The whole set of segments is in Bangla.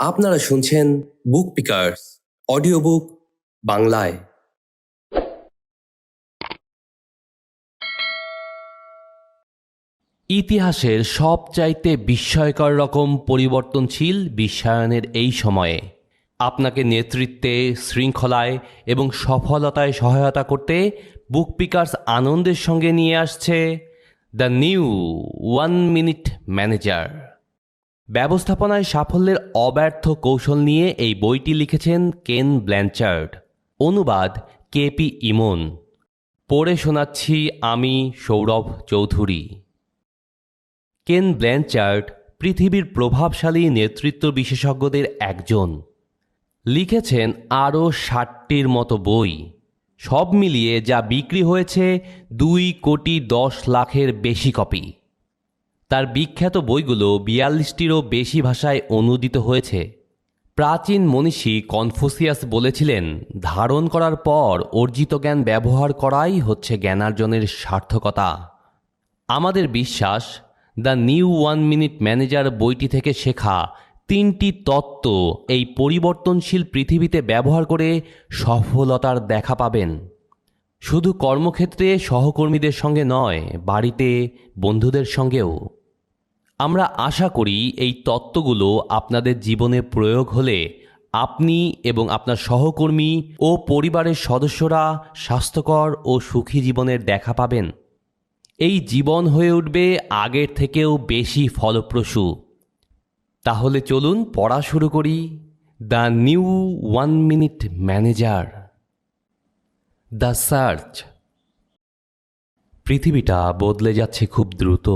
আপনারা শুনছেন বুক পিকার্স অডিও বুক বাংলায়। ইতিহাসের সবচাইতে বিস্ময়কর রকম পরিবর্তনশীল বিশ্বায়নের এই সময়ে আপনাকে নেতৃত্বে, শৃঙ্খলায় এবং সফলতায় সহায়তা করতে বুক পিকার্স আনন্দের সঙ্গে নিয়ে আসছে দ্য নিউ 1 মিনিট ম্যানেজার। ব্যবস্থাপনায় সাফল্যের অব্যর্থ কৌশল নিয়ে এই বইটি লিখেছেন কেন ব্ল্যানচার্ড, অনুবাদ কেপি ইমন। পড়ে শোনাচ্ছি আমি সৌরভ চৌধুরী। কেন ব্ল্যানচার্ড পৃথিবীর প্রভাবশালী নেতৃত্ব বিশেষজ্ঞদের একজন। লিখেছেন আরও 60টির মতো বই, সব মিলিয়ে যা বিক্রি হয়েছে 2,10,00,000-এর বেশি কপি। তার বিখ্যাত বইগুলো 42টিরও বেশি ভাষায় অনূদিত হয়েছে। প্রাচীন মনীষী কনফুসিয়াস বলেছিলেন, ধারণ করার পর অর্জিত জ্ঞান ব্যবহার করাই হচ্ছে জ্ঞানার্জনের সার্থকতা। আমাদের বিশ্বাস, দ্য নিউ 1 মিনিট ম্যানেজার বইটি থেকে শেখা 3টি তত্ত্ব এই পরিবর্তনশীল পৃথিবীতে ব্যবহার করে সফলতার দেখা পাবেন। শুধু কর্মক্ষেত্রে সহকর্মীদের সঙ্গে নয়, বাড়িতে বন্ধুদের সঙ্গেও। আমরা আশা করি এই তত্ত্বগুলো আপনাদের জীবনে প্রয়োগ হলে আপনি এবং আপনার সহকর্মী ও পরিবারের সদস্যরা স্বাস্থ্যকর ও সুখী জীবনের দেখা পাবেন। এই জীবন হয়ে উঠবে আগের থেকেও বেশি ফলপ্রসূ। তাহলে চলুন পড়া শুরু করি the new 1 minute manager. The search. পৃথিবীটা বদলে যাচ্ছে খুব দ্রুত।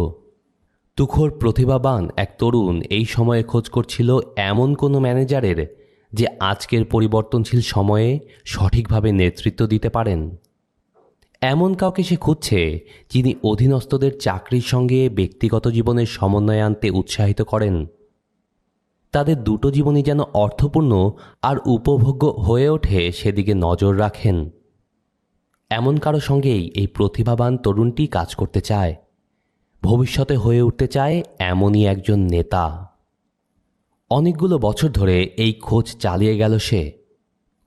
তুখোড় প্রতিভাবান এক তরুণ এই সময়ে খোঁজ করছিল এমন কোনো ম্যানেজারের যে আজকের পরিবর্তনশীল সময়ে সঠিকভাবে নেতৃত্ব দিতে পারেন। এমন কাউকে সে খুঁজছে যিনি অধীনস্থদের চাকরির সঙ্গে ব্যক্তিগত জীবনের সমন্বয় আনতে উৎসাহিত করেন। তাদের দুটো জীবনই যেন অর্থপূর্ণ আর উপভোগ্য হয়ে ওঠে সেদিকে নজর রাখেন। এমন কারো সঙ্গেই এই প্রতিভাবান তরুণটি কাজ করতে চায়। ভবিষ্যতে হয়ে উঠতে চায় এমনই একজন নেতা। অনেকগুলো বছর ধরে এই খোঁজ চালিয়ে গেল সে।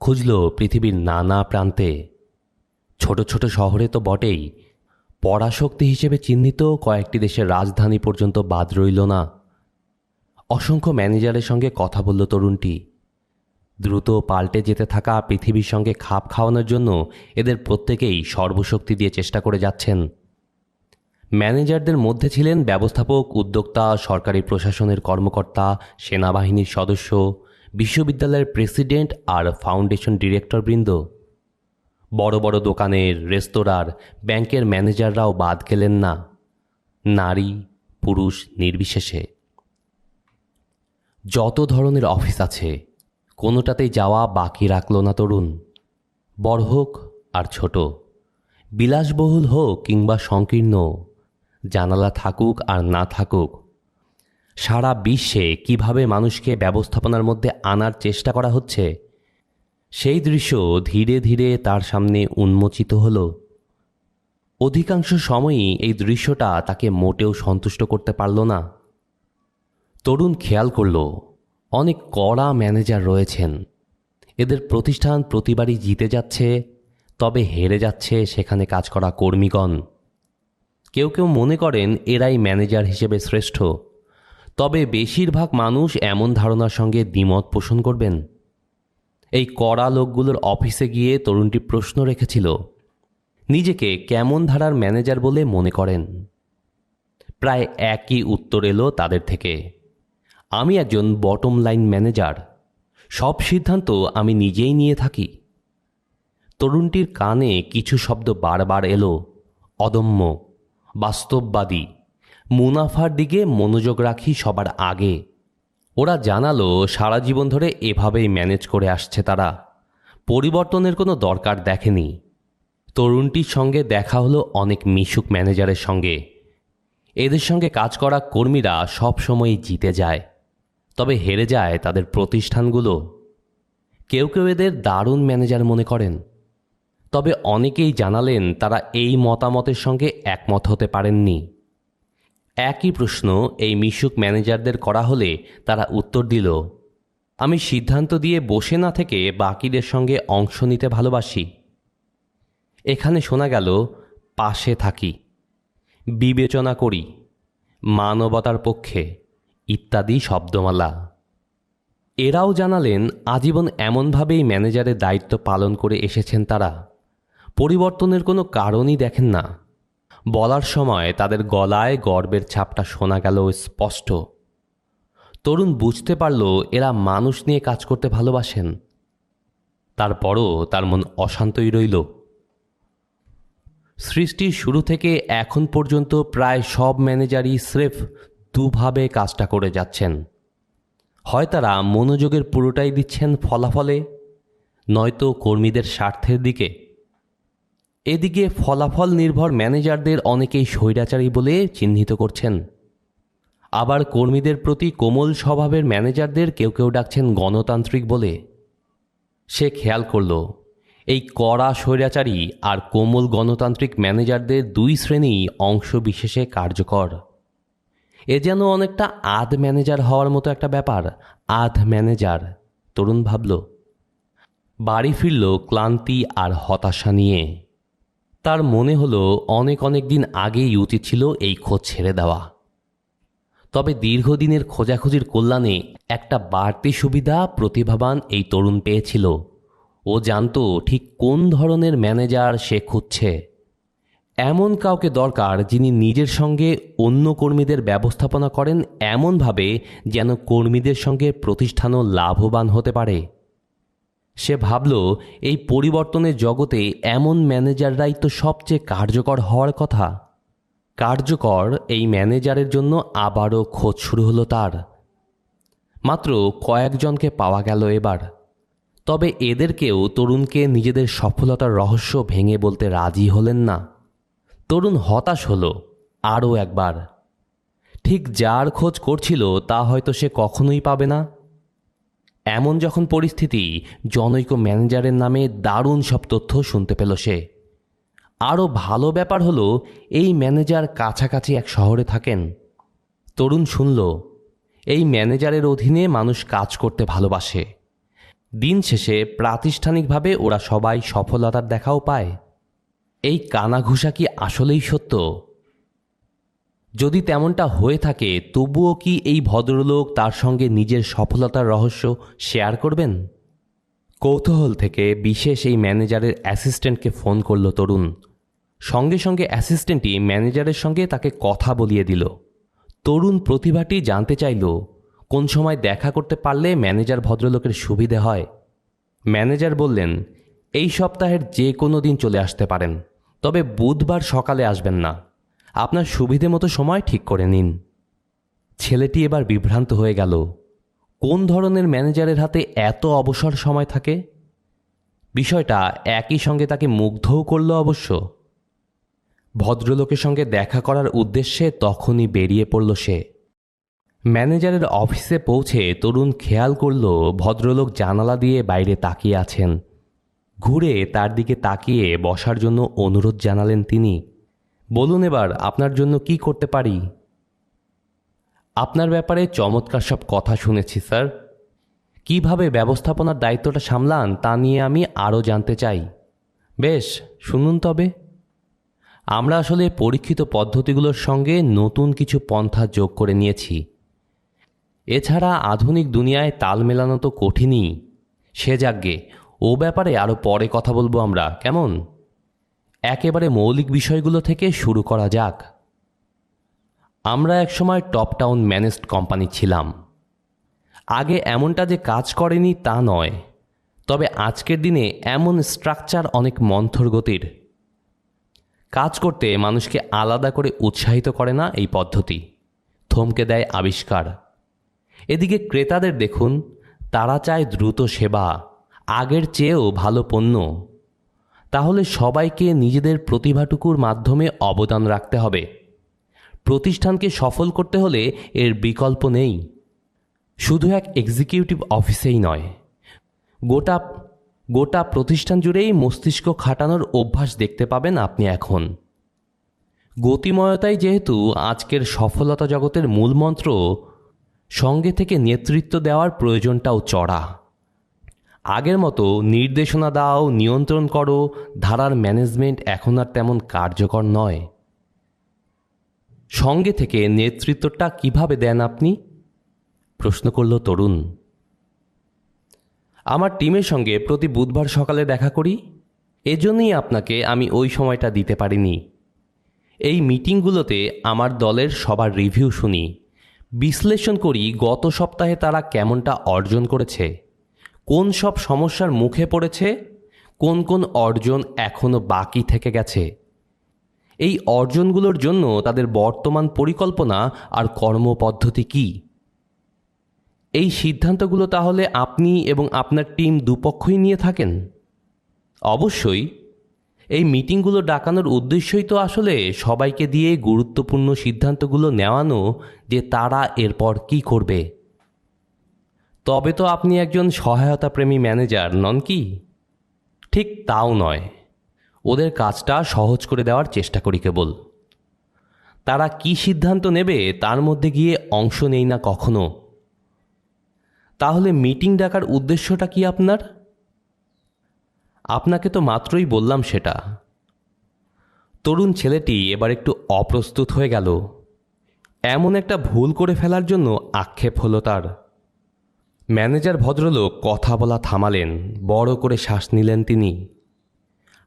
খুঁজল পৃথিবীর নানা প্রান্তে। ছোট ছোট শহরে তো বটেই, পরাশক্তি হিসেবে চিহ্নিত কয়েকটি দেশের রাজধানী পর্যন্ত বাদ রইল না। অসংখ্য ম্যানেজারের সঙ্গে কথা বলল তরুণটি। দ্রুত পাল্টে যেতে থাকা পৃথিবীর সঙ্গে খাপ খাওয়ানোর জন্য এদের প্রত্যেকেই সর্বশক্তি দিয়ে চেষ্টা করে যাচ্ছেন। ম্যানেজারদের মধ্যে ছিলেন ব্যবস্থাপক, উদ্যোক্তা, সরকারি প্রশাসনের কর্মকর্তা, সেনাবাহিনীর সদস্য, বিশ্ববিদ্যালয়ের প্রেসিডেন্ট আর ফাউন্ডেশন ডিরেক্টরবৃন্দ। বড় বড় দোকানের, রেস্তোরাঁর, ব্যাংকের ম্যানেজাররাও বাদ গেলেন না, নারী পুরুষ নির্বিশেষে। যত ধরনের অফিস আছে, কোনোটাতেই যাওয়া বাকি রাখল না তরুণ। বড় হোক আর ছোট, বিলাসবহুল হোক কিংবা সংকীর্ণ, জানালা থাকুক আর না থাকুক, সারা বিশ্বে কিভাবে মানুষকে ব্যবস্থাপনার মধ্যে আনার চেষ্টা করা হচ্ছে সেই দৃশ্য ধীরে ধীরে তার সামনে উন্মোচিত হল। অধিকাংশ সময়ই এই দৃশ্যটা তাকে মোটেও সন্তুষ্ট করতে পারল না। তরুণ খেয়াল করল, অনেক কড়া ম্যানেজার রয়েছেন। এদের প্রতিষ্ঠান প্রতিবারই জিতে যাচ্ছে, তবে হেরে যাচ্ছে সেখানে কাজ করা কর্মীগণ। কেউ কেউ মনে করেন এরাই ম্যানেজার হিসেবে শ্রেষ্ঠ, তবে বেশিরভাগ মানুষ এমন ধারণার সঙ্গে দ্বিমত পোষণ করবেন। এই কড়া লোকগুলোর অফিসে গিয়ে তরুণটি প্রশ্ন রেখেছিল, নিজেকে কেমন ধারার ম্যানেজার বলে মনে করেন? প্রায় একই উত্তর এলো তাদের থেকে, আমি একজন বটম লাইন ম্যানেজার, সব সিদ্ধান্ত আমি নিজেই নিয়ে থাকি। তরুণটির কানে কিছু শব্দ বারবার এলো, অদম্য, বাস্তববাদী, মুনাফার দিকে মনোযোগ রাখি সবার আগে। ওরা জানালো সারা জীবন ধরে এভাবেই ম্যানেজ করে আসছে তারা, পরিবর্তনের কোনো দরকার দেখেনি। তরুণটির সঙ্গে দেখা হলো অনেক মিশুক ম্যানেজারের সঙ্গে। এদের সঙ্গে কাজ করা কর্মীরা সব সময়ই জিতে যায়, তবে হেরে যায় তাদের প্রতিষ্ঠানগুলো। কেউ কেউ এদের দারুণ ম্যানেজার মনে করেন, তবে অনেকেই জানালেন তারা এই মতামতের সঙ্গে একমত হতে পারেননি। একই প্রশ্ন এই মিশুক ম্যানেজারদের করা হলে তারা উত্তর দিল, আমি সিদ্ধান্ত দিয়ে বসে না থেকে বাকিদের সঙ্গে অংশ নিতে ভালোবাসি। এখানে শোনা গেল পাশে থাকি, বিবেচনা করি, মানবতার পক্ষে ইত্যাদি শব্দমালা। এরাও জানালেন আজীবন এমনভাবেই ম্যানেজারের দায়িত্ব পালন করে এসেছেন তারা। পরিবর্তনের কোনো কারণই দেখেন না। বলার সময় তাদের গলায় গর্বের ছাপটা শোনা গেল স্পষ্ট। তরুণ বুঝতে পারল এরা মানুষ নিয়ে কাজ করতে ভালোবাসেন। তারপরও তার মন অশান্তই রইল। সৃষ্টির শুরু থেকে এখন পর্যন্ত প্রায় সব ম্যানেজারই স্রেফ দুভাবে কাজটা করে যাচ্ছেন। হয় তারা মনোযোগের পুরোটাই দিচ্ছেন ফলাফলে, নয়তো কর্মীদের স্বার্থের দিকে। এদিকে ফলাফল নির্ভর ম্যানেজারদের অনেকেই স্বৈরাচারী বলে চিহ্নিত করছেন। আবার কর্মীদের প্রতি কোমল স্বভাবের ম্যানেজারদের কেউ কেউ ডাকছেন গণতান্ত্রিক বলে। সে খেয়াল করল এই কড়া স্বৈরাচারী আর কোমল গণতান্ত্রিক ম্যানেজারদের দুই শ্রেণী অংশ বিশেষে কার্যকর। এ যেন অনেকটা আধ ম্যানেজার হওয়ার মতো একটা ব্যাপার। আধ ম্যানেজার, তরুণ ভাবল। বাড়ি ফিরল ক্লান্তি আর হতাশা নিয়ে। তার মনে হলো অনেক দিন আগেই উচিত ছিল এই খোঁজ ছেড়ে দেওয়া। তবে দীর্ঘদিনের খোঁজাখুঁজির কল্যাণে একটা বাড়তি সুবিধা প্রতিভাবান এই তরুণ পেয়েছিল। ও জানত ঠিক কোন ধরনের ম্যানেজার সে খুঁজছে। এমন কাউকে দরকার যিনি নিজের সঙ্গে অন্য কর্মীদের ব্যবস্থাপনা করেন এমনভাবে যেন কর্মীদের সঙ্গে প্রতিষ্ঠানও লাভবান হতে পারে। সে ভাবল এই পরিবর্তনের জগতে এমন ম্যানেজাররাই তো সবচেয়ে কার্যকর হওয়ার কথা। কার্যকর এই ম্যানেজারের জন্য আবারও খোঁজ শুরু হলো তার। মাত্র কয়েকজনকে পাওয়া গেল এবার। তবে এদেরকেও তরুণকে নিজেদের সফলতার রহস্য ভেঙে বলতে রাজি হলেন না। তরুণ হতাশ হলো আরও একবার। ঠিক যার খোঁজ করছিল তা হয়তো সে কখনোই পাবে না। এমন যখন পরিস্থিতি, জনৈক ম্যানেজারের নামে দারুণ সব তথ্য শুনতে পেল সে। আরও ভালো ব্যাপার হলো এই ম্যানেজার কাছাকাছি এক শহরে থাকেন। তরুণ শুনল এই ম্যানেজারের অধীনে মানুষ কাজ করতে ভালোবাসে। দিন শেষে প্রাতিষ্ঠানিকভাবে ওরা সবাই সফলতার দেখাও পায়। এই কানাঘুষা কি আসলেই সত্য? যদি তেমনটা হয়ে থাকে তবুও কি এই ভদ্রলোক তার সঙ্গে নিজের সফলতার রহস্য শেয়ার করবেন? কৌতূহল থেকে বিশেষ এই ম্যানেজারের অ্যাসিস্ট্যান্টকে ফোন করল তরুণ। সঙ্গে সঙ্গে অ্যাসিস্ট্যান্টই ম্যানেজারের সঙ্গে তাকে কথা বলিয়ে দিল। তরুণ প্রতিভাটি জানতে চাইল কোন সময় দেখা করতে পারলে ম্যানেজার ভদ্রলোকের সুবিধে হয়। ম্যানেজার বললেন এই সপ্তাহের যে কোনো দিন চলে আসতে পারেন, তবে বুধবার সকালে আসবেন না। আপনার সুবিধে মতো সময় ঠিক করে নিন। ছেলেটি এবার বিভ্রান্ত হয়ে গেল। কোন ধরনের ম্যানেজারের হাতে এত অবসর সময় থাকে? বিষয়টা একই সঙ্গে তাকে মুগ্ধও করল অবশ্য। ভদ্রলোকের সঙ্গে দেখা করার উদ্দেশ্যে তখনই বেরিয়ে পড়ল সে। ম্যানেজারের অফিসে পৌঁছে তরুণ খেয়াল করল ভদ্রলোক জানালা দিয়ে বাইরে তাকিয়ে আছেন। ঘুরে তার দিকে তাকিয়ে বসার জন্য অনুরোধ জানালেন তিনি। বলুন এবার আপনার জন্য কি করতে পারি? আপনার ব্যাপারে চমৎকার সব কথা শুনেছি স্যার। কিভাবে ব্যবস্থাপনার দায়িত্বটা সামলান তা নিয়ে আমি আরও জানতে চাই। বেশ, শুনুন তবে। আমরা আসলে পরীক্ষিত পদ্ধতিগুলোর সঙ্গে নতুন কিছু পন্থা যোগ করে নিয়েছি। এছাড়া আধুনিক দুনিয়ায় তাল মেলানো তো কঠিনই। সে যাগ্গে, ও ব্যাপারে আরও পরে কথা বলবো আমরা, কেমন? একেবারে মৌলিক বিষয়গুলো থেকে শুরু করা যাক। আমরা একসময় টপ টাউন ম্যানেজড কোম্পানি ছিলাম। আগে এমনটা যে কাজ করেনি তা নয়, তবে আজকের দিনে এমন স্ট্রাকচার অনেক মন্থর গতির। কাজ করতে মানুষকে আলাদা করে উৎসাহিত করে না এই পদ্ধতি, থমকে দেয় আবিষ্কার। এদিকে ক্রেতাদের দেখুন, তারা চায় দ্রুত সেবা, আগের চেয়েও ভালো পণ্য। তাহলে সবাইকে নিজেদের প্রতিভাটুকুর মাধ্যমে অবদান রাখতে হবে। প্রতিষ্ঠানকে সফল করতে হলে এর বিকল্প নেই। শুধু এক এক্সিকিউটিভ অফিসেই নয়, গোটা প্রতিষ্ঠান জুড়েই মস্তিষ্ক খাটানোর অভ্যাস দেখতে পাবেন আপনি এখন। গতিময়তাই যেহেতু আজকের সফলতা জগতের মূল মন্ত্র, সঙ্গে থেকে নেতৃত্ব দেওয়ার প্রয়োজনটাও চড়া। আগের মতো নির্দেশনা দাও, নিয়ন্ত্রণ করো ধারার ম্যানেজমেন্ট এখন আর তেমন কার্যকর নয়। সঙ্গে থেকে নেতৃত্বটা কিভাবে দেন আপনি? প্রশ্ন করল তরুণ। আমার টিমের সঙ্গে প্রতি বুধবার সকালে দেখা করি, এজন্যই আপনাকে আমি ওই সময়টা দিতে পারিনি। এই মিটিংগুলোতে আমার দলের সবার রিভিউ শুনি, বিশ্লেষণ করি গত সপ্তাহে তারা কেমনটা অর্জন করেছে, কোন সব সমস্যার মুখে পড়েছে, কোন কোন অর্জন এখনও বাকি থেকে গেছে। এই অর্জনগুলোর জন্য তাদের বর্তমান পরিকল্পনা আর কর্মপদ্ধতি কী। এই সিদ্ধান্তগুলো তাহলে আপনি এবং আপনার টিম দুপক্ষই নিয়ে থাকেন? অবশ্যই। এই মিটিংগুলো ডাকানোর উদ্দেশ্যই তো আসলে সবাইকে দিয়ে গুরুত্বপূর্ণ সিদ্ধান্তগুলো নেওয়ানো যে তারা এরপর কি করবে। তবে তো আপনি একজন সহায়তাপ্রেমী ম্যানেজার নন কি? ঠিক তাও নয়, ওদের কাজটা সহজ করে দেওয়ার চেষ্টা করি কেবল। তারা কি সিদ্ধান্ত নেবে তার মধ্যে গিয়ে অংশ নেই না কখনো। তাহলে মিটিং ডাকার উদ্দেশ্যটা কি আপনার? আপনাকে তো মাত্রই বললাম সেটা। তরুণ ছেলেটি এবার একটু অপ্রস্তুত হয়ে গেল। এমন একটা ভুল করে ফেলার জন্য আক্ষেপ হলো তার। ম্যানেজার ভদ্রলোক কথা বলা থামালেন, বড় করে শ্বাস নিলেন তিনি।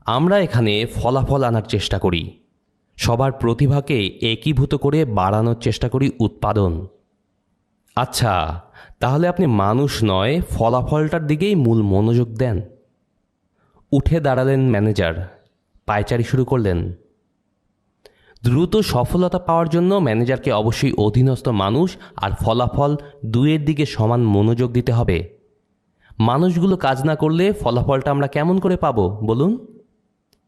আমরা এখানে ফলাফল আনার চেষ্টা করি, সবার প্রতিভাকে একীভূত করে বাড়ানোর চেষ্টা করি উৎপাদন। আচ্ছা, তাহলে আপনি মানুষ নয় ফলাফলটার দিকেই মূল মনোযোগ দেন। উঠে দাঁড়ালেন ম্যানেজার, পায়চারি শুরু করলেন। দ্রুত সফলতা পাওয়ার জন্য ম্যানেজারকে অবশ্যই অধীনস্থ মানুষ আর ফলাফল দুয়ের দিকে সমান মনোযোগ দিতে হবে। মানুষগুলো কাজ না করলে ফলাফলটা আমরা কেমন করে পাবো বলুন?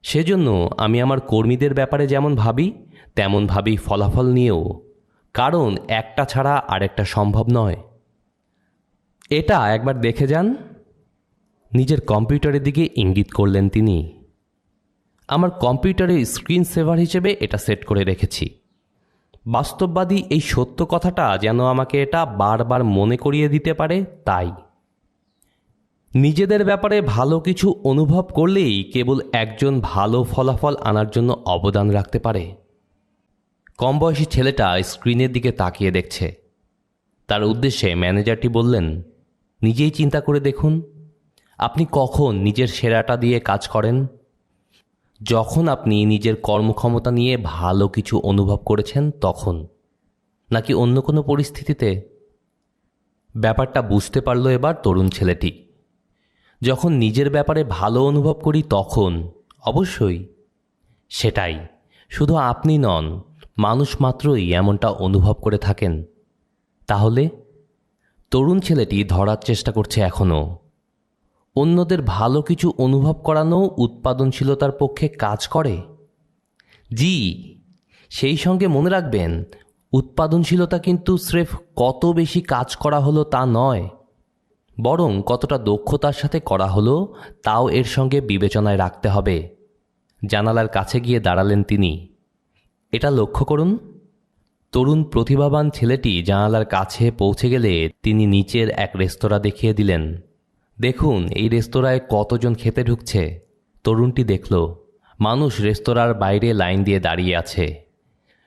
সেজন্য আমি আমার কর্মীদের ব্যাপারে যেমন ভাবি তেমন ভাবি ফলাফল নিয়েও, কারণ একটা ছাড়া আরেকটা সম্ভব নয়। এটা একবার দেখে যান। নিজের কম্পিউটারের দিকে ইঙ্গিত করলেন তিনি। আমার কম্পিউটারে স্ক্রিন সেভার হিসেবে এটা সেট করে রেখেছি। বাস্তববাদী এই সত্য কথাটা যেন আমাকে এটা বারবার মনে করিয়ে দিতে পারে, তাই। নিজেদের ব্যাপারে ভালো কিছু অনুভব করলেই কেবল একজন ভালো ফলাফল আনার জন্য অবদান রাখতে পারে। কম বয়সী ছেলেটা স্ক্রিনের দিকে তাকিয়ে দেখছে। তার উদ্দেশ্যে ম্যানেজারটি বললেন, নিজেই চিন্তা করে দেখুন, আপনি কখন নিজের সেরাটা দিয়ে কাজ করেন? যখন আপনি নিজের কর্মক্ষমতা নিয়ে ভালো কিছু অনুভব করেছেন তখন, নাকি অন্য কোনো পরিস্থিতিতে? ব্যাপারটা বুঝতে পারল এবার তরুণ ছেলেটি। যখন নিজের ব্যাপারে ভালো অনুভব করি তখন, অবশ্যই। সেটাই, শুধু আপনি নন, মানুষ মাত্রই এমনটা অনুভব করে থাকেন। তাহলে তরুণ ছেলেটি ধরার চেষ্টা করছে এখনও। অন্যদের ভালো কিছু অনুভব করানো উৎপাদনশীলতার পক্ষে কাজ করে। জি, সেই সঙ্গে মনে রাখবেন, উৎপাদনশীলতা কিন্তু স্রেফ কত বেশি কাজ করা হলো তা নয়, বরং কতটা দক্ষতার সাথে করা হলো তাও এর সঙ্গে বিবেচনায় রাখতে হবে। জানালার কাছে গিয়ে দাঁড়ালেন তিনি। এটা লক্ষ্য করুন। তরুণ প্রতিভাবান ছেলেটি জানালার কাছে পৌঁছে গেলে তিনি নিচের এক রেস্তোরাঁ দেখিয়ে দিলেন। দেখুন এই রেস্তোরাঁয় কতজন খেতে ঢুকছে। তরুণটি দেখল মানুষ রেস্তোরাঁর বাইরে লাইন দিয়ে দাঁড়িয়ে আছে।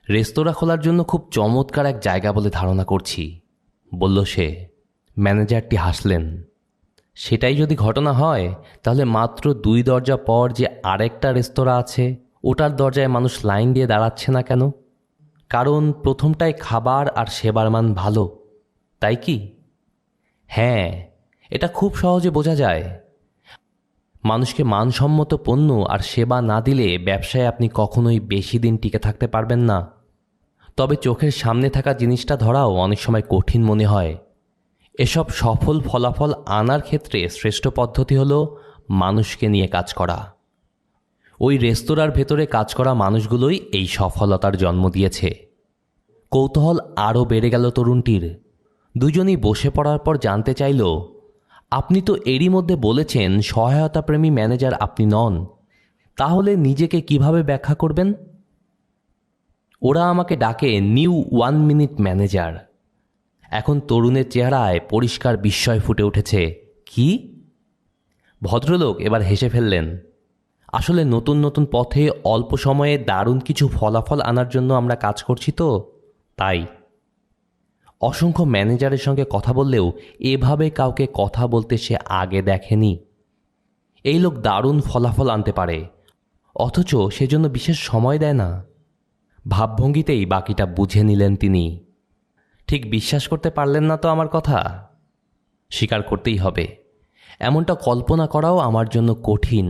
রেস্তোরাঁ খোলার জন্য খুব চমৎকার এক জায়গা বলে ধারণা করছি, বলল সে। ম্যানেজারটি হাসলেন। সেটাই যদি ঘটনা হয় তাহলে মাত্র 2 দরজা পর যে আরেকটা রেস্তোরাঁ আছে ওটার দরজায় মানুষ লাইন দিয়ে দাঁড়াচ্ছে না কেন? কারণ প্রথমটায় খাবার আর সেবার মান ভালো, তাই কি? হ্যাঁ, এটা খুব সহজে বোঝা যায়। মানুষকে মানসম্মত পণ্য আর সেবা না দিলে ব্যবসায় আপনি কখনোই বেশি দিন টিকে থাকতে পারবেন না। তবে চোখের সামনে থাকা জিনিসটা ধরাও অনেক সময় কঠিন মনে হয়। এসব সফল ফলাফল আনার ক্ষেত্রে শ্রেষ্ঠ পদ্ধতি হলো মানুষকে নিয়ে কাজ করা। ওই রেস্তোরাঁর ভেতরে কাজ করা মানুষগুলোই এই সফলতার জন্ম দিয়েছে। কৌতূহল আরও বেড়ে গেল তরুণটির। দুজনই বসে পড়ার পর জানতে চাইল, আপনি তো এরই মধ্যে বলেছেন সহায়তাপ্রেমী ম্যানেজার আপনি নন, তাহলে নিজেকে কিভাবে ব্যাখ্যা করবেন? ওরা আমাকে ডাকে নিউ 1 মিনিট ম্যানেজার। এখন তরুণের চেহারায় পরিষ্কার বিস্ময় ফুটে উঠেছে। কি? ভদ্রলোক এবার হেসে ফেললেন। আসলে নতুন নতুন পথে অল্প সময়ে দারুণ কিছু ফলাফল আনার জন্য আমরা কাজ করছি তো, তাই। অসংখ্য ম্যানেজারের সঙ্গে কথা বললেও এভাবে কাউকে কথা বলতে সে আগে দেখেনি। এই লোক দারুণ ফলাফল আনতে পারে, অথচ সেজন্য বিশেষ সময় দেয় না। ভাবভঙ্গিতেই বাকিটা বুঝে নিলেন তিনি। ঠিক বিশ্বাস করতে পারলেন না তো আমার কথা? স্বীকার করতেই হবে, এমনটা কল্পনা করাও আমার জন্য কঠিন।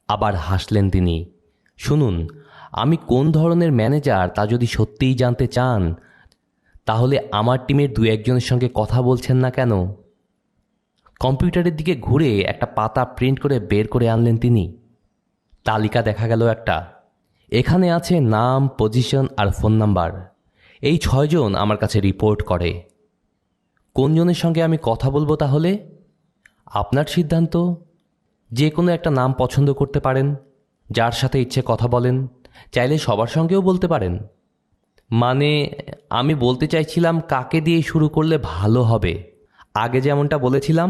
আবার হাসলেন তিনি। শুনুন, আমি কোন ধরনের ম্যানেজার তা যদি সত্যিই জানতে চান, তাহলে আমার টিমের দু একজনের সঙ্গে কথা বলছেন না কেন? কম্পিউটারের দিকে ঘুরে একটা পাতা প্রিন্ট করে বের করে আনলেন তিনি। তালিকা দেখা গেল একটা। এখানে আছে নাম, পজিশন আর ফোন নাম্বার। এই 6 জন আমার কাছে রিপোর্ট করে। কোনজনের সঙ্গে আমি কথা বলবো তাহলে? আপনার সিদ্ধান্ত। যে কোনো একটা নাম পছন্দ করতে পারেন, যার সাথে ইচ্ছে কথা বলেন। চাইলে সবার সঙ্গেও বলতে পারেন। মানে আমি বলতে চাইছিলাম কাকে দিয়ে শুরু করলে ভালো হবে। আগে যেমনটা বলেছিলাম,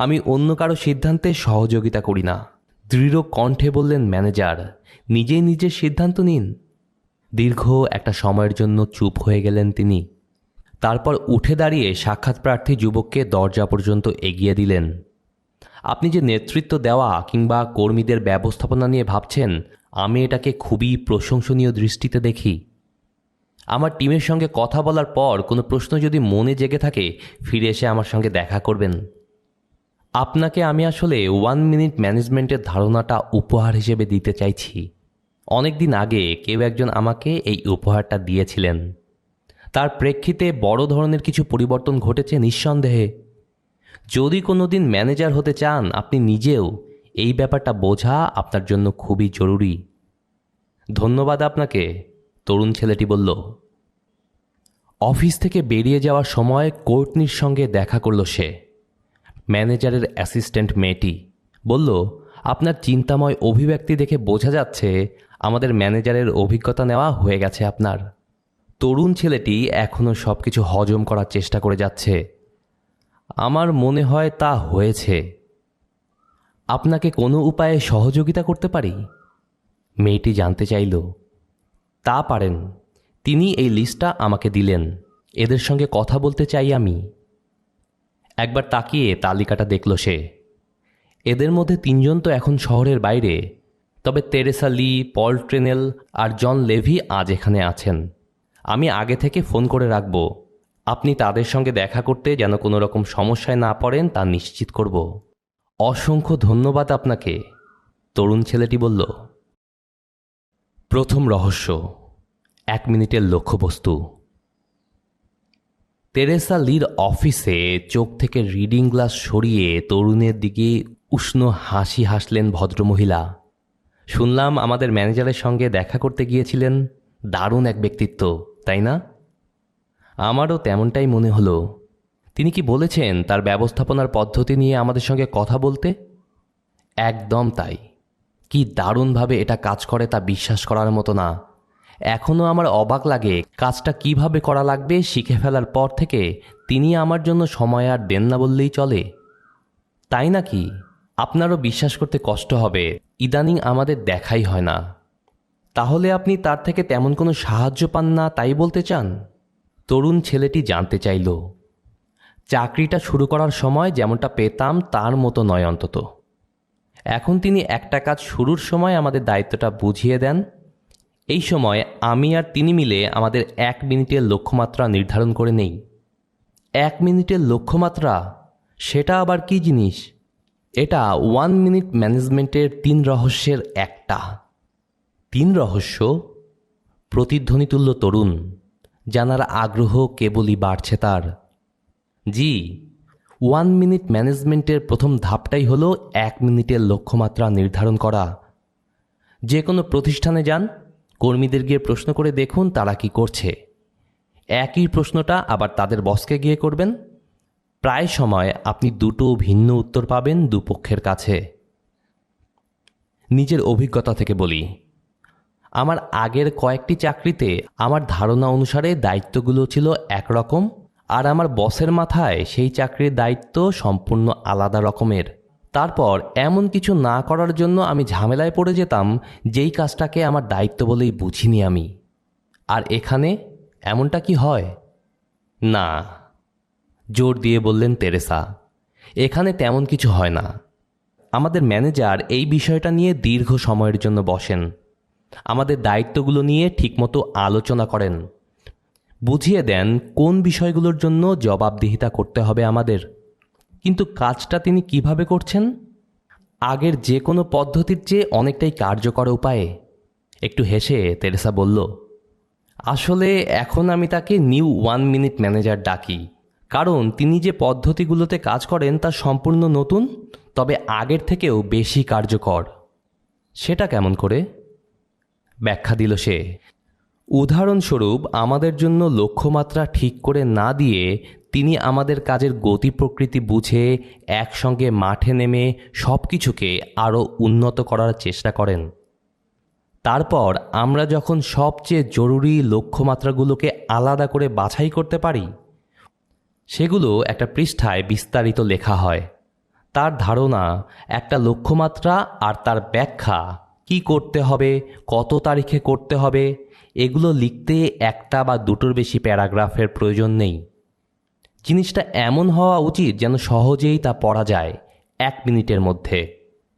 আমি অন্য কারো সিদ্ধান্তে সহযোগিতা করি না। দৃঢ় কণ্ঠে বললেন ম্যানেজার। নিজেই নিজের সিদ্ধান্ত নিন। দীর্ঘ একটা সময়ের জন্য চুপ হয়ে গেলেন তিনি। তারপর উঠে দাঁড়িয়ে সাক্ষাৎ প্রার্থী যুবককে দরজা পর্যন্ত এগিয়ে দিলেন। আপনি যে নেতৃত্ব দেওয়া কিংবা কর্মীদের ব্যবস্থাপনা নিয়ে ভাবছেন, আমি এটাকে খুবই প্রশংসনীয় দৃষ্টিতে দেখি। আমার টিমের সঙ্গে কথা বলার পর কোনো প্রশ্ন যদি মনে জেগে থাকে, ফিরে এসে আমার সঙ্গে দেখা করবেন। আপনাকে আমি আসলে 1 মিনিট ম্যানেজমেন্টের ধারণাটা উপহার হিসেবে দিতে চাইছি। অনেক দিন আগে কেউ একজন আমাকে এই উপহারটা দিয়েছিলেন। তার প্রেক্ষিতে বড় ধরনের কিছু পরিবর্তন ঘটেছে নিঃসন্দেহে। যদি কোনো দিন ম্যানেজার হতে চান, আপনি নিজেও এই ব্যাপারটা বোঝা আপনার জন্য খুবই জরুরি। ধন্যবাদ আপনাকে, তরুণ ছেলেটি বলল। অফিস থেকে বেরিয়ে যাওয়ার সময় কোর্টনির সঙ্গে দেখা করল সে। ম্যানেজারের অ্যাসিস্ট্যান্ট মেয়েটি বলল, আপনার চিন্তাময় অভিব্যক্তি দেখে বোঝা যাচ্ছে আমাদের ম্যানেজারের অভিজ্ঞতা নেওয়া হয়ে গেছে আপনার। তরুণ ছেলেটি এখনও সব কিছু হজম করার চেষ্টা করে যাচ্ছে। আমার মনে হয় তা হয়েছে। আপনাকে কোনো উপায়ে সহযোগিতা করতে পারি? মেয়েটি জানতে চাইল। তা পারেন। তিনি এই লিস্টটা আমাকে দিলেন। এদের সঙ্গে কথা বলতে চাই আমি। একবার তাকিয়ে তালিকাটা দেখল সে। এদের মধ্যে 3 জন তো এখন শহরের বাইরে, তবে তেরেসা লি, পল ট্রেনেল আর জন লেভি আজ এখানে আছেন। আমি আগে থেকে ফোন করে রাখব। আপনি তাদের সঙ্গে দেখা করতে যেন কোনো রকম সমস্যায় না পড়েন তা নিশ্চিত করব। অসংখ্য ধন্যবাদ আপনাকে, তরুণ ছেলেটি বলল। প্রথম রহস্য, 1 মিনিটের লক্ষ্যবস্তু। তেরেসা লির অফিসে চোখ থেকে রিডিং গ্লাস সরিয়ে তরুণের দিকে উষ্ণ হাসি হাসলেন ভদ্রমহিলা। শুনলাম আমাদের ম্যানেজারের সঙ্গে দেখা করতে গিয়েছিলেন। দারুণ এক ব্যক্তিত্ব, তাই না? আমারও তেমনটাই মনে হলো। তিনি কি বলেছেন তার ব্যবস্থাপনার পদ্ধতি নিয়ে আমাদের সঙ্গে কথা বলতে? একদম তাই। কি দারুণভাবে এটা কাজ করে তা বিশ্বাস করার মতো না। এখনও আমার অবাক লাগে, কাজটা কিভাবে করা লাগবে শিখে ফেলার পর থেকে তিনি আমার জন্য সময় আর দেন না বললেই চলে। তাই নাকি? আপনারও বিশ্বাস করতে কষ্ট হবে, ইদানিং আমাদের দেখাই হয় না। তাহলে আপনি তার থেকে তেমন কোনো সাহায্য পান না, তাই বলতে চান? তরুণ ছেলেটি জানতে চাইল। চাকরিটা শুরু করার সময় যেমনটা পেতাম তার মতো নয় অন্তত। এখন তিনি একটা কাজ শুরুর সময় আমাদের দায়িত্বটা বুঝিয়ে দেন। এই সময় আমি আর তিনি মিলে আমাদের 1 মিনিটের লক্ষ্যমাত্রা নির্ধারণ করে নেই। 1 মিনিটের লক্ষ্যমাত্রা? সেটা আবার কি জিনিস? এটা 1 মিনিট ম্যানেজমেন্টের 3 রহস্যের একটা। 3 রহস্য? প্রতিধ্বনি তুল্য তরুণ, জানার আগ্রহ কেবলই বাড়ছে তার। জি, 1 মিনিট ম্যানেজমেন্টের প্রথম ধাপটাই হলো 1 মিনিটের লক্ষ্যমাত্রা নির্ধারণ করা। যে কোনো প্রতিষ্ঠানে যান, কর্মীদের গিয়ে প্রশ্ন করে দেখুন তারা কি করছে। একই প্রশ্নটা আবার তাদের বসকে গিয়ে করবেন। প্রায় সময় আপনি দুটো ভিন্ন উত্তর পাবেন দুপক্ষের কাছে। নিজের অভিজ্ঞতা থেকে বলি, আমার আগের কয়েকটি চাকরিতে আমার ধারণা অনুসারে দায়িত্বগুলো ছিল একরকম আর আমার বসের মাথায় সেই চাকরির দায়িত্ব সম্পূর্ণ আলাদা রকমের। তারপর এমন কিছু না করার জন্য আমি ঝামেলায় পড়ে যেতাম যেই কাজটাকে আমার দায়িত্ব বলেই বুঝিনি আমি। আর এখানে এমনটা কি হয়? না, জোর দিয়ে বললেন তেরেসা, এখানে তেমন কিছু হয় না। আমাদের ম্যানেজার এই বিষয়টা নিয়ে দীর্ঘ সময়ের জন্য বসেন, আমাদের দায়িত্বগুলো নিয়ে ঠিকমতো আলোচনা করেন, বুঝিয়ে দেন কোন বিষয়গুলোর জন্য জবাবদিহিতা করতে হবে আমাদের। কিন্তু কাজটা তিনি কিভাবে করছেন? আগের যে কোনো পদ্ধতির চেয়ে অনেকটাই কার্যকর উপায়ে। একটু হেসে তেরেসা বলল, আসলে এখন আমি তাকে নিউ 1 মিনিট ম্যানেজার ডাকি, কারণ তিনি যে পদ্ধতিগুলোতে কাজ করেন তা সম্পূর্ণ নতুন, তবে আগের থেকেও বেশি কার্যকর। সেটা কেমন করে? ব্যাখ্যা দিল সে। উদাহরণস্বরূপ, আমাদের জন্য লক্ষ্যমাত্রা ঠিক করে না দিয়ে তিনি আমাদের কাজের গতি প্রকৃতি বুঝে একসঙ্গে মাঠে নেমে সব কিছুকে আরও উন্নত করার চেষ্টা করেন। তারপর আমরা যখন সবচেয়ে জরুরি লক্ষ্যমাত্রাগুলোকে আলাদা করে বাছাই করতে পারি, সেগুলো একটা পৃষ্ঠায় বিস্তারিত লেখা হয়। তার ধারণা, একটা লক্ষ্যমাত্রা আর তার ব্যাখ্যা, কি করতে হবে, কত তারিখে করতে হবে, এগুলো লিখতে একটা বা দুটোর বেশি প্যারাগ্রাফের প্রয়োজন নেই। জিনিসটা এমন হওয়া উচিত যেন সহজেই তা পড়া যায় 1 মিনিটের মধ্যে।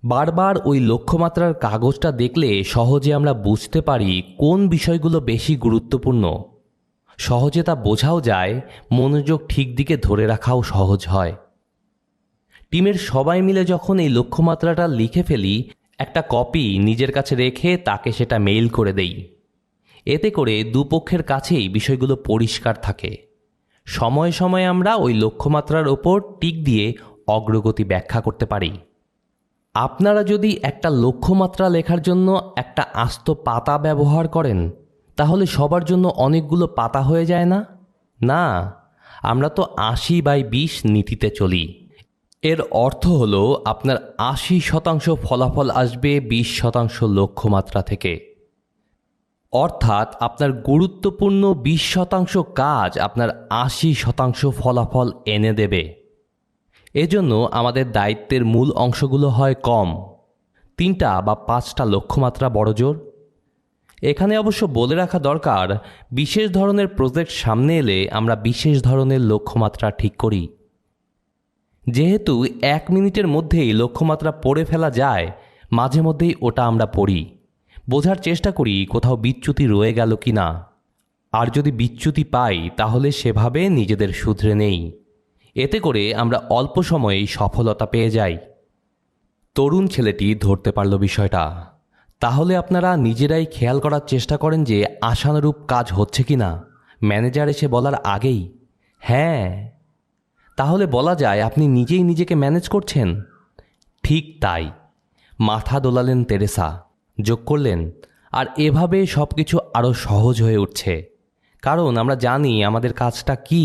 বারবার ওই লক্ষ্যমাত্রার কাগজটা দেখলে সহজে আমরা বুঝতে পারি কোন বিষয়গুলো বেশি গুরুত্বপূর্ণ। সহজে তা বোঝাও যায়, মনোযোগ ঠিক দিকে ধরে রাখাও সহজ হয়। টিমের সবাই মিলে যখন এই লক্ষ্যমাত্রাটা লিখে ফেলি, একটা কপি নিজের কাছে রেখে তাকে সেটা মেইল করে দেই। এতে করে দুপক্ষের কাছেই বিষয়গুলো পরিষ্কার থাকে। সময়ে সময়ে আমরা ওই লক্ষ্যমাত্রার ওপর টিক দিয়ে অগ্রগতি ব্যাখ্যা করতে পারি। আপনারা যদি একটা লক্ষ্যমাত্রা লেখার জন্য একটা আস্ত পাতা ব্যবহার করেন, তাহলে সবার জন্য অনেকগুলো পাতা হয়ে যায় না? না, আমরা তো 80/20 নীতিতে চলি। এর অর্থ হলো আপনার 80% ফলাফল আসবে 20% লক্ষ্যমাত্রা থেকে। অর্থাৎ আপনার গুরুত্বপূর্ণ 20% কাজ আপনার 80% ফলাফল এনে দেবে। এজন্য আমাদের দায়িত্বের মূল অংশগুলো হয় কম, 3টা বা 5টা লক্ষ্যমাত্রা বড়জোর। এখানে অবশ্য বলে রাখা দরকার, বিশেষ ধরনের প্রজেক্ট সামনে এলে আমরা বিশেষ ধরনের লক্ষ্যমাত্রা ঠিক করি। যেহেতু 1 মিনিটের মধ্যেই লক্ষ্যমাত্রা পড়ে ফেলা যায়, মাঝে মধ্যেই ওটা আমরা পড়ি, বোঝার চেষ্টা করি কোথাও বিচ্যুতি রয়ে গেল কি না। আর যদি বিচ্যুতি পাই, তাহলে সেভাবে নিজেদের শুধরে নেই। এতে করে আমরা অল্প সময়েই সফলতা পেয়ে যাই। তরুণ ছেলেটি ধরতে পারল বিষয়টা। তাহলে আপনারা নিজেরাই খেয়াল করার চেষ্টা করেন যে আশানুরূপ কাজ হচ্ছে কি না, ম্যানেজার এসে বলার আগেই। হ্যাঁ, তাহলে বলা যায় আপনি নিজেই নিজেকে ম্যানেজ করছেন। ঠিক তাই, মাথা দোলালেন তেরেসা, যোগ করলেন, আর এভাবে সব কিছু আরও সহজ হয়ে উঠছে। কারণ আমরা জানি আমাদের কাজটা কি।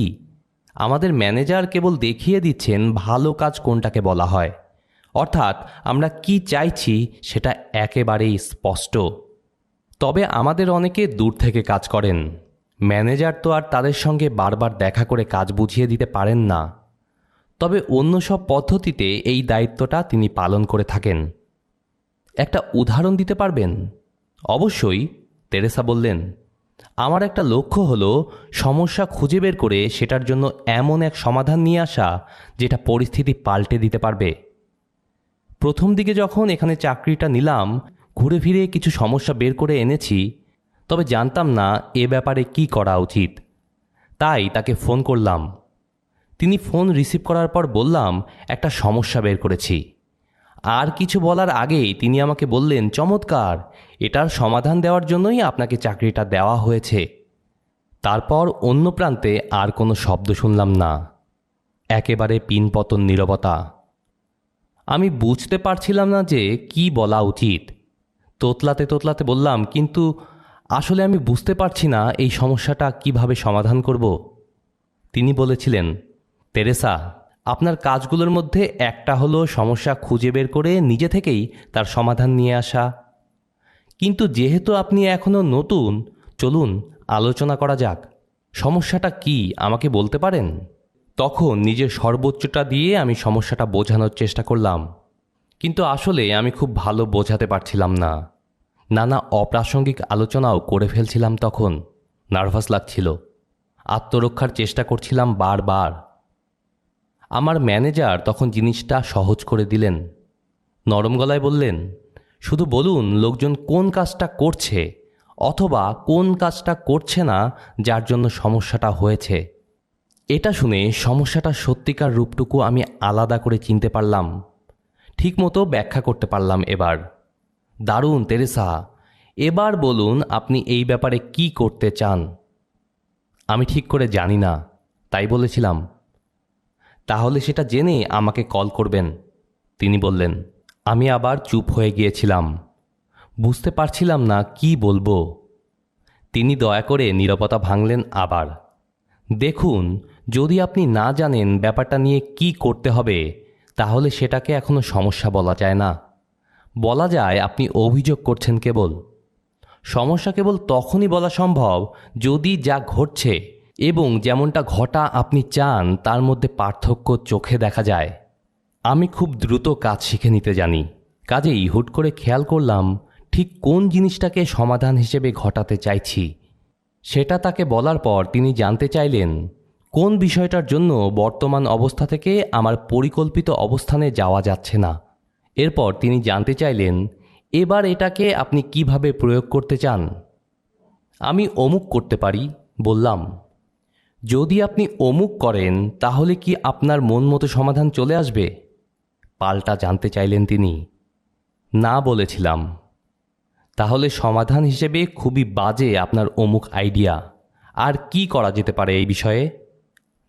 আমাদের ম্যানেজার কেবল দেখিয়ে দিচ্ছেন ভালো কাজ কোনটাকে বলা হয়, অর্থাৎ আমরা কি চাইছি সেটা একেবারেই স্পষ্ট। তবে আমাদের অনেকে দূর থেকে কাজ করেন। ম্যানেজার তো আর তাদের সঙ্গে বারবার দেখা করে কাজ বুঝিয়ে দিতে পারেন না। তবে অন্য সব পদ্ধতিতে এই দায়িত্বটা তিনি পালন করে থাকেন। একটা উদাহরণ দিতে পারবেন? অবশ্যই, তেরেসা বললেন। আমার একটা লক্ষ্য হলো সমস্যা খুঁজে বের করে সেটার জন্য এমন এক সমাধান নিয়ে আসা যেটা পরিস্থিতি পাল্টে দিতে পারবে। প্রথম দিকে যখন এখানে চাকরিটা নিলাম, ঘুরে ফিরে কিছু সমস্যা বের করে এনেছি, তবে জানতাম না এ ব্যাপারে কি করা উচিত। তাই তাকে ফোন করলাম। তিনি ফোন রিসিভ করার পর বললাম একটা সমস্যা বের করেছি। আর কিছু বলার আগেই তিনি আমাকে বললেন, চমৎকার, এটার সমাধান দেওয়ার জন্যই আপনাকে চাকরিটা দেওয়া হয়েছে। তারপর অন্য প্রান্তে আর কোনো শব্দ শুনলাম না। একেবারে পিনপতন নীরবতা। আমি বুঝতে পারছিলাম না যে কি বলা উচিত। তোতলাতে তোতলাতে বললাম, কিন্তু আসলে আমি বুঝতে পারছি না এই সমস্যাটা কিভাবে সমাধান করব। তিনি বলেছিলেন, তেরেসা, আপনার কাজগুলোর মধ্যে একটা হলো সমস্যা খুঁজে বের করে নিজে থেকেই তার সমাধান নিয়ে আসা। কিন্তু যেহেতু আপনি এখনও নতুন, চলুন আলোচনা করা যাক। সমস্যাটা কি আমাকে বলতে পারেন? তখন নিজের সর্বোচ্চটা দিয়ে আমি সমস্যাটা বোঝানোর চেষ্টা করলাম, কিন্তু আসলে আমি খুব ভালো বোঝাতে পারছিলাম না। নানা অপ্রাসঙ্গিক আলোচনাও করে ফেলছিলাম। তখন নার্ভাস লাগছিল, আত্মরক্ষার চেষ্টা করছিলাম বারবার। আমার ম্যানেজার তখন জিনিসটা সহজ করে দিলেন। নরম গলায় বললেন, শুধু বলুন লোকজন কোন কাজটা করছে অথবা কোন কাজটা করছে না যার জন্য সমস্যাটা হয়েছে। এটা শুনে সমস্যাটার সত্যিকার রূপটুকু আমি আলাদা করে চিনতে পারলাম, ঠিকমতো ব্যাখ্যা করতে পারলাম। এবার দারুণ তেরেসা, এবার বলুন আপনি এই ব্যাপারে কি করতে চান। আমি ঠিক করে জানি না, তাই বলেছিলাম। তাহলে সেটা জেনে আমাকে কল করবেন, তিনি বললেন। আমি আবার চুপ হয়ে গিয়েছিলাম, বুঝতে পারছিলাম না কি বলবো। তিনি দয়া করে নীরবতা ভাঙলেন আবার। দেখুন, যদি আপনি না জানেন ব্যাপারটা নিয়ে কি করতে হবে, তাহলে সেটাকে এখনো সমস্যা বলা যায় না। বলা যায় আপনি অভিযোগ করছেন কেবল। সমস্যা কেবল তখনই বলা সম্ভব যদি যা ঘটছে এবং যেমনটা ঘটা আপনি চান তার মধ্যে পার্থক্য চোখে দেখা যায়। আমি খুব দ্রুত কাজ শিখে নিতে জানি, কাজেই হুট করে খেয়াল করলাম ঠিক কোন জিনিসটাকে সমাধান হিসেবে ঘটাতে চাইছি। সেটা তাকে বলার পর তিনি জানতে চাইলেন কোন বিষয়টার জন্য বর্তমান অবস্থা থেকে আমার পরিকল্পিত অবস্থানে যাওয়া যাচ্ছে না। এরপর তিনি জানতে চাইলেন এবার এটাকে আপনি কিভাবে প্রয়োগ করতে চান। আমি অমুক করতে পারি বললাম। যদি আপনি অমুক করেন তাহলে কি আপনার মন মতো সমাধান চলে আসবে? পাল্টা জানতে চাইলেন তিনি। না বলেছিলাম। তাহলে সমাধান হিসেবে খুবই বাজে আপনার অমুক আইডিয়া। আর কি করা যেতে পারে এই বিষয়ে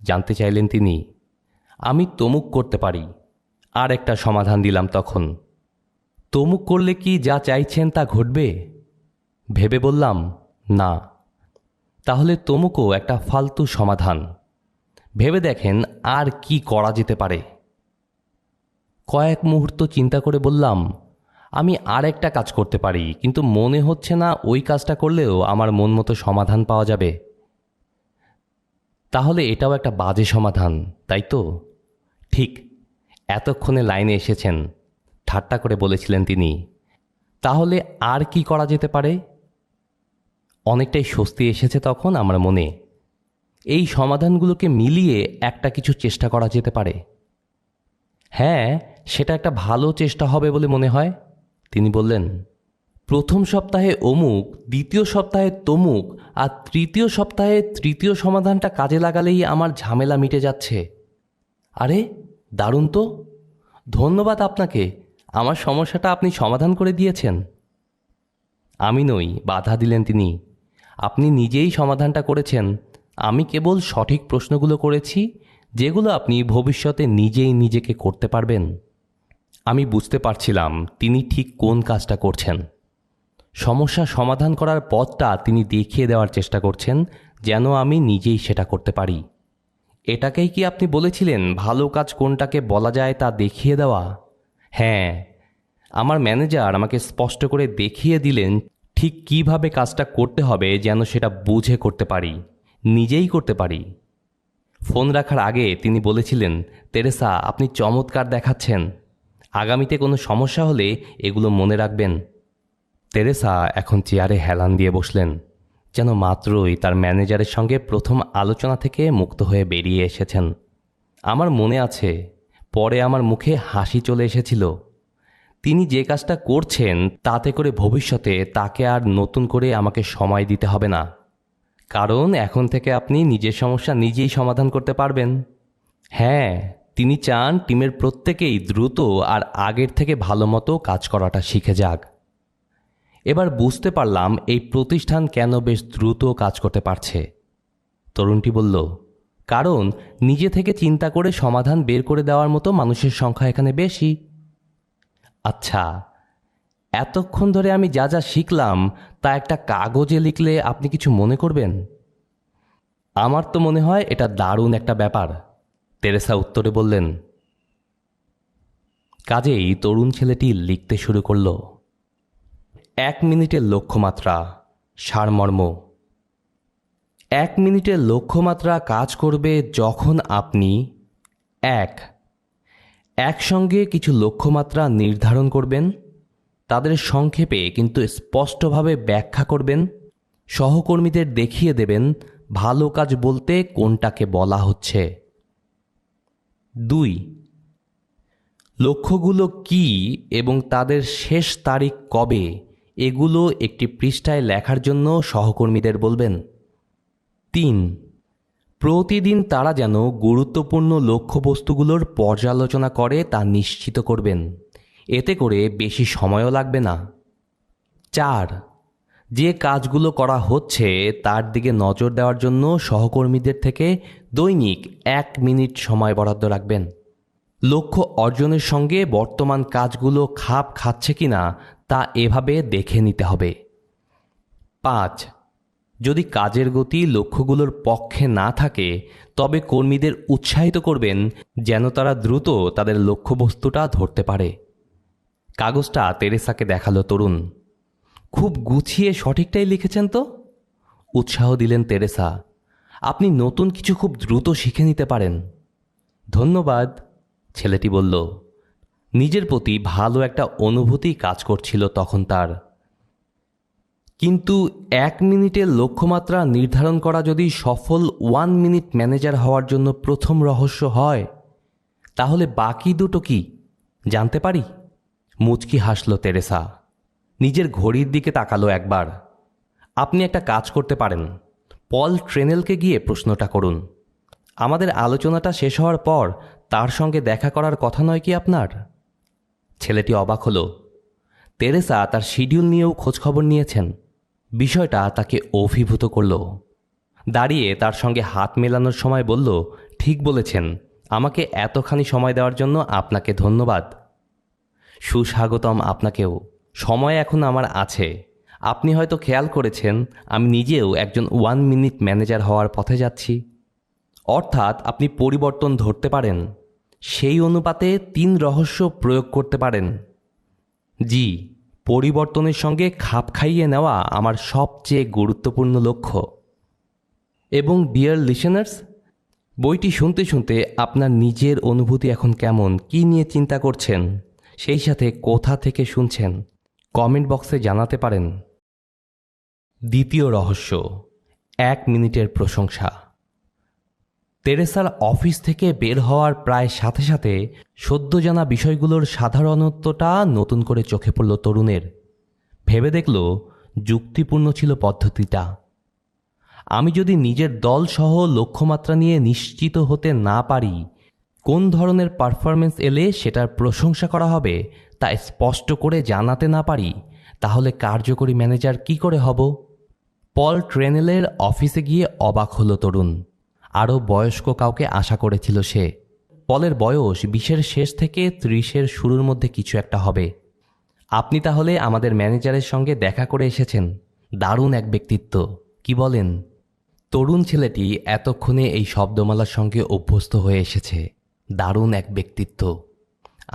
জানতে চাইলেন তিনি। আমি তমুক করতে পারি, আর একটা সমাধান দিলাম তখন। তমুক করলে কি যা চাইছেন তা ঘটবে? ভেবে বললাম, না। তাহলে তমুকও একটা ফালতু সমাধান। ভেবে দেখেন আর কি করা যেতে পারে। কয়েক মুহূর্ত চিন্তা করে বললাম, আমি আর একটা কাজ করতে পারি, কিন্তু মনে হচ্ছে না ওই কাজটা করলেও আমার মন মতো সমাধান পাওয়া যাবে। তাহলে এটাও একটা বাজে সমাধান, তাই তো? ঠিক এতক্ষণে লাইনে এসেছেন, ঠাট্টা করে বলেছিলেন তিনি। তাহলে আর কি করা যেতে পারে? অনেকটাই স্বস্তি এসেছে তখন আমার মনে। এই সমাধানগুলোকে মিলিয়ে একটা কিছু চেষ্টা করা যেতে পারে। হ্যাঁ, সেটা একটা ভালো চেষ্টা হবে বলে মনে হয়, তিনি বললেন। প্রথম সপ্তাহে অমুক, দ্বিতীয় সপ্তাহে তমুক, আর তৃতীয় সপ্তাহে তৃতীয় সমাধানটা কাজে লাগালেই আমার ঝামেলা মিটে যাচ্ছে। আরে দারুণ তো! ধন্যবাদ আপনাকে, আমার সমস্যাটা আপনি সমাধান করে দিয়েছেন। আমি নই, বাধা দিলেন তিনি। আপনি নিজেই সমাধানটা করেছেন। আমি কেবল সঠিক প্রশ্নগুলো করেছি, যেগুলো আপনি ভবিষ্যতে নিজেই নিজেকে করতে পারবেন। আমি বুঝতে পারছিলাম তিনি ঠিক কোন কাজটা করছেন। সমস্যা সমাধান করার পথটা তিনি দেখিয়ে দেওয়ার চেষ্টা করছেন, যেন আমি নিজেই সেটা করতে পারি। এটাকেই কি আপনি বলেছিলেন ভালো কাজ কোনটাকে বলা যায় তা দেখিয়ে দেওয়া? হ্যাঁ, আমার ম্যানেজার আমাকে স্পষ্ট করে দেখিয়ে দিলেন ঠিক কিভাবে কাজটা করতে হবে, যেন সেটা বুঝে করতে পারি, নিজেই করতে পারি। ফোন রাখার আগে তিনি বলেছিলেন, তেরেসা, আপনি চমৎকার দেখাচ্ছেন। আগামীতে কোনো সমস্যা হলে এগুলো মনে রাখবেন। তেরেসা এখন চেয়ারে হেলান দিয়ে বসলেন, যেন মাত্রই তার ম্যানেজারের সঙ্গে প্রথম আলোচনা থেকে মুক্ত হয়ে বেরিয়ে এসেছেন। আমার মনে আছে, পরে আমার মুখে হাসি চলে এসেছিল। তিনি যে কাজটা করছেন তাতে করে ভবিষ্যতে তাকে আর নতুন করে আমাকে সময় দিতে হবে না, কারণ এখন থেকে আপনি নিজের সমস্যা নিজেই সমাধান করতে পারবেন। হ্যাঁ, তিনি চান টিমের প্রত্যেকেই দ্রুত আর আগের থেকে ভালো মতো কাজ করাটা শিখে যাক। এবার বুঝতে পারলাম এই প্রতিষ্ঠান কেন বেশ দ্রুত কাজ করতে পারছে। তরুণটি বলল, কারণ নিজে থেকে চিন্তা করে সমাধান বের করে দেওয়ার মতো মানুষের সংখ্যা এখানে বেশি। আচ্ছা, এতক্ষণ ধরে আমি যা যা শিখলাম তা একটা কাগজে লিখলে আপনি কিছু মনে করবেন? আমার তো মনে হয় এটা দারুণ একটা ব্যাপার, তেরেসা উত্তরে বললেন। কাজেই তরুণ ছেলেটি লিখতে শুরু করল। 1 মিনিটের লক্ষ্যমাত্রা, সারমর্ম। 1 মিনিটের লক্ষ্যমাত্রা কাজ করবে যখন আপনি একসঙ্গে কিছু লক্ষ্যমাত্রা নির্ধারণ করবেন, তাদের সংক্ষেপে কিন্তু স্পষ্টভাবে ব্যাখ্যা করবেন, সহকর্মীদের দেখিয়ে দেবেন ভালো কাজ বলতে কোনটাকে বলা হচ্ছে। 2, লক্ষ্যগুলো কী এবং তাদের শেষ তারিখ কবে এগুলো একটি পৃষ্ঠায় লেখার জন্য সহকর্মীদের বলবেন। 3, প্রতিদিন তারা যেন গুরুত্বপূর্ণ লক্ষ্যবস্তুগুলোর পর্যালোচনা করে তা নিশ্চিত করবেন, এতে করে বেশি সময়ও লাগবে না। 4, যে কাজগুলো করা হচ্ছে তার দিকে নজর দেওয়ার জন্য সহকর্মীদের থেকে দৈনিক 1 মিনিট সময় বরাদ্দ রাখবেন। লক্ষ্য অর্জনের সঙ্গে বর্তমান কাজগুলো খাপ খাচ্ছে কিনা তা এভাবে দেখে নিতে হবে। 5, যদি কাজের গতি লক্ষ্যগুলোর পক্ষে না থাকে তবে কর্মীদের উৎসাহিত করবেন যেন তারা দ্রুত তাদের লক্ষ্যবস্তুটা ধরতে পারে। কাগজটা তেরেসাকে দেখালো তরুণ। খুব গুছিয়ে সঠিকটাই লিখেছেন তো, উৎসাহ দিলেন তেরেসা। আপনি নতুন কিছু খুব দ্রুত শিখে নিতে পারেন। ধন্যবাদ, ছেলেটি বলল। নিজের প্রতি ভালো একটা অনুভূতি কাজ করছিল তখন তার। কিন্তু 1 মিনিটের লক্ষ্যমাত্রা নির্ধারণ করা যদি সফল 1 মিনিট ম্যানেজার হওয়ার জন্য প্রথম রহস্য হয়, তাহলে বাকি দুটো কি জানতে পারি? মুচকি হাসল তেরেসা। নিজের ঘড়ির দিকে তাকালো একবার। আপনি একটা কাজ করতে পারেন, পল ট্রেনেলকে গিয়ে প্রশ্নটা করুন। আমাদের আলোচনাটা শেষ হওয়ার পর তার সঙ্গে দেখা করার কথা নয় কি আপনার? ছেলেটি অবাক হলো। তেরেসা তার শিডিউল নিয়েও খোঁজখবর নিয়েছেন। বিষয়টা তাকে অভিভূত করল। দাঁড়িয়ে তার সঙ্গে হাত মেলানোর সময় বলল, ঠিক বলেছেন, আমাকে এতখানি সময় দেওয়ার জন্য আপনাকে ধন্যবাদ। সুস্বাগতম আপনাকেও। সময় এখন আমার আছে। আপনি হয়তো খেয়াল করেছেন আমি নিজেও একজন 1 মিনিট ম্যানেজার হওয়ার পথে যাচ্ছি। অর্থাৎ আপনি পরিবর্তন ধরতে পারেন, সেই অনুপাতে 3 রহস্য প্রয়োগ করতে পারেন। জি, পরিবর্তনের সঙ্গে খাপ খাইয়ে নেওয়া আমার সবচেয়ে গুরুত্বপূর্ণ লক্ষ্য। এবং ডিয়ার লিসেনার্স, বইটি শুনতে শুনতে আপনার নিজের অনুভূতি এখন কেমন, কী নিয়ে চিন্তা করছেন, সেই সাথে কোথা থেকে শুনছেন কমেন্ট বক্সে জানাতে পারেন। দ্বিতীয় রহস্য, 1 মিনিটের প্রশংসা। তেরেসার অফিস থেকে বের হওয়ার প্রায় সাথে সাথে সদ্য জানা বিষয়গুলোর সাধারণত্বটা নতুন করে চোখে পড়ল তরুণের। ভেবে দেখল যুক্তিপূর্ণ ছিল পদ্ধতিটা। আমি যদি নিজের দলসহ লক্ষ্যমাত্রা নিয়ে নিশ্চিত হতে না পারি কোন ধরনের পারফরমেন্স এলে সেটার প্রশংসা করা হবে তা স্পষ্ট করে জানাতে না পারি, তাহলে কার্যকরী ম্যানেজার কি করে হব? পল ট্রেনেলের অফিসে গিয়ে অবাক হলো তরুণ। আরও বয়স্ক কাউকে আশা করেছিল সে। পলের বয়স 20-এর শেষ থেকে 30-এর শুরুর মধ্যে কিছু একটা হবে। আপনি তাহলে আমাদের ম্যানেজারের সঙ্গে দেখা করে এসেছেন। দারুণ এক ব্যক্তিত্ব, কি বলেন? তরুণ ছেলেটি এতক্ষণে এই শব্দমালার সঙ্গে অভ্যস্ত হয়ে এসেছে। দারুণ এক ব্যক্তিত্ব।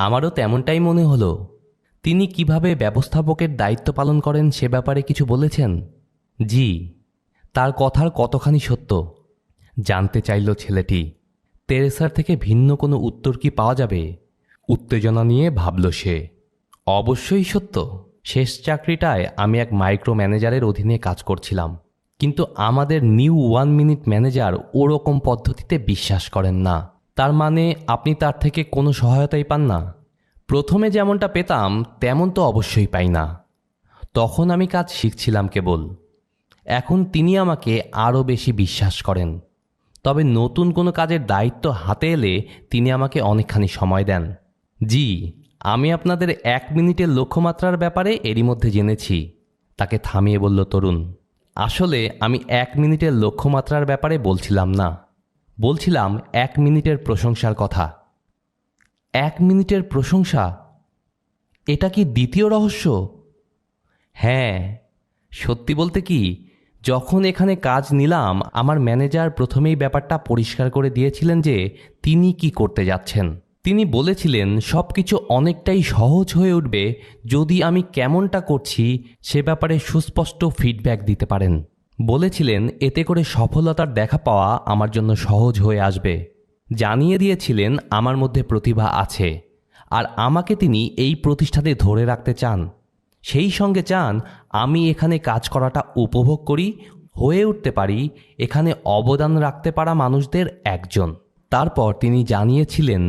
আমারও তেমনটাই মনে হলো। তিনি কিভাবে ব্যবস্থাপকের দায়িত্ব পালন করেন সে ব্যাপারে কিছু বলেছেন? জি, তার কথার কতখানি সত্য জানতে চাইল ছেলেটি। তেরেসার থেকে ভিন্ন কোনো উত্তর কি পাওয়া যাবে? উত্তেজনা নিয়ে ভাবল সে। অবশ্যই সত্য। শেষ চাকরিটায় আমি এক মাইক্রো ম্যানেজারের অধীনে কাজ করছিলাম, কিন্তু আমাদের নিউ 1 মিনিট ম্যানেজার ওরকম পদ্ধতিতে বিশ্বাস করেন না। তার মানে আপনি তার থেকে কোনো সহায়তাই পান না? প্রথমে যেমনটা পেতাম তেমন তো অবশ্যই পাই না। তখন আমি কাজ শিখছিলাম কেবল। এখন তিনি আমাকে আরও বেশি বিশ্বাস করেন। তবে নতুন কোনো কাজের দায়িত্ব হাতে এলে তিনি আমাকে অনেকখানি সময় দেন। জি, আমি আপনাদের 1 মিনিটের লক্ষ্যমাত্রার ব্যাপারে এরই মধ্যে জেনেছি, তাকে থামিয়ে বলল তরুণ। আসলে আমি 1 মিনিটের লক্ষ্যমাত্রার ব্যাপারে বলছিলাম না, বলছিলাম 1 মিনিটের প্রশংসার কথা। 1 মিনিটের প্রশংসা? এটা কি দ্বিতীয় রহস্য? হ্যাঁ, সত্যি বলতে কি, যখন এখানে কাজ নিলাম আমার ম্যানেজার প্রথমেই ব্যাপারটা পরিষ্কার করে দিয়েছিলেন যে তিনি কি করতে যাচ্ছেন। তিনি বলেছিলেন সব কিছু অনেকটাই সহজ হয়ে উঠবে যদি আমি কেমনটা করছি সে ব্যাপারে সুস্পষ্ট ফিডব্যাক দিতে পারেন। বলেছিলেন এতে করে সফলতার দেখা পাওয়া আমার জন্য সহজ হয়ে আসবে। জানিয়ে দিয়েছিলেন আমার মধ্যে প্রতিভা আছে আর আমাকে তিনি এই প্রতিষ্ঠানে ধরে রাখতে চান। সেই সঙ্গে চান আমি এখানে কাজ করাটা উপভোগ করি, হয়ে উঠতে পারি এখানে অবদান রাখতে পারা মানুষদের একজন। তারপর তিনি জানিয়েছিলেন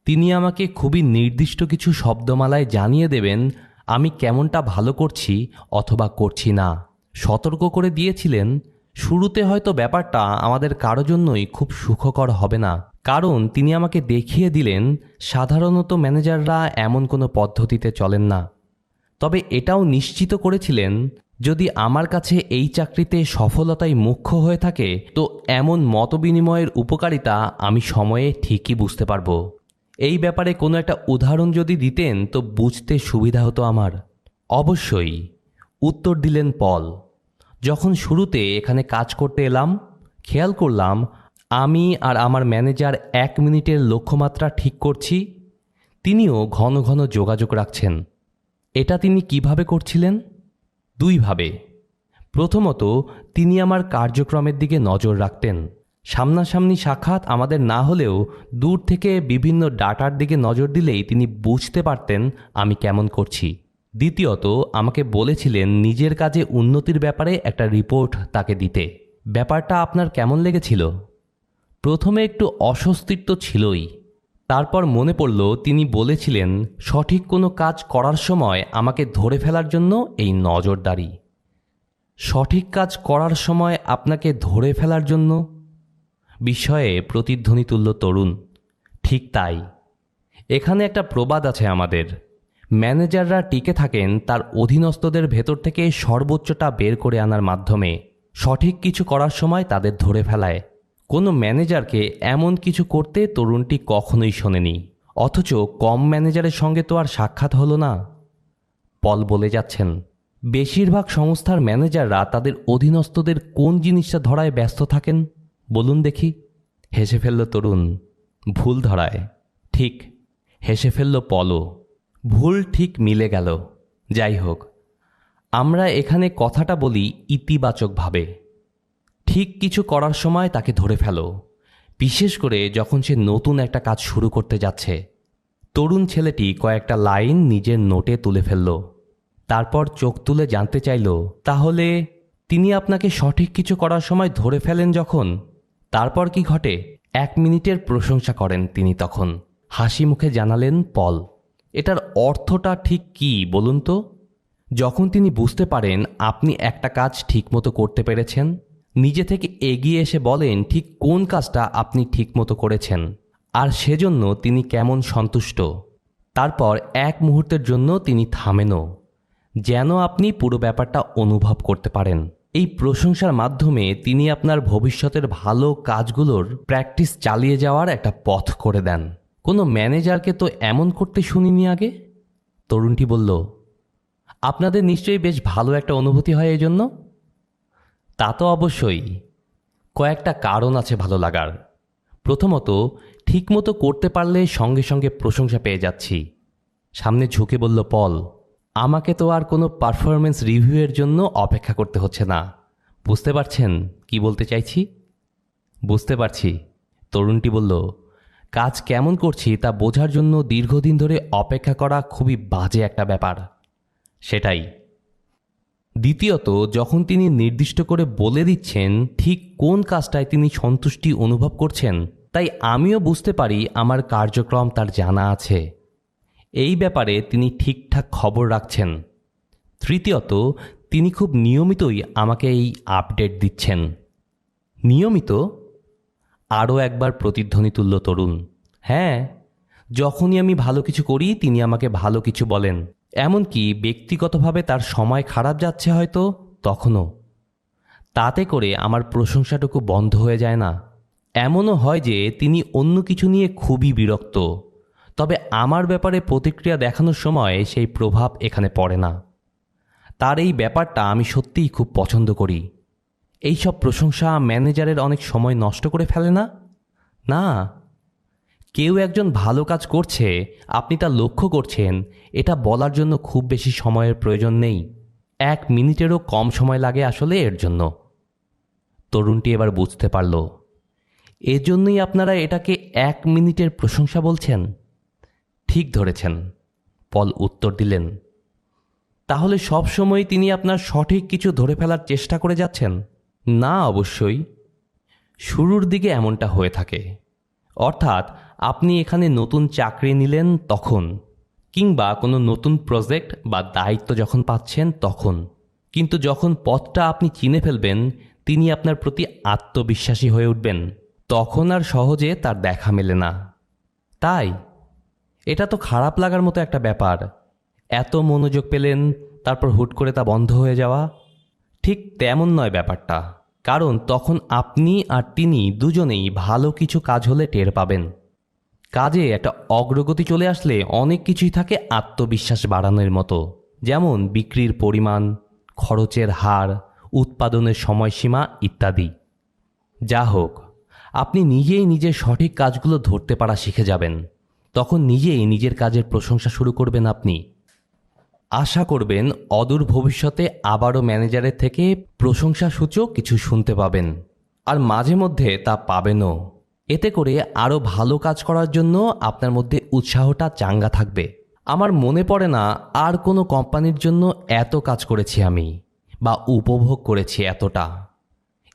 তিনি আমাকে খুবই নির্দিষ্ট কিছু শব্দমালায় জানিয়ে দেবেন আমি কেমনটা ভালো করছি অথবা করছি না। সতর্ক করে দিয়েছিলেন শুরুতে হয়তো ব্যাপারটা আমাদের কারো জন্যই খুব সুখকর হবে না, কারণ তিনি আমাকে দেখিয়ে দিলেন সাধারণত ম্যানেজাররা এমন কোনো পদ্ধতিতে চলেন না। তবে এটাও নিশ্চিত করেছিলেন যদি আমার কাছে এই চাকরিতে সফলতাই মুখ্য হয়ে থাকে তো এমন মতবিনিময়ের উপকারিতা আমি সময়ে ঠিকই বুঝতে পারবো। এই ব্যাপারে কোনো একটা উদাহরণ যদি দিতেন তো বুঝতে সুবিধা হতো আমার। অবশ্যই, উত্তর দিলেন পল। যখন শুরুতে এখানে কাজ করতে এলাম খেয়াল করলাম আমি আর আমার ম্যানেজার 1 মিনিটের লক্ষ্যমাত্রা ঠিক করছি, তিনিও ঘন ঘন যোগাযোগ রাখছেন। এটা তিনি কিভাবে করছিলেন? 2 ভাবে। প্রথমত, তিনি আমার কার্যক্রমের দিকে নজর রাখতেন। সামনাসামনি সাক্ষাৎ আমাদের না হলেও দূর থেকে বিভিন্ন ডাটার দিকে নজর দিলেই তিনি বুঝতে পারতেন আমি কেমন করছি। দ্বিতীয়ত, আমাকে বলেছিলেন নিজের কাজে উন্নতির ব্যাপারে একটা রিপোর্ট তাকে দিতে। ব্যাপারটা আপনার কেমন লেগেছিল? প্রথমে একটু অস্বস্তির তো ছিলই, তারপর মনে পড়ল তিনি বলেছিলেন সঠিক কোনো কাজ করার সময় আমাকে ধরে ফেলার জন্য এই নজরদারি। সঠিক কাজ করার সময় আপনাকে ধরে ফেলার জন্য? বিস্ময়ে প্রতিধ্বনি তুলল তরুণ। ঠিক তাই। এখানে একটা প্রবাদ আছে আমাদের, ম্যানেজাররা টিকে থাকেন তার অধীনস্থদের ভেতর থেকে সর্বোচ্চটা বের করে আনার মাধ্যমে। সঠিক কিছু করার সময় তাদের ধরে ফেলায়। কোনো ম্যানেজারকে এমন কিছু করতে তরুণটি কখনোই শোনেনি, অথচ কম ম্যানেজারের সঙ্গে তো আর সাক্ষাৎ হলো না। পল বলে যাচ্ছেন বেশিরভাগ সংস্থার ম্যানেজাররা তাদের অধীনস্থদের কোন জিনিসটা ধরায় ব্যস্ত থাকেন বলুন দেখি? হেসে ফেলল তরুণ। ভুল ধরায়। ঠিক, হেসে ফেলল পলও। ভুল ঠিক মিলে গেল। যাই হোক, আমরা এখানে কথাটা বলি ইতিবাচকভাবে। ঠিক কিছু করার সময় তাকে ধরে ফেলো, বিশেষ করে যখন সে নতুন একটা কাজ শুরু করতে যাচ্ছে। তরুণ ছেলেটি কয়েকটা লাইন নিজের নোটে তুলে ফেলল, তারপর চোখ তুলে জানতে চাইল তাহলে তিনি আপনাকে সঠিক কিছু করার সময় ধরে ফেলেন যখন, তারপর কি ঘটে? 1 মিনিটের প্রশংসা করেন তিনি তখন। হাসি মুখে জানালেন পল, এটার অর্থটা ঠিক কি বলুন তো? যখন তিনি বুঝতে পারেন আপনি একটা কাজ ঠিকমতো করতে পেরেছেন, নিজে থেকে এগিয়ে এসে বলেন ঠিক কোন কাজটা আপনি ঠিকমতো করেছেন আর সেজন্য তিনি কেমন সন্তুষ্ট। তারপর 1 মুহূর্তের জন্য তিনি থামেনও, যেন আপনি পুরো ব্যাপারটা অনুভব করতে পারেন। এই প্রশংসার মাধ্যমে তিনি আপনার ভবিষ্যতের ভালো কাজগুলোর প্র্যাকটিস চালিয়ে যাওয়ার একটা পথ করে দেন। কোনো ম্যানেজারকে তো এমন করতে শুনিনি আগে। তরুণটি বলল, আপনাদের নিশ্চয়ই বেশ ভালো একটা অনুভূতি হয় এই জন্য? তা তো অবশ্যই। কয়েকটা কারণ আছে ভালো লাগার। প্রথমত, ঠিকমতো করতে পারলে সঙ্গে সঙ্গে প্রশংসা পেয়ে যাচ্ছি। সামনে ঝুঁকে বলল পল, আমাকে তো আর কোনো পারফরমেন্স রিভিউয়ের জন্য অপেক্ষা করতে হচ্ছে না। বুঝতে পারছেন কি বলতে চাইছি? বুঝতে পারছি। তরুণটি বলল, কাজ কেমন করছি তা বোঝার জন্য দীর্ঘদিন ধরে অপেক্ষা করা খুবই বাজে একটা ব্যাপার। সেটাই। দ্বিতীয়ত, যখন তিনি নির্দিষ্ট করে বলে দিচ্ছেন ঠিক কোন কাজটায় তিনি সন্তুষ্টি অনুভব করছেন, তাই আমিও বুঝতে পারি আমার কার্যক্রম তার জানা আছে। এই ব্যাপারে তিনি ঠিকঠাক খবর রাখছেন। তৃতীয়ত, তিনি খুব নিয়মিতই আমাকে এই আপডেট দিচ্ছেন। নিয়মিত? আরও একবার প্রতিধ্বনি তুলল তরুণ। হ্যাঁ, যখনই আমি ভালো কিছু করি তিনি আমাকে ভালো কিছু বলেন। এমনকি ব্যক্তিগতভাবে তার সময় খারাপ যাচ্ছে হয়তো তখনও। তাতে করে আমার প্রশংসাটুকু বন্ধ হয়ে যায় না। এমনও হয় যে তিনি অন্য কিছু নিয়ে খুবই বিরক্ত, তবে আমার ব্যাপারে প্রতিক্রিয়া দেখানোর সময় সেই প্রভাব এখানে পড়ে না। তার এই ব্যাপারটা আমি সত্যিই খুব পছন্দ করি। এইসব প্রশংসা ম্যানেজারের অনেক সময় নষ্ট করে ফেলে না? না, কেউ একজন ভালো কাজ করছে, আপনি তা লক্ষ্য করছেন, এটা বলার জন্য খুব বেশি সময়ের প্রয়োজন নেই। 1 মিনিটেরও কম সময় লাগে আসলে এর জন্য। তরুণটি এবার বুঝতে পারল। এজন্যই আপনারা এটাকে 1 মিনিটের প্রশংসা বলছেন। ঠিক ধরেছেন, পল উত্তর দিলেন। তাহলে সব সময় তিনি আপনার সঠিক কিছু ধরে ফেলার চেষ্টা করে যাচ্ছেন? না, অবশ্যই শুরুর দিকে এমনটা হয়ে থাকে। অর্থাৎ আপনি এখানে নতুন চাকরি নিলেন তখন, কিংবা কোনো নতুন প্রজেক্ট বা দায়িত্ব যখন পাচ্ছেন তখন। কিন্তু যখন পথটা আপনি চিনে ফেলবেন, তিনি আপনার প্রতি আত্মবিশ্বাসী হয়ে উঠবেন, তখন আর সহজে তার দেখা মেলে না। তাই এটা তো খারাপ লাগার মতো একটা ব্যাপার। এত মনোযোগ পেলেন, তারপর হুট করে তা বন্ধ হয়ে যাওয়া। ঠিক তেমন নয় ব্যাপারটা। কারণ তখন আপনি আর তিনি দুজনেই ভালো কিছু কাজ হলে টের পাবেন। কাজে একটা অগ্রগতি চলে আসলে অনেক কিছুই থাকে আত্মবিশ্বাস বাড়ানোর মতো, যেমন বিক্রির পরিমাণ, খরচের হার, উৎপাদনের সময়সীমা ইত্যাদি। যা হোক, আপনি নিজেই নিজের সঠিক কাজগুলো ধরতে পারা শিখে যাবেন। তখন নিজেই নিজের কাজের প্রশংসা শুরু করবেন আপনি। আশা করবেন অদূর ভবিষ্যতে আবারও ম্যানেজারের থেকে প্রশংসাসূচক কিছু শুনতে পাবেন, আর মাঝে মধ্যে তা পাবেনও। এতে করে আরও ভালো কাজ করার জন্য আপনার মধ্যে উৎসাহটা চাঙ্গা থাকবে। আমার মনে পড়ে না আর কোনো কোম্পানির জন্য এত কাজ করেছি আমি, বা উপভোগ করেছি এতটা।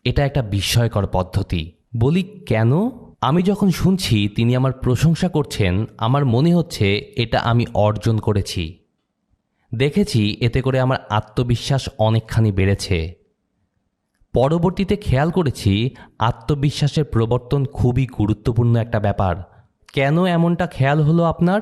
এটা একটা বিস্ময়কর পদ্ধতি। বলি কেন? আমি যখন শুনছি তিনি আমার প্রশংসা করছেন, আমার মনে হচ্ছে এটা আমি অর্জন করেছি। দেখেছি এতে করে আমার আত্মবিশ্বাস অনেকখানি বেড়েছে। পরবর্তীতে খেয়াল করেছি আত্মবিশ্বাসের প্রবর্তন খুবই গুরুত্বপূর্ণ একটা ব্যাপার। কেন এমনটা খেয়াল হলো আপনার?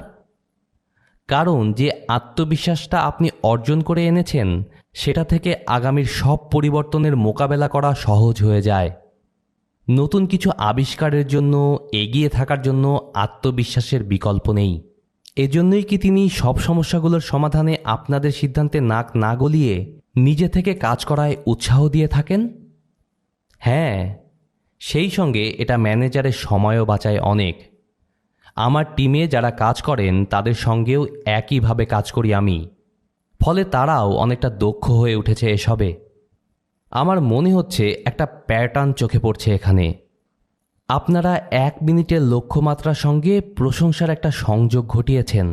কারণ যে আত্মবিশ্বাসটা আপনি অর্জন করে এনেছেন, সেটা থেকে আগামীর সব পরিবর্তনের মোকাবেলা করা সহজ হয়ে যায়। নতুন কিছু আবিষ্কারের জন্য, এগিয়ে থাকার জন্য আত্মবিশ্বাসের বিকল্প নেই। এজন্যই কি তিনি সব সমস্যাগুলোর সমাধানে আপনাদের সিদ্ধান্তে নাক না গলিয়ে নিজে থেকে কাজ করায় উৎসাহ দিয়ে থাকেন? হ্যাঁ, সেই সঙ্গে এটা ম্যানেজারের সময়ও বাঁচায় অনেক। আমার টিমে যারা কাজ করেন তাদের সঙ্গেও একইভাবে কাজ করি আমি। ফলে তারাও অনেকটা দক্ষ হয়ে উঠেছে এসবে। আমার মনে হচ্ছে একটা প্যাটার্ন চোখে পড়ছে এখানে। আপনারা 1 মিনিটের লক্ষ্যমাত্রার সঙ্গে প্রশংসার একটা সংযোগ ঘটিয়েছেন।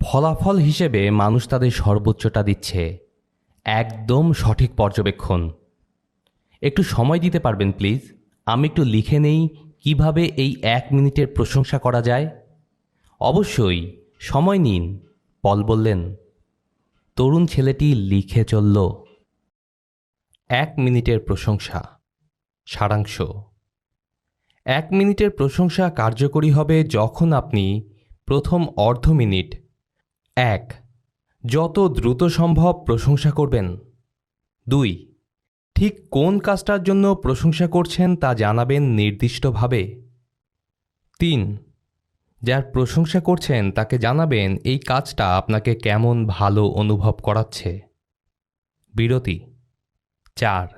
ফলাফল হিসেবে মানুষ তাদের সর্বোচ্চটা দিচ্ছে। একদম সঠিক পর্যবেক্ষণ। একটু সময় দিতে পারবেন প্লিজ? আমি একটু লিখে নেই কিভাবে এই 1 মিনিটের প্রশংসা করা যায়। অবশ্যই, সময় নিন, পল বললেন। তরুণ ছেলেটি লিখে চলল। 1 মিনিটের প্রশংসা। সারাংশ: 1 মিনিটের প্রশংসা কার্যকরী হবে যখন আপনি প্রথম অর্ধ মিনিট 1. যত দ্রুত সম্ভব প্রশংসা করবেন। 2. ঠিক কোন কাজটার জন্য প্রশংসা করছেন তা জানাবেন নির্দিষ্টভাবে। 3. যার প্রশংসা করছেন তাকে জানাবেন এই কাজটা আপনাকে কেমন ভালো অনুভব করাচ্ছে। বিরতি। 4.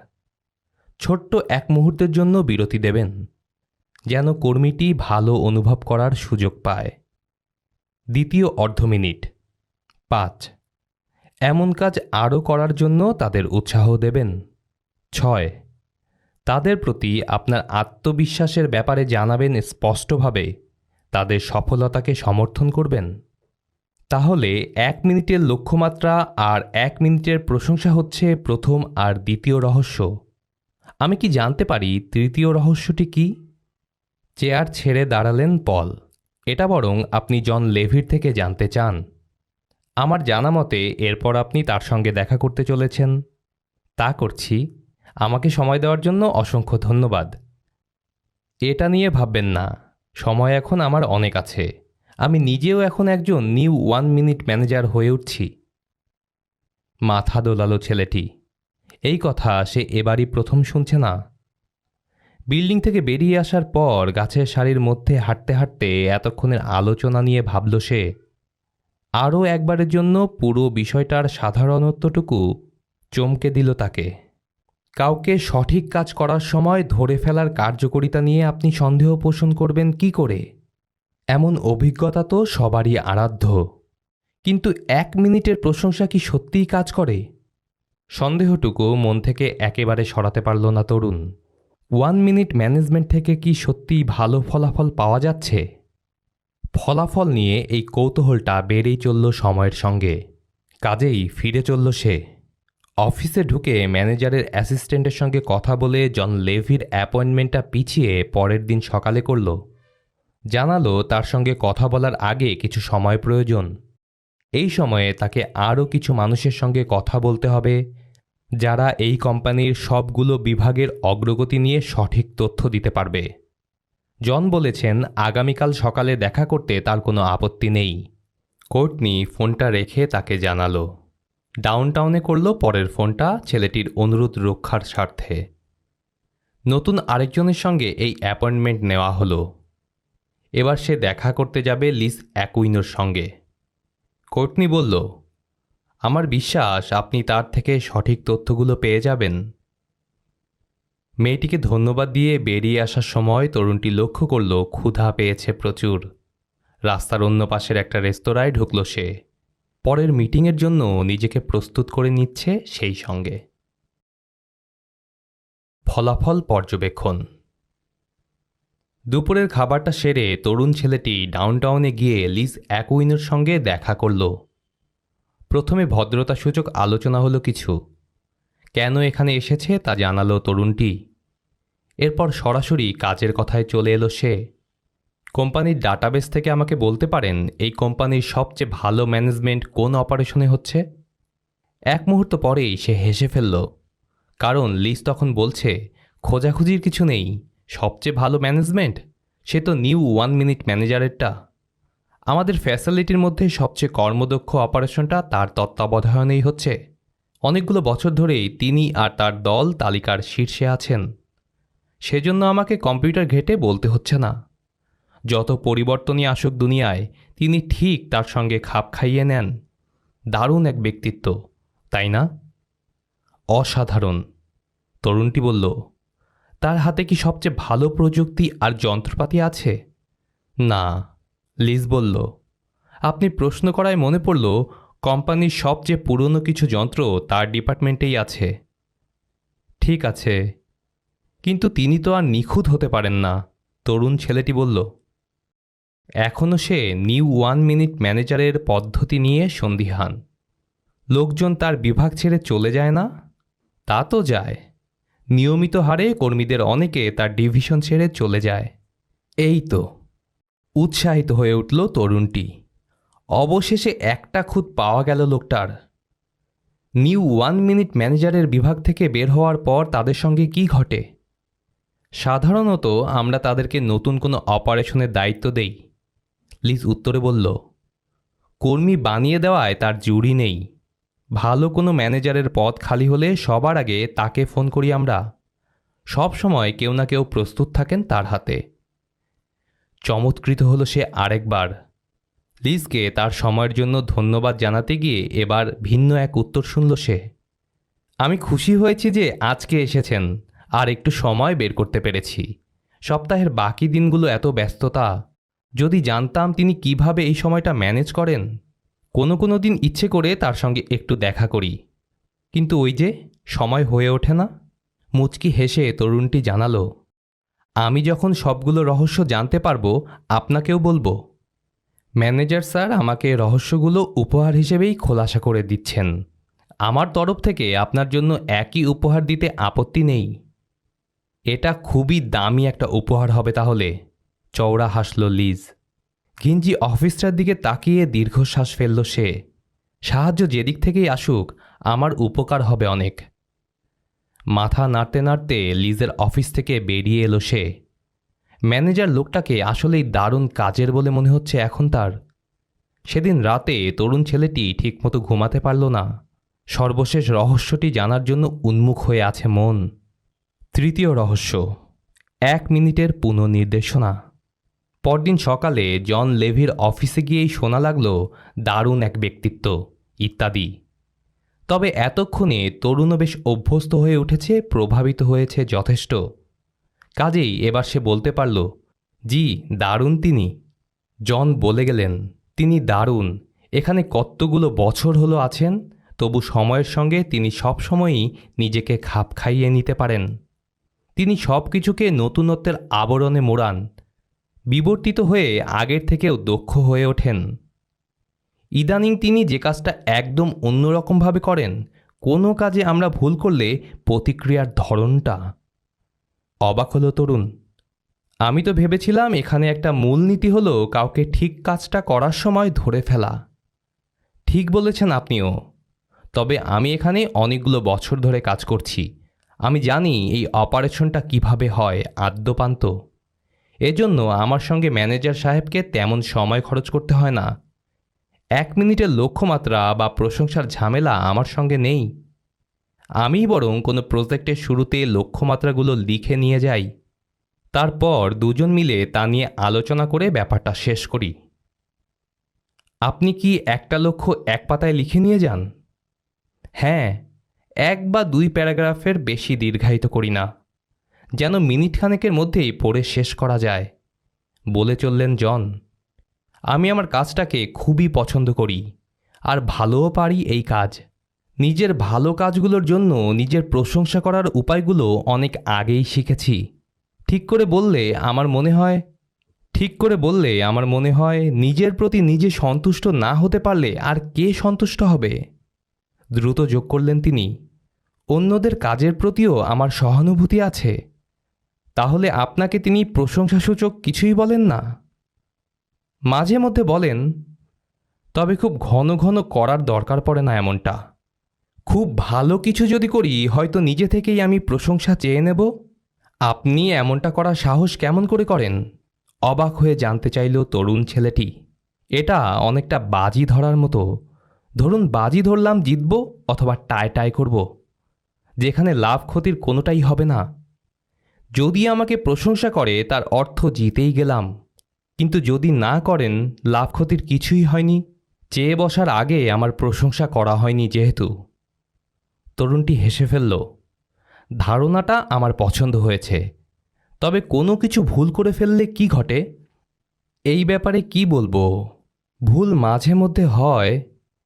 ছোট্ট এক মুহূর্তের জন্য বিরতি দেবেন, যেন কর্মীটি ভালো অনুভব করার সুযোগ পায়। দ্বিতীয় অর্ধ মিনিট। 5. এমন কাজ আরও করার জন্য তাদের উৎসাহ দেবেন। 6. তাদের প্রতি আপনার আত্মবিশ্বাসের ব্যাপারে জানাবেন স্পষ্টভাবে, তাদের সফলতাকে সমর্থন করবেন। তাহলে 1 মিনিটের লক্ষ্যমাত্রা আর 1 মিনিটের প্রশংসা হচ্ছে প্রথম আর দ্বিতীয় রহস্য। আমি কি জানতে পারি তৃতীয় রহস্যটি কি? চেয়ার ছেড়ে দাঁড়ালেন পল। এটা বরং আপনি জন লেভির থেকে জানতে চান। আমার জানা মতে এরপর আপনি তার সঙ্গে দেখা করতে চলেছেন। তা করছি। আমাকে সময় দেওয়ার জন্য অসংখ্য ধন্যবাদ। এটা নিয়ে ভাববেন না, সময় এখন আমার অনেক আছে। আমি নিজেও এখন একজন নিউ 1 মিনিট ম্যানেজার হয়ে উঠছি। মাথা দোলালো ছেলেটি। এই কথা সে এবারই প্রথম শুনছে না। বিল্ডিং থেকে বেরিয়ে আসার পর গাছের সারির মধ্যে হাঁটতে হাঁটতে এতক্ষণের আলোচনা নিয়ে ভাবল সে। আরও একবারের জন্য পুরো বিষয়টার সাধারণত্বটুকু চমকে দিল তাকে। কাউকে সঠিক কাজ করার সময় ধরে ফেলার কার্যকারিতা নিয়ে আপনি সন্দেহ পোষণ করবেন কি করে? এমন অভিজ্ঞতা তো সবারই আরাধ্য। কিন্তু 1 মিনিটের প্রশংসা কি সত্যিই কাজ করে? সন্দেহটুকু মন থেকে একেবারে সরাতে পারল না তরুণ। মিনিট ম্যানেজমেন্ট থেকে কি সত্যিই ভালো ফলাফল পাওয়া যাচ্ছে? ফলাফল নিয়ে এই কৌতূহলটা বেড়েই চলল সময়ের সঙ্গে। কাজেই ফিরে চলল সে। অফিসে ঢুকে ম্যানেজারের অ্যাসিস্ট্যান্টের সঙ্গে কথা বলে জন লেভির অ্যাপয়েন্টমেন্টটা পিছিয়ে পরের দিন সকালে করল। জানালো তার সঙ্গে কথা বলার আগে কিছু সময় প্রয়োজন। এই সময়ে তাকে আরও কিছু মানুষের সঙ্গে কথা বলতে হবে, যারা এই কোম্পানির সবগুলো বিভাগের অগ্রগতি নিয়ে সঠিক তথ্য দিতে পারবে। জন বলেছেন আগামীকাল সকালে দেখা করতে তার কোনো আপত্তি নেই। কোর্টনি ফোনটা রেখে তাকে জানালো। ডাউনটাউনে করল পরের ফোনটা ছেলেটির অনুরোধ রক্ষার স্বার্থে। নতুন আরেকজনের সঙ্গে এই অ্যাপয়েন্টমেন্ট নেওয়া হলো। এবার সে দেখা করতে যাবে লিজ অ্যাকুইনোর সঙ্গে। কোর্টনি বলল, আমার বিশ্বাস আপনি তার থেকে সঠিক তথ্যগুলো পেয়ে যাবেন। মেয়েটিকে ধন্যবাদ দিয়ে বেরিয়ে আসার সময় তরুণটি লক্ষ্য করল ক্ষুধা পেয়েছে প্রচুর। রাস্তার অন্য পাশের একটা রেস্তোরাঁয় ঢুকল সে। পরের মিটিংয়ের জন্য নিজেকে প্রস্তুত করে নিচ্ছে সেই সঙ্গে। ফলাফল পর্যবেক্ষণ। দুপুরের খাবারটা সেরে তরুণ ছেলেটি ডাউনটাউনে গিয়ে লিজ অ্যাকুইনোর সঙ্গে দেখা করল। প্রথমে ভদ্রতাসূচক আলোচনা হলো কিছু। কেন এখানে এসেছে তা জানালো তরুণটি। এরপর সরাসরি কাজের কথায় চলে এলো সে। কোম্পানির ডাটাবেস থেকে আমাকে বলতে পারেন এই কোম্পানির সবচেয়ে ভালো ম্যানেজমেন্ট কোন অপারেশনে হচ্ছে? এক মুহূর্ত পরেই সে হেসে ফেলল, কারণ লিজ তখন বলছে খোঁজাখুঁজির কিছু নেই, সবচেয়ে ভালো ম্যানেজমেন্ট সে তো নিউ মিনিট ম্যানেজারেরটা। আমাদের ফ্যাসিলিটির মধ্যে সবচেয়ে কর্মদক্ষ অপারেশনটা তার তত্ত্বাবধানেই হচ্ছে। অনেকগুলো বছর ধরেই তিনি আর তার দল তালিকার শীর্ষে আছেন। সেজন্য আমাকে কম্পিউটার ঘেঁটে বলতে হচ্ছে না। যত পরিবর্তনই আসুক দুনিয়ায়, তিনি ঠিক তার সঙ্গে খাপ খাইয়ে নেন। দারুণ এক ব্যক্তিত্ব, তাই না? অসাধারণ, তরুণটি বলল। তার হাতে কি সবচেয়ে ভালো প্রযুক্তি আর যন্ত্রপাতি আছে? না, লিজ বলল। আপনি প্রশ্ন করায় মনে পড়ল কোম্পানির সবচেয়ে পুরনো কিছু যন্ত্র তার ডিপার্টমেন্টেই আছে। ঠিক আছে, কিন্তু তিনি তো আর নিখুঁত হতে পারেন না, তরুণ ছেলেটি বলল। এখনও সে নিউ মিনিট ম্যানেজারের পদ্ধতি নিয়ে সন্দিহান। লোকজন তার বিভাগ ছেড়ে চলে যায় না? তা তো যায়। নিয়মিত হারে কর্মীদের অনেকে তার ডিভিশন ছেড়ে চলে যায়। এই তো। উৎসাহিত হয়ে উঠল তরুণটি। অবশেষে একটা খুঁত পাওয়া গেল লোকটার। নিউ মিনিট ম্যানেজারের বিভাগ থেকে বের হওয়ার পর তাদের সঙ্গে কি ঘটে? সাধারণত আমরা তাদেরকে নতুন কোনো অপারেশনের দায়িত্ব দেই, লিজ উত্তরে বলল। কর্মী বানিয়ে দেওয়ায় তার জুড়ি নেই। ভালো কোনো ম্যানেজারের পদ খালি হলে সবার আগে তাকে ফোন করি আমরা। সব সময় কেউ না কেউ প্রস্তুত থাকেন তার হাতে। চমৎকৃত হলো সে আরেকবার। লিজকে তার সময়ের জন্য ধন্যবাদ জানাতে গিয়ে এবার ভিন্ন এক উত্তর শুনল সে। আমি খুশি হয়েছি যে আজকে এসেছেন আর একটু সময় বের করতে পেরেছি। সপ্তাহের বাকি দিনগুলো এত ব্যস্ততা। যদি জানতাম তিনি কিভাবে এই সময়টা ম্যানেজ করেন। কোনো দিন ইচ্ছে করে তার সঙ্গে একটু দেখা করি, কিন্তু ওই যে সময় হয়ে ওঠে না। মুচকি হেসে তরুণটি জানালো, আমি যখন সবগুলো রহস্য জানতে পারবো আপনাকেও বলবো। ম্যানেজার স্যার আমাকে রহস্যগুলো উপহার হিসেবেই খোলাসা করে দিচ্ছেন। আমার তরফ থেকে আপনার জন্য একই উপহার দিতে আপত্তি নেই। এটা খুবই দামি একটা উপহার হবে তাহলে, চওড়া হাসল লিজ। ঘিঞ্জি অফিসটার দিকে তাকিয়ে দীর্ঘশ্বাস ফেলল সে। সাহায্য যেদিক থেকেই আসুক আমার উপকার হবে অনেক। মাথা নাড়তে নাড়তে লিজের অফিস থেকে বেরিয়ে এলো সে। ম্যানেজার লোকটাকে আসলেই দারুণ কাজের বলে মনে হচ্ছে এখন তার। সেদিন রাতে তরুণ ছেলেটি ঠিকমতো ঘুমাতে পারল না। সর্বশেষ রহস্যটি জানার জন্য উন্মুখ হয়ে আছে মন। তৃতীয় রহস্য, 1 মিনিটের পুনর্নির্দেশনা। পরদিন সকালে জন লেভির অফিসে গিয়েই শোনা লাগল দারুণ এক ব্যক্তিত্ব ইত্যাদি। তবে এতক্ষণে তরুণও বেশ অভ্যস্ত হয়ে উঠেছে, প্রভাবিত হয়েছে যথেষ্ট। কাজেই এবার সে বলতে পারল, জি দারুণ তিনি। জন বলে গেলেন, তিনি দারুণ। এখানে কতগুলো বছর হলো আছেন, তবু সময়ের সঙ্গে তিনি সবসময়ই নিজেকে খাপ খাইয়ে নিতে পারেন। তিনি সব কিছুকে নতুনত্বের আবরণে মোড়ান, বিবর্তিত হয়ে আগের থেকেও দক্ষ হয়ে ওঠেন। ইদানিং তিনি যে কাজটা একদম অন্যরকমভাবে করেন, কোনো কাজে আমরা ভুল করলে প্রতিক্রিয়ার ধরনটা। অবাক হলো তরুণ। আমি তো ভেবেছিলাম এখানে একটা মূলনীতি হলো কাউকে ঠিক কাজটা করার সময় ধরে ফেলা। ঠিক বলেছেন আপনিও। তবে আমি এখানে অনেকগুলো বছর ধরে কাজ করছি। আমি জানি এই অপারেশনটা কিভাবে হয় আদ্যোপান্ত। এজন্য আমার সঙ্গে ম্যানেজার সাহেবকে তেমন সময় খরচ করতে হয় না। 1 মিনিটের লক্ষ্যমাত্রা বা প্রশংসার ঝামেলা আমার সঙ্গে নেই। আমি বরং কোনো প্রজেক্টের শুরুতে লক্ষ্যমাত্রাগুলো লিখে নিয়ে যাই, তারপর দুজন মিলে তা নিয়ে আলোচনা করে ব্যাপারটা শেষ করি। আপনি কি একটা লক্ষ্য এক পাতায় লিখে নিয়ে যান? হ্যাঁ, 1 বা 2 প্যারাগ্রাফের বেশি দীর্ঘায়িত করি না, যেন মিনিটখানেকের মধ্যেই পড়ে শেষ করা যায়, বলে চললেন জন। আমি আমার কাজটাকে খুবই পছন্দ করি আর ভালোও পারি এই কাজ। নিজের ভালো কাজগুলোর জন্য নিজের প্রশংসা করার উপায়গুলো অনেক আগেই শিখেছি। ঠিক করে বললে আমার মনে হয় নিজের প্রতি নিজে সন্তুষ্ট না হতে পারলে আর কে সন্তুষ্ট হবে? দ্রুত যোগ করলেন তিনি। অন্যদের কাজের প্রতিও আমার সহানুভূতি আছে। তাহলে আপনাকে তিনি প্রশংসাসূচক কিছুই বলেন না? মাঝে মধ্যে বলেন, তবে খুব ঘন ঘন করার দরকার পড়ে না এমনটা। খুব ভালো কিছু যদি করি হয়তো নিজে থেকেই আমি প্রশংসা চেয়ে নেব। আপনি এমনটা করার সাহস কেমন করে করেন? অবাক হয়ে জানতে চাইল তরুণ ছেলেটি। এটা অনেকটা বাজি ধরার মতো। ধরুন বাজি ধরলাম জিতব অথবা টাই করব, যেখানে লাভ ক্ষতির কোনোটাই হবে না। যদি আমাকে প্রশংসা করে তার অর্থ জিতেই গেলাম, কিন্তু যদি না করেন লাভ ক্ষতির কিছুই হয়নি। চেয়ে বসার আগে আমার প্রশংসা করা হয়নি যেহেতু। তরুণটি হেসে ফেলল। ধারণাটা আমার পছন্দ হয়েছে। তবে কোনো কিছু ভুল করে ফেললে কি ঘটে? এই ব্যাপারে কি বলবো? ভুল মাঝে মধ্যে হয়।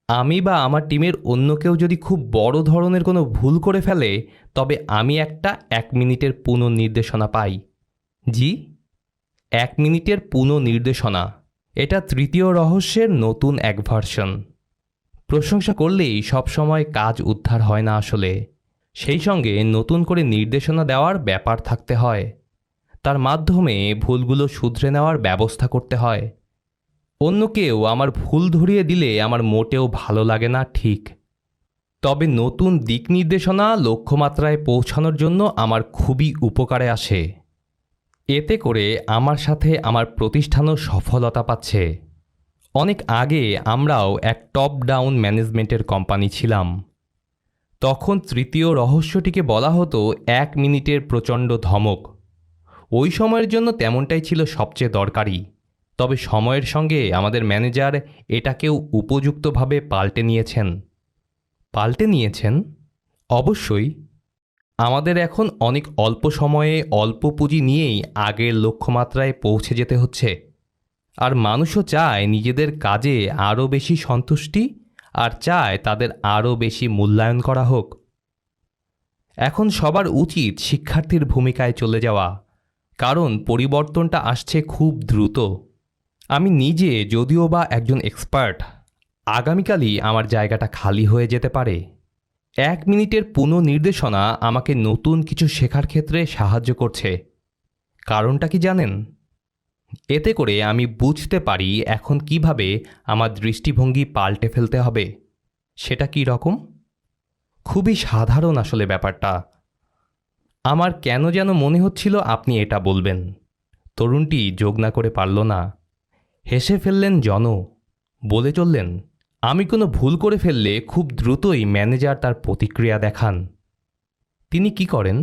আমি বা আমার টিমের অন্য কেউ যদি খুব বড় ধরনের কোনো ভুল করে ফেলে, তবে আমি একটা 1 মিনিটের পুনর্নির্দেশনা পাই। জি, 1 মিনিটের পুনর্নির্দেশনা। এটা তৃতীয় রহস্যের নতুন এক ভার্সন। প্রশংসা করলেই সবসময় কাজ উদ্ধার হয় না আসলে। সেই সঙ্গে নতুন করে নির্দেশনা দেওয়ার ব্যাপার থাকতে হয়। তার মাধ্যমে ভুলগুলো শুধরে নেওয়ার ব্যবস্থা করতে হয়। অন্য কেউ আমার ভুল ধরিয়ে দিলে আমার মোটেও ভালো লাগে না, ঠিক। তবে নতুন দিক নির্দেশনা লক্ষ্যমাত্রায় পৌঁছানোর জন্য আমার খুবই উপকারে আসে। এতে করে আমার সাথে আমার প্রতিষ্ঠানও সফলতা পাচ্ছে। অনেক আগে আমরাও এক টপ ডাউন ম্যানেজমেন্টের কোম্পানি ছিলাম। তখন তৃতীয় রহস্যটিকে বলা হতো 1 মিনিটের প্রচণ্ড ধমক। ওই সময়ের জন্য তেমনটাই ছিল সবচেয়ে দরকারি। তবে সময়ের সঙ্গে আমাদের ম্যানেজার এটাকেও উপযুক্তভাবে পাল্টে নিয়েছেন। অবশ্যই আমাদের এখন অনেক অল্প সময়ে অল্প পুঁজি নিয়েই আগের লক্ষ্যমাত্রায় পৌঁছে যেতে হচ্ছে। আর মানুষও চায় নিজেদের কাজে আরও বেশি সন্তুষ্টি আর চায় তাদের আরও বেশি মূল্যায়ন করা হোক। এখন সবার উচিত শিক্ষার্থীর ভূমিকায় চলে যাওয়া, কারণ পরিবর্তনটা আসছে খুব দ্রুত। আমি নিজে যদিও বা একজন এক্সপার্ট, আগামীকালই আমার জায়গাটা খালি হয়ে যেতে পারে। 1 মিনিটের পুনর্নির্দেশনা আমাকে নতুন কিছু শেখার ক্ষেত্রে সাহায্য করছে। কারণটা কি জানেন? এতে করে আমি বুঝতে পারি এখন কিভাবে আমার দৃষ্টিভঙ্গি পাল্টে ফেলতে হবে। সেটা কি রকম? খুবই সাধারণ আসলে ব্যাপারটা। আমার কেন যেন মনে হচ্ছিল আপনি এটা বলবেন। তরুণটি যোগ না করে পারল না। হেসে ফেললেন জন। বলে চললেন, আমি কোনো ভুল করে ফেললে খুব দ্রুতই ম্যানেজার তার প্রতিক্রিয়া দেখান। তিনি কি করেন?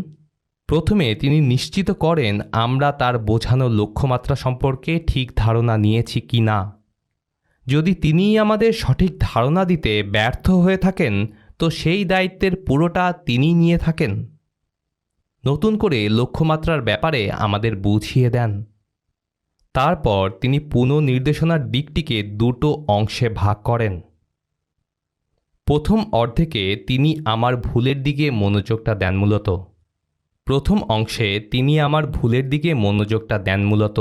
প্রথমে তিনি নিশ্চিত করেন আমরা তার বোঝানো লক্ষ্যমাত্রা সম্পর্কে ঠিক ধারণা নিয়েছি কি না। যদি তিনিই আমাদের সঠিক ধারণা দিতে ব্যর্থ হয়ে থাকেন, তো সেই দায়িত্বের পুরোটা তিনিই নিয়ে থাকেন। নতুন করে লক্ষ্যমাত্রার ব্যাপারে আমাদের বুঝিয়ে দেন। তারপর তিনি পুনর্নির্দেশনার দিকটিকে 2টো অংশে ভাগ করেন। প্রথম অর্ধেকে তিনি আমার ভুলের দিকে মনোযোগটা দেন মূলত। প্রথম অংশে তিনি আমার ভুলের দিকে মনোযোগটা দেন মূলত,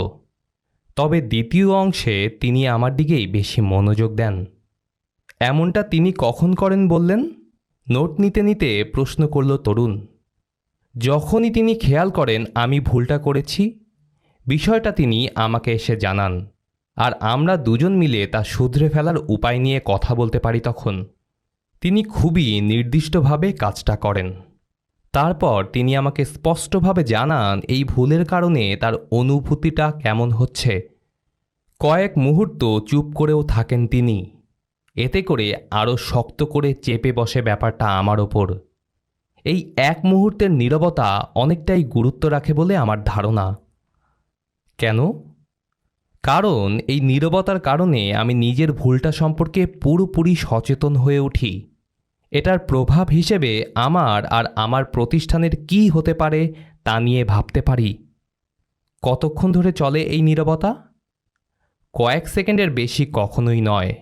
তবে দ্বিতীয় অংশে তিনি আমার দিকেই বেশি মনোযোগ দেন। এমনটা তিনি কখন করেন বললেন? নোট নিতে নিতে প্রশ্ন করল তরুণ। যখনই তিনি খেয়াল করেন আমি ভুলটা করেছি, বিষয়টা তিনি আমাকে এসে জানান, আর আমরা দুজন মিলে তা শুধরে ফেলার উপায় নিয়ে কথা বলতে পারি তখন। তিনি খুবই নির্দিষ্টভাবে কাজটা করেন। তারপর তিনি আমাকে স্পষ্টভাবে জানান এই ভুলের কারণে তার অনুভূতিটা কেমন হচ্ছে। কয়েক মুহূর্ত চুপ করেও থাকেন তিনি। এতে করে আরও শক্ত করে চেপে বসে ব্যাপারটা আমার ওপর। এই এক মুহূর্তের নীরবতা অনেকটাই গুরুত্ব রাখে বলে আমার ধারণা। কেন? কারণ এই নীরবতার কারণে আমি নিজের ভুলটা সম্পর্কে পুরোপুরি সচেতন হয়ে উঠি। এটার প্রভাব হিসেবে আমার আর আমার প্রতিষ্ঠানের কী হতে পারে তা নিয়ে ভাবতে পারি। কতক্ষণ ধরে চলে এই নীরবতা? কয়েক সেকেন্ডের বেশি কখনোই নয়।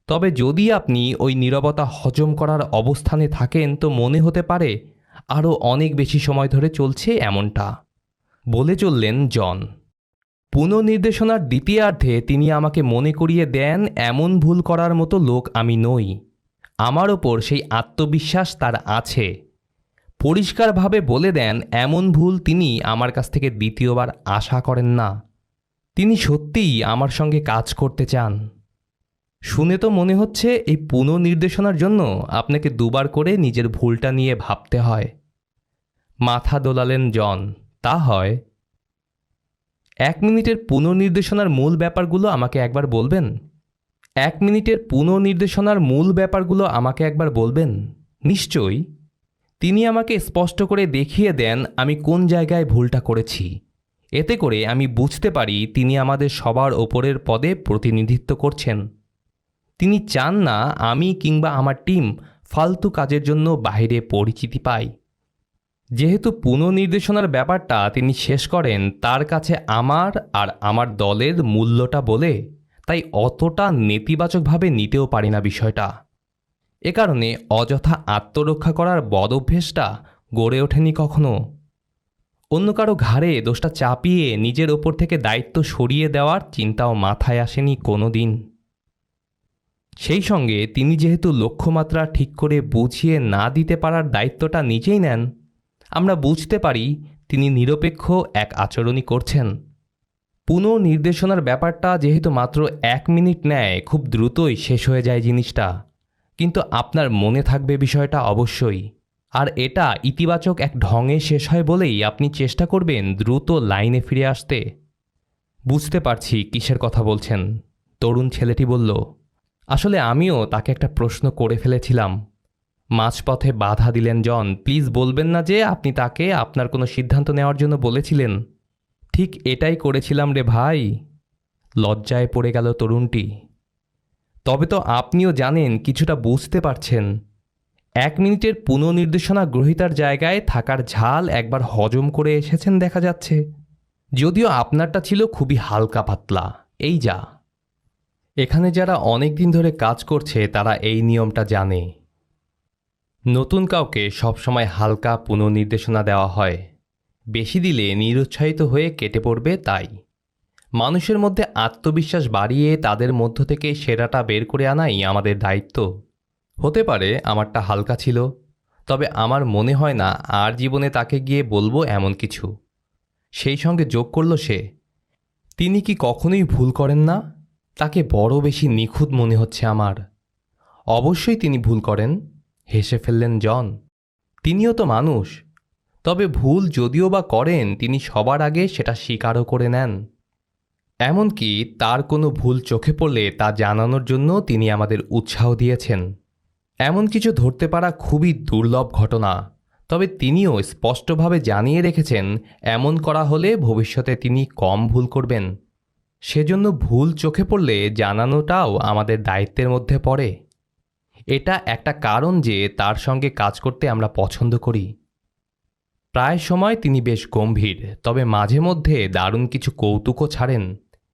তবে যদি আপনি ওই নীরবতা হজম করার অবস্থানে থাকেন তো মনে হতে পারে আরও অনেক বেশি সময় ধরে চলছে এমনটা, বলে চললেন জন। পুনর্নির্দেশনার দ্বিতীয়ার্ধে তিনি আমাকে মনে করিয়ে দেন এমন ভুল করার মতো লোক আমি নই। আমার ওপর সেই আত্মবিশ্বাস তার আছে। পরিষ্কারভাবে বলে দেন এমন ভুল তিনি আমার কাছ থেকে দ্বিতীয়বার আশা করেন না। তিনি সত্যিই আমার সঙ্গে কাজ করতে চান। শুনে তো মনে হচ্ছে এই পুনর্নির্দেশনার জন্য আপনাকে দুবার করে নিজের ভুলটা নিয়ে ভাবতে হয়। মাথা দোলালেন জন। তা হয়। 1 মিনিটের পুনর্নির্দেশনার মূল ব্যাপারগুলো আমাকে একবার বলবেন? 1 মিনিটের পুনর্নির্দেশনার মূল ব্যাপারগুলো আমাকে একবার বলবেন? নিশ্চয়ই। তিনি আমাকে স্পষ্ট করে দেখিয়ে দেন আমি কোন জায়গায় ভুলটা করেছি। এতে করে আমি বুঝতে পারি তিনি আমাদের সবার ওপরের পদে প্রতিনিধিত্ব করছেন। তিনি চান না আমি কিংবা আমার টিম ফালতু কাজের জন্য বাইরে পরিচিতি পাই। যেহেতু পুনর্নির্দেশনার ব্যাপারটা তিনি শেষ করেন তার কাছে আমার আর আমার দলের মূল্যটা বলে, তাই অতটা নেতিবাচকভাবে নিতেও পারি না বিষয়টা। এ কারণে অযথা আত্মরক্ষা করার বদ অভ্যেসটা গড়ে ওঠেনি কখনো। অন্য কারো ঘাড়ে দোষটা চাপিয়ে নিজের ওপর থেকে দায়িত্ব সরিয়ে দেওয়ার চিন্তাও মাথায় আসেনি কোনো দিন। সেই সঙ্গে তিনি যেহেতু লক্ষ্যমাত্রা ঠিক করে বুঝিয়ে না দিতে পারার দায়িত্বটা নিজেই নেন, আমরা বুঝতে পারি তিনি নিরপেক্ষ এক আচরণই করছেন। পুনর্নির্দেশনার ব্যাপারটা যেহেতু মাত্র 1 মিনিট নেয়, খুব দ্রুতই শেষ হয়ে যায় জিনিসটা। কিন্তু আপনার মনে থাকবে বিষয়টা অবশ্যই। আর এটা ইতিবাচক এক ঢঙে শেষ হয় বলেই আপনি চেষ্টা করবেন দ্রুত লাইনে ফিরে আসতে। বুঝতে পারছি কিসের কথা বলছেন, তরুণ ছেলেটি বলল। আসলে আমিও তাকে একটা প্রশ্ন করে ফেলেছিলাম। মাঝপথে বাধা দিলেন জন। প্লিজ বলবেন না যে আপনি তাকে আপনার কোনো সিদ্ধান্ত নেওয়ার জন্য বলেছিলেন। ঠিক এটাই করেছিলাম রে ভাই। লজ্জায় পড়ে গেল তরুণটি। তবে তো আপনিও জানেন, কিছুটা বুঝতে পারছেন। 1 মিনিটের পুনর্নির্দেশনা গ্রহীতার জায়গায় থাকার ঝাল একবার হজম করে এসেছেন দেখা যাচ্ছে। যদিও আপনারটা ছিল খুবই হালকা পাতলা। এই যা। এখানে যারা অনেক দিন ধরে কাজ করছে তারা এই নিয়মটা জানে। নতুন কাউকে সবসময় হালকা পুনর্নির্দেশনা দেওয়া হয়। বেশি দিলে নিরুৎসাহিত হয়ে কেটে পড়বে তাই। মানুষের মধ্যে আত্মবিশ্বাস বাড়িয়ে তাদের মধ্য থেকে সেরাটা বের করে আনাই আমাদের দায়িত্ব। হতে পারে আমারটা হালকা ছিল, তবে আমার মনে হয় না আর জীবনে তাকে গিয়ে বলবো এমন কিছু। সেই সঙ্গে যোগ করল সে, তিনি কি কখনোই ভুল করেন না? তাকে বড় বেশি নিখুঁত মনে হচ্ছে আমার। অবশ্যই তিনি ভুল করেন, হেসে ফেললেন জন। তিনিও তো মানুষ। তবে ভুল যদিও বা করেন, তিনি সবার আগে সেটা স্বীকারও করে নেন। এমনকি তার কোনো ভুল চোখে পড়লে তা জানানোর জন্য তিনি আমাদের উৎসাহ দিয়েছেন। এমন কিছু ধরতে পারা খুবই দুর্লভ ঘটনা। তবে তিনিও স্পষ্টভাবে জানিয়ে রেখেছেন এমন করা হলে ভবিষ্যতে তিনি কম ভুল করবেন। সেজন্য ভুল চোখে পড়লে জানানোটাও আমাদের দায়িত্বের মধ্যে পড়ে। এটা একটা কারণ যে তার সঙ্গে কাজ করতে আমরা পছন্দ করি। প্রায় সময় তিনি বেশ গম্ভীর, তবে মাঝে মধ্যে দারুণ কিছু কৌতুকও ছাড়েন।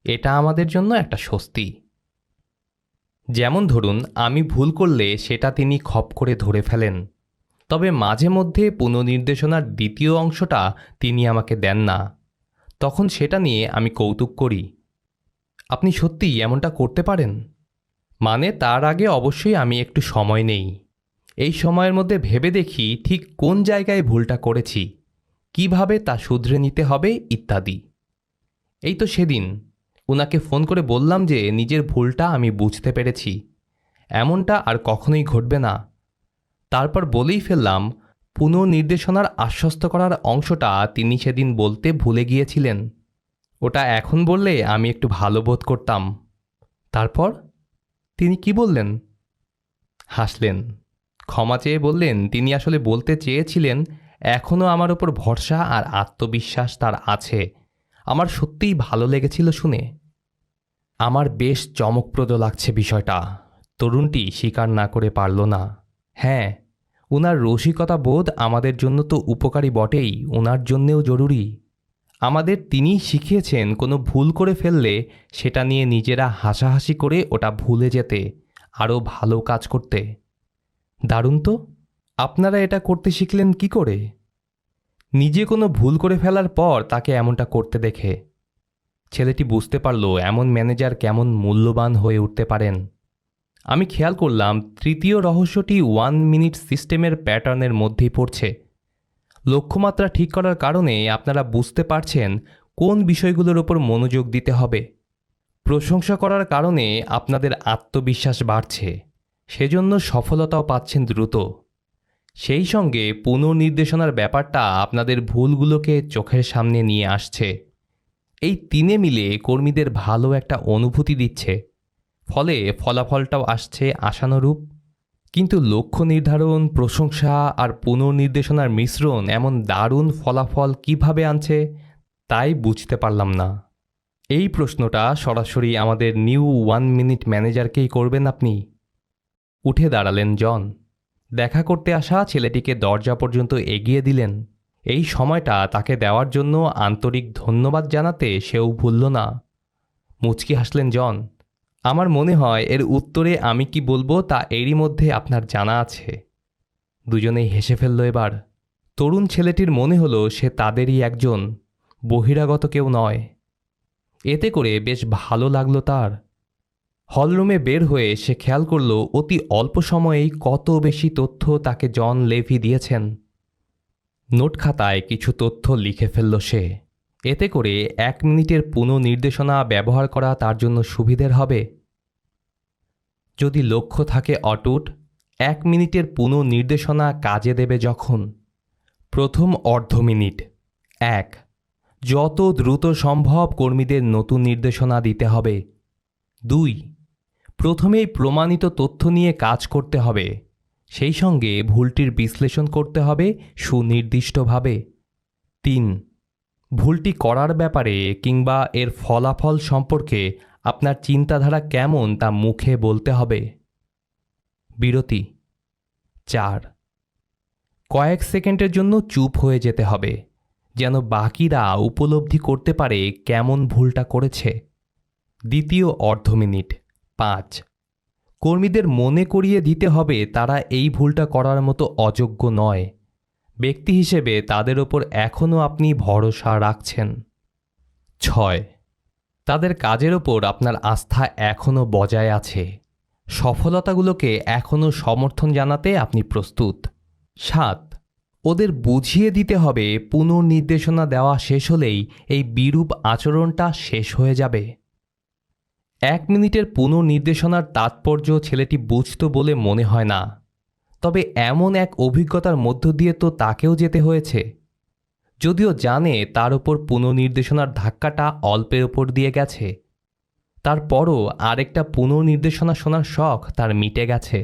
এটা আমাদের জন্য একটা স্বস্তি। যেমন ধরুন, আমি ভুল করলে সেটা তিনি খপ করে ধরে ফেলেন। তবে মাঝে মধ্যে পুনর্নির্দেশনার দ্বিতীয় অংশটা তিনি আমাকে দেন না। তখন সেটা নিয়ে আমি কৌতুক করি। আপনি সত্যিই এমনটা করতে পারেন? মানে তার আগে অবশ্যই আমি একটু সময় নেই। এই সময়ের মধ্যে ভেবে দেখি ঠিক কোন জায়গায় ভুলটা করেছি, কিভাবে তা শুধরে নিতে হবে ইত্যাদি। এই তো সেদিন ওনাকে ফোন করে বললাম যে নিজের ভুলটা আমি বুঝতে পেরেছি, এমনটা আর কখনোই ঘটবে না। তারপর বলেই ফেললাম পুনর্নির্দেশনার আশ্বস্ত করার অংশটা তিনি সেদিন বলতে ভুলে গিয়েছিলেন। ওটা এখন বললে আমি একটু ভালো বোধ করতাম। তারপর তিনি কি বললেন? হাসলেন, ক্ষমা চেয়ে বললেন তিনি আসলে বলতে চেয়েছিলেন এখনও আমার ওপর ভরসা আর আত্মবিশ্বাস তার আছে। আমার সত্যিই ভালো লেগেছিল শুনে। আমার বেশ চমকপ্রদ লাগছে বিষয়টা। তরুণটি স্বীকার না করে পারল না। হ্যাঁ, ওনার রসিকতা বোধ আমাদের জন্য তো উপকারী বটেই, ওনার জন্যেও জরুরি। আমাদের তিনিই শিখিয়েছেন কোনো ভুল করে ফেললে সেটা নিয়ে নিজেরা হাসাহাসি করে ওটা ভুলে যেতে, আরও ভালো কাজ করতে। দারুণ তো! আপনারা এটা করতে শিখলেন কি করে? নিজে কোনো ভুল করে ফেলার পর তাকে এমনটা করতে দেখে। ছেলেটি বুঝতে পারল এমন ম্যানেজার কেমন মূল্যবান হয়ে উঠতে পারেন। আমি খেয়াল করলাম তৃতীয় রহস্যটি 1 মিনিট সিস্টেমের প্যাটার্নের মধ্যেই পড়ছে। লক্ষ্যমাত্রা ঠিক করার কারণে আপনারা বুঝতে পারছেন কোন বিষয়গুলোর ওপর মনোযোগ দিতে হবে। প্রশংসা করার কারণে আপনাদের আত্মবিশ্বাস বাড়ছে, সেজন্য সফলতাও পাচ্ছেন দ্রুত। সেই সঙ্গে পুনর্নির্দেশনার ব্যাপারটা আপনাদের ভুলগুলোকে চোখের সামনে নিয়ে আসছে। এই তিনে মিলে কর্মীদের ভালো একটা অনুভূতি দিচ্ছে, ফলে ফলাফলটাও আসছে আশানুরূপ। কিন্তু লক্ষ্য নির্ধারণ, প্রশংসা আর পুনর্নির্দেশনার মিশ্রণ এমন দারুণ ফলাফল কিভাবে আনছে তাই বুঝতে পারলাম না। এই প্রশ্নটা সরাসরি আমাদের নিউ 1 মিনিট ম্যানেজারকেই করবেন আপনি। উঠে দাঁড়ালেন জন। দেখা করতে আসা ছেলেটিকে দরজা পর্যন্ত এগিয়ে দিলেন। এই সময়টা তাকে দেওয়ার জন্য আন্তরিক ধন্যবাদ জানাতে সেও ভুলল না। মুচকি হাসলেন জন। আমার মনে হয় এর উত্তরে আমি কি বলবো তা এরই মধ্যে আপনার জানা আছে। দুজনেই হেসে ফেলল এবার। তরুণ ছেলেটির মনে হলো সে তাদেরই একজন, বহিরাগত কেউ নয়। এতে করে বেশ ভালো লাগলো তার। হলরুমে বের হয়ে সে খেয়াল করল অতি অল্প সময়েই কত বেশি তথ্য তাকে জন লেভি দিয়েছেন। নোট খাতায় কিছু তথ্য লিখে ফেলল সে। এতে করে 1 মিনিটের পুনর্নির্দেশনা ব্যবহার করা তার জন্য সুবিধের হবে। যদি লক্ষ্য থাকে অটুট, 1 মিনিটের পুনর্নির্দেশনা কাজে দেবে যখন। প্রথম অর্ধ মিনিট। 1. যত দ্রুত সম্ভব কর্মীদের নতুন নির্দেশনা দিতে হবে। 2. প্রথমেই প্রমাণিত তথ্য নিয়ে কাজ করতে হবে, সেই সঙ্গে ভুলটির বিশ্লেষণ করতে হবে সুনির্দিষ্টভাবে। 3. ভুলটি করার ব্যাপারে কিংবা এর ফলাফল সম্পর্কে আপনার চিন্তাধারা কেমন তা মুখে বলতে হবে। বিরতি। 4. কয়েক সেকেন্ডের জন্য চুপ হয়ে যেতে হবে, যেন বাকিরা উপলব্ধি করতে পারে কেমন ভুলটা করেছে। দ্বিতীয় অর্ধ মিনিট। 5. কর্মীদের মনে করিয়ে দিতে হবে তারা এই ভুলটা করার মতো অযোগ্য নয়। ব্যক্তি হিসেবে তাদের ওপর এখনও আপনি ভরসা রাখছেন। 6. তাদের কাজের ওপর আপনার আস্থা এখনও বজায় আছে। সফলতাগুলোকে এখনও সমর্থন জানাতে আপনি প্রস্তুত। 7. ওদের বুঝিয়ে দিতে হবে পুনর্নির্দেশনা দেওয়া শেষ হলেই এই বিরূপ আচরণটা শেষ হয়ে যাবে। 1 মিনিটের পুনর্নির্দেশনার তাৎপর্য ছেলেটি বুঝত বলে মনে হয় না, তবে এমন এক অভিজ্ঞতার মধ্য দিয়ে তো তাকেও যেতে হয়েছে। যদিও জানে তার ওপর পুনর্নির্দেশনার ধাক্কাটা অল্পের ওপর দিয়ে গেছে, তারপরও আরেকটা পুনর্নির্দেশনা শোনার শখ তার মিটে গেছে।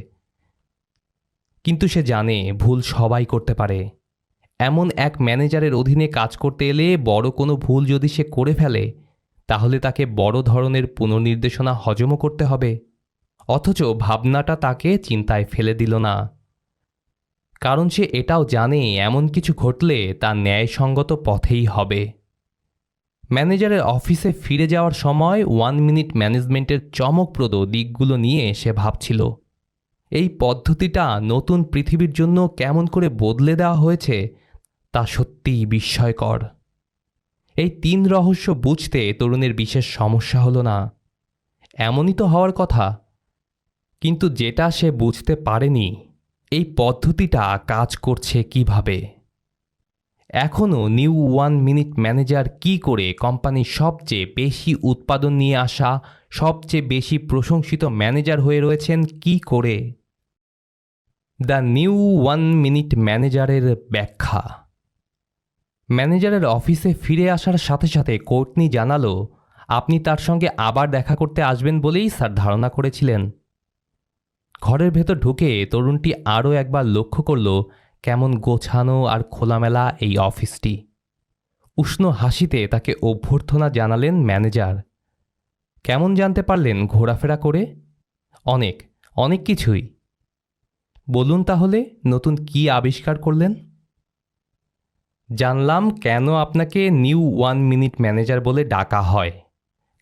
কিন্তু সে জানে ভুল সবাই করতে পারে। এমন এক ম্যানেজারের অধীনে কাজ করতে এলে বড় কোনো ভুল যদি সে করে ফেলে, তাহলে তাকে বড় ধরনের পুনর্নির্দেশনা হজমও করতে হবে। অথচ ভাবনাটা তাকে চিন্তায় ফেলে দিল না, কারণ সে এটাও জানে এমন কিছু ঘটলে তা ন্যায়সঙ্গত পথেই হবে। ম্যানেজারের অফিসে ফিরে যাওয়ার সময় 1 মিনিট ম্যানেজমেন্টের চমকপ্রদ দিকগুলো নিয়ে সে ভাবছিল। এই পদ্ধতিটা নতুন পৃথিবীর জন্য কেমন করে বদলে দেওয়া হয়েছে তা সত্যিই বিস্ময়কর। এই 3 রহস্য বুঝতে তরুণের বিশেষ সমস্যা হলো না, এমনই তো হওয়ার কথা। কিন্তু যেটা সে বুঝতে পারেনি, এই পদ্ধতিটা কাজ করছে কিভাবে। এখনও নিউ 1 মিনিট ম্যানেজার কি করে কোম্পানির সবচেয়ে বেশি উৎপাদন নিয়ে আসা, সবচেয়ে বেশি প্রশংসিত ম্যানেজার হয়ে রয়েছেন কি করে। দ্য নিউ 1 মিনিট ম্যানেজারের ব্যাখ্যা। ম্যানেজারের অফিসে ফিরে আসার সাথে সাথে কোর্টনি জানালো, আপনি তার সঙ্গে আবার দেখা করতে আসবেন বলেই স্যার ধারণা করেছিলেন। ঘরের ভেতর ঢুকে তরুণটি আরও একবার লক্ষ্য করল কেমন গোছানো আর খোলামেলা এই অফিসটি। উষ্ণ হাসিতে তাকে অভ্যর্থনা জানালেন ম্যানেজার। কেমন জানতে পারলেন ঘোরাফেরা করে? অনেক অনেক কিছুই। বলুন তাহলে নতুন কি আবিষ্কার করলেন? জানলাম কেন আপনাকে নিউ 1 মিনিট ম্যানেজার বলে ডাকা হয়।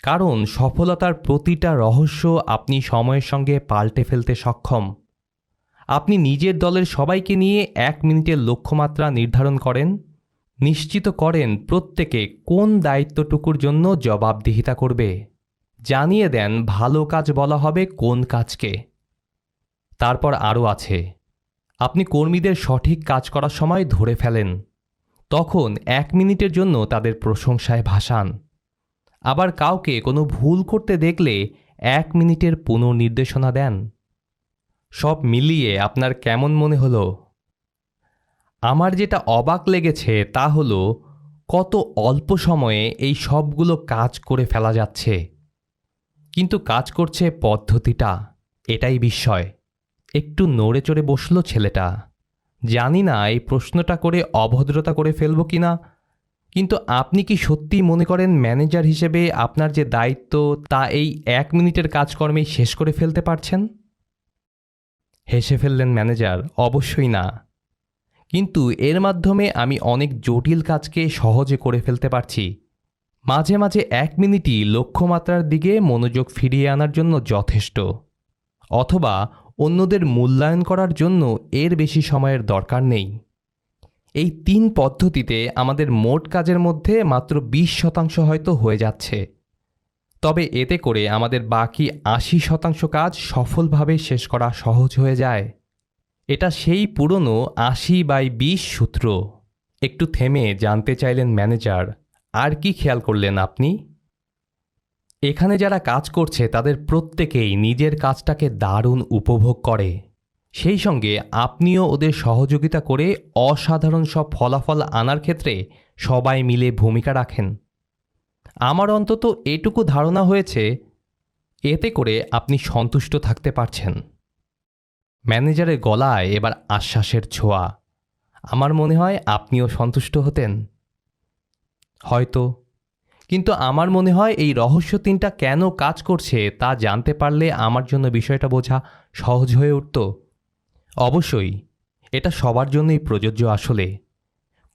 কারণ সফলতার প্রতিটা রহস্য আপনি সময়ের সঙ্গে পাল্টে ফেলতে সক্ষম। আপনি নিজের দলের সবাইকে নিয়ে 1 মিনিটের লক্ষ্যমাত্রা নির্ধারণ করেন, নিশ্চিত করেন প্রত্যেকে কোন দায়িত্বটুকুর জন্য জবাবদিহিতা করবে, জানিয়ে দেন ভালো কাজ বলা হবে কোন কাজকে। তারপর আরও আছে, আপনি কর্মীদের সঠিক কাজ করার সময় ধরে ফেলেন, তখন 1 মিনিটের জন্য তাদের প্রশংসায় ভাসান। আবার কাউকে কোনো ভুল করতে দেখলে 1 মিনিটের পুনর্নির্দেশনা দেন। সব মিলিয়ে আপনার কেমন মনে হলো? আমার যেটা অবাক লেগেছে তা হলো কত অল্প সময়ে এই সবগুলো কাজ করে ফেলা যাচ্ছে, কিন্তু কাজ করছে পদ্ধতিটা, এটাই বিস্ময়। একটু নড়ে চড়ে বসল ছেলেটা। জানি না এই প্রশ্নটা করে অভদ্রতা করে ফেলব কি না, কিন্তু আপনি কি সত্যি মনে করেন ম্যানেজার হিসেবে আপনার যে দায়িত্ব তা এই 1 মিনিটের কাজকর্মেই শেষ করে ফেলতে পারছেন? হেসে ফেললেন ম্যানেজার, অবশ্যই না, কিন্তু এর মাধ্যমে আমি অনেক জটিল কাজকে সহজে করে ফেলতে পারছি। মাঝে মাঝে 1 মিনিটই লক্ষ্যমাত্রার দিকে মনোযোগ ফিরিয়ে আনার জন্য যথেষ্ট, অথবা অন্যদের মূল্যায়ন করার জন্য এর বেশি সময়ের দরকার নেই। এই 3 পদ্ধতিতে আমাদের মোট কাজের মধ্যে মাত্র 20% হয়তো হয়ে যাচ্ছে, তবে এতে করে আমাদের বাকি 80% কাজ সফলভাবে শেষ করা সহজ হয়ে যায়। এটা সেই পুরনো 80/20 সূত্র। একটু থেমে জানতে চাইলেন ম্যানেজার, আর কি খেয়াল করলেন আপনি? এখানে যারা কাজ করছে তাদের প্রত্যেকেই নিজের কাজটাকে দারুণ উপভোগ করে, সেই সঙ্গে আপনিও ওদের সহযোগিতা করে অসাধারণ সব ফলাফল আনার ক্ষেত্রে সবাই মিলে ভূমিকা রাখেন। আমার অন্তত এটুকু ধারণা হয়েছে, এতে করে আপনি সন্তুষ্ট থাকতে পারছেন। ম্যানেজারের গলায় এবার আশ্বাসের ছোঁয়া। আমার মনে হয় আপনিও সন্তুষ্ট হতেন। হয়তো, কিন্তু আমার মনে হয় এই রহস্য 3টা কেন কাজ করছে তা জানতে পারলে আমার জন্য বিষয়টা বোঝা সহজ হয়ে উঠত। অবশ্যই এটা সবার জন্যই প্রযোজ্য। আসলে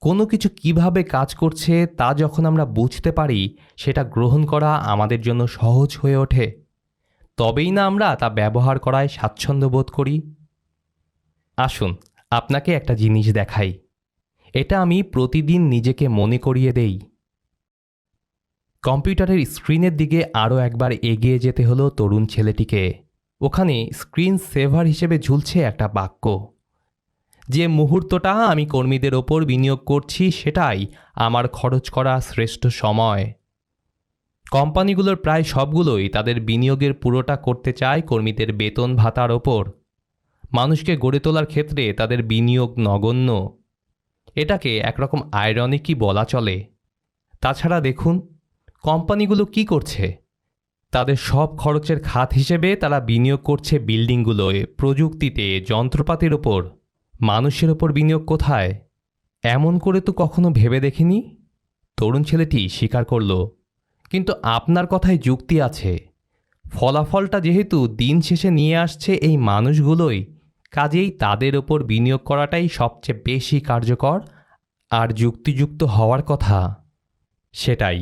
কোনো কিছু কিভাবে কাজ করছে তা যখন আমরা বুঝতে পারি, সেটা গ্রহণ করা আমাদের জন্য সহজ হয়ে ওঠে। তবেই না আমরা তা ব্যবহার করায় স্বাচ্ছন্দ্য বোধ করি। আসুন আপনাকে একটা জিনিস দেখাই। এটা আমি প্রতিদিন নিজেকে মনে করিয়ে দেই। কম্পিউটারের স্ক্রিনের দিকে আরও একবার এগিয়ে যেতে হলো তরুণ ছেলেটিকে। ওখানে স্ক্রিন সেভার হিসেবে ঝুলছে একটা বাক্য, যে মুহূর্তটা আমি কর্মীদের ওপর বিনিয়োগ করছি সেটাই আমার খরচ করা শ্রেষ্ঠ সময়। কোম্পানিগুলোর প্রায় সবগুলোই তাদের বিনিয়োগের পুরোটা করতে চায় কর্মীদের বেতন ভাতার ওপর। মানুষকে গড়ে তোলার ক্ষেত্রে তাদের বিনিয়োগ নগণ্য। এটাকে একরকম আইরনিকই বলা চলে। তাছাড়া দেখুন কোম্পানিগুলো কি করছে। তাদের সব খরচের খাত হিসেবে তারা বিনিয়োগ করছে বিল্ডিংগুলোয়, প্রযুক্তিতে, যন্ত্রপাতির ওপর। মানুষের ওপর বিনিয়োগ কোথায়? এমন করে তো কখনো ভেবে দেখিনি। তরুণ ছেলেটি স্বীকার করল, কিন্তু আপনার কথায় যুক্তি আছে। ফলাফলটা যেহেতু দিন শেষে নিয়ে আসছে এই মানুষগুলোই, কাজেই তাদের ওপর বিনিয়োগ করাটাই সবচেয়ে বেশি কার্যকর আর যুক্তিযুক্ত হওয়ার কথা। সেটাই,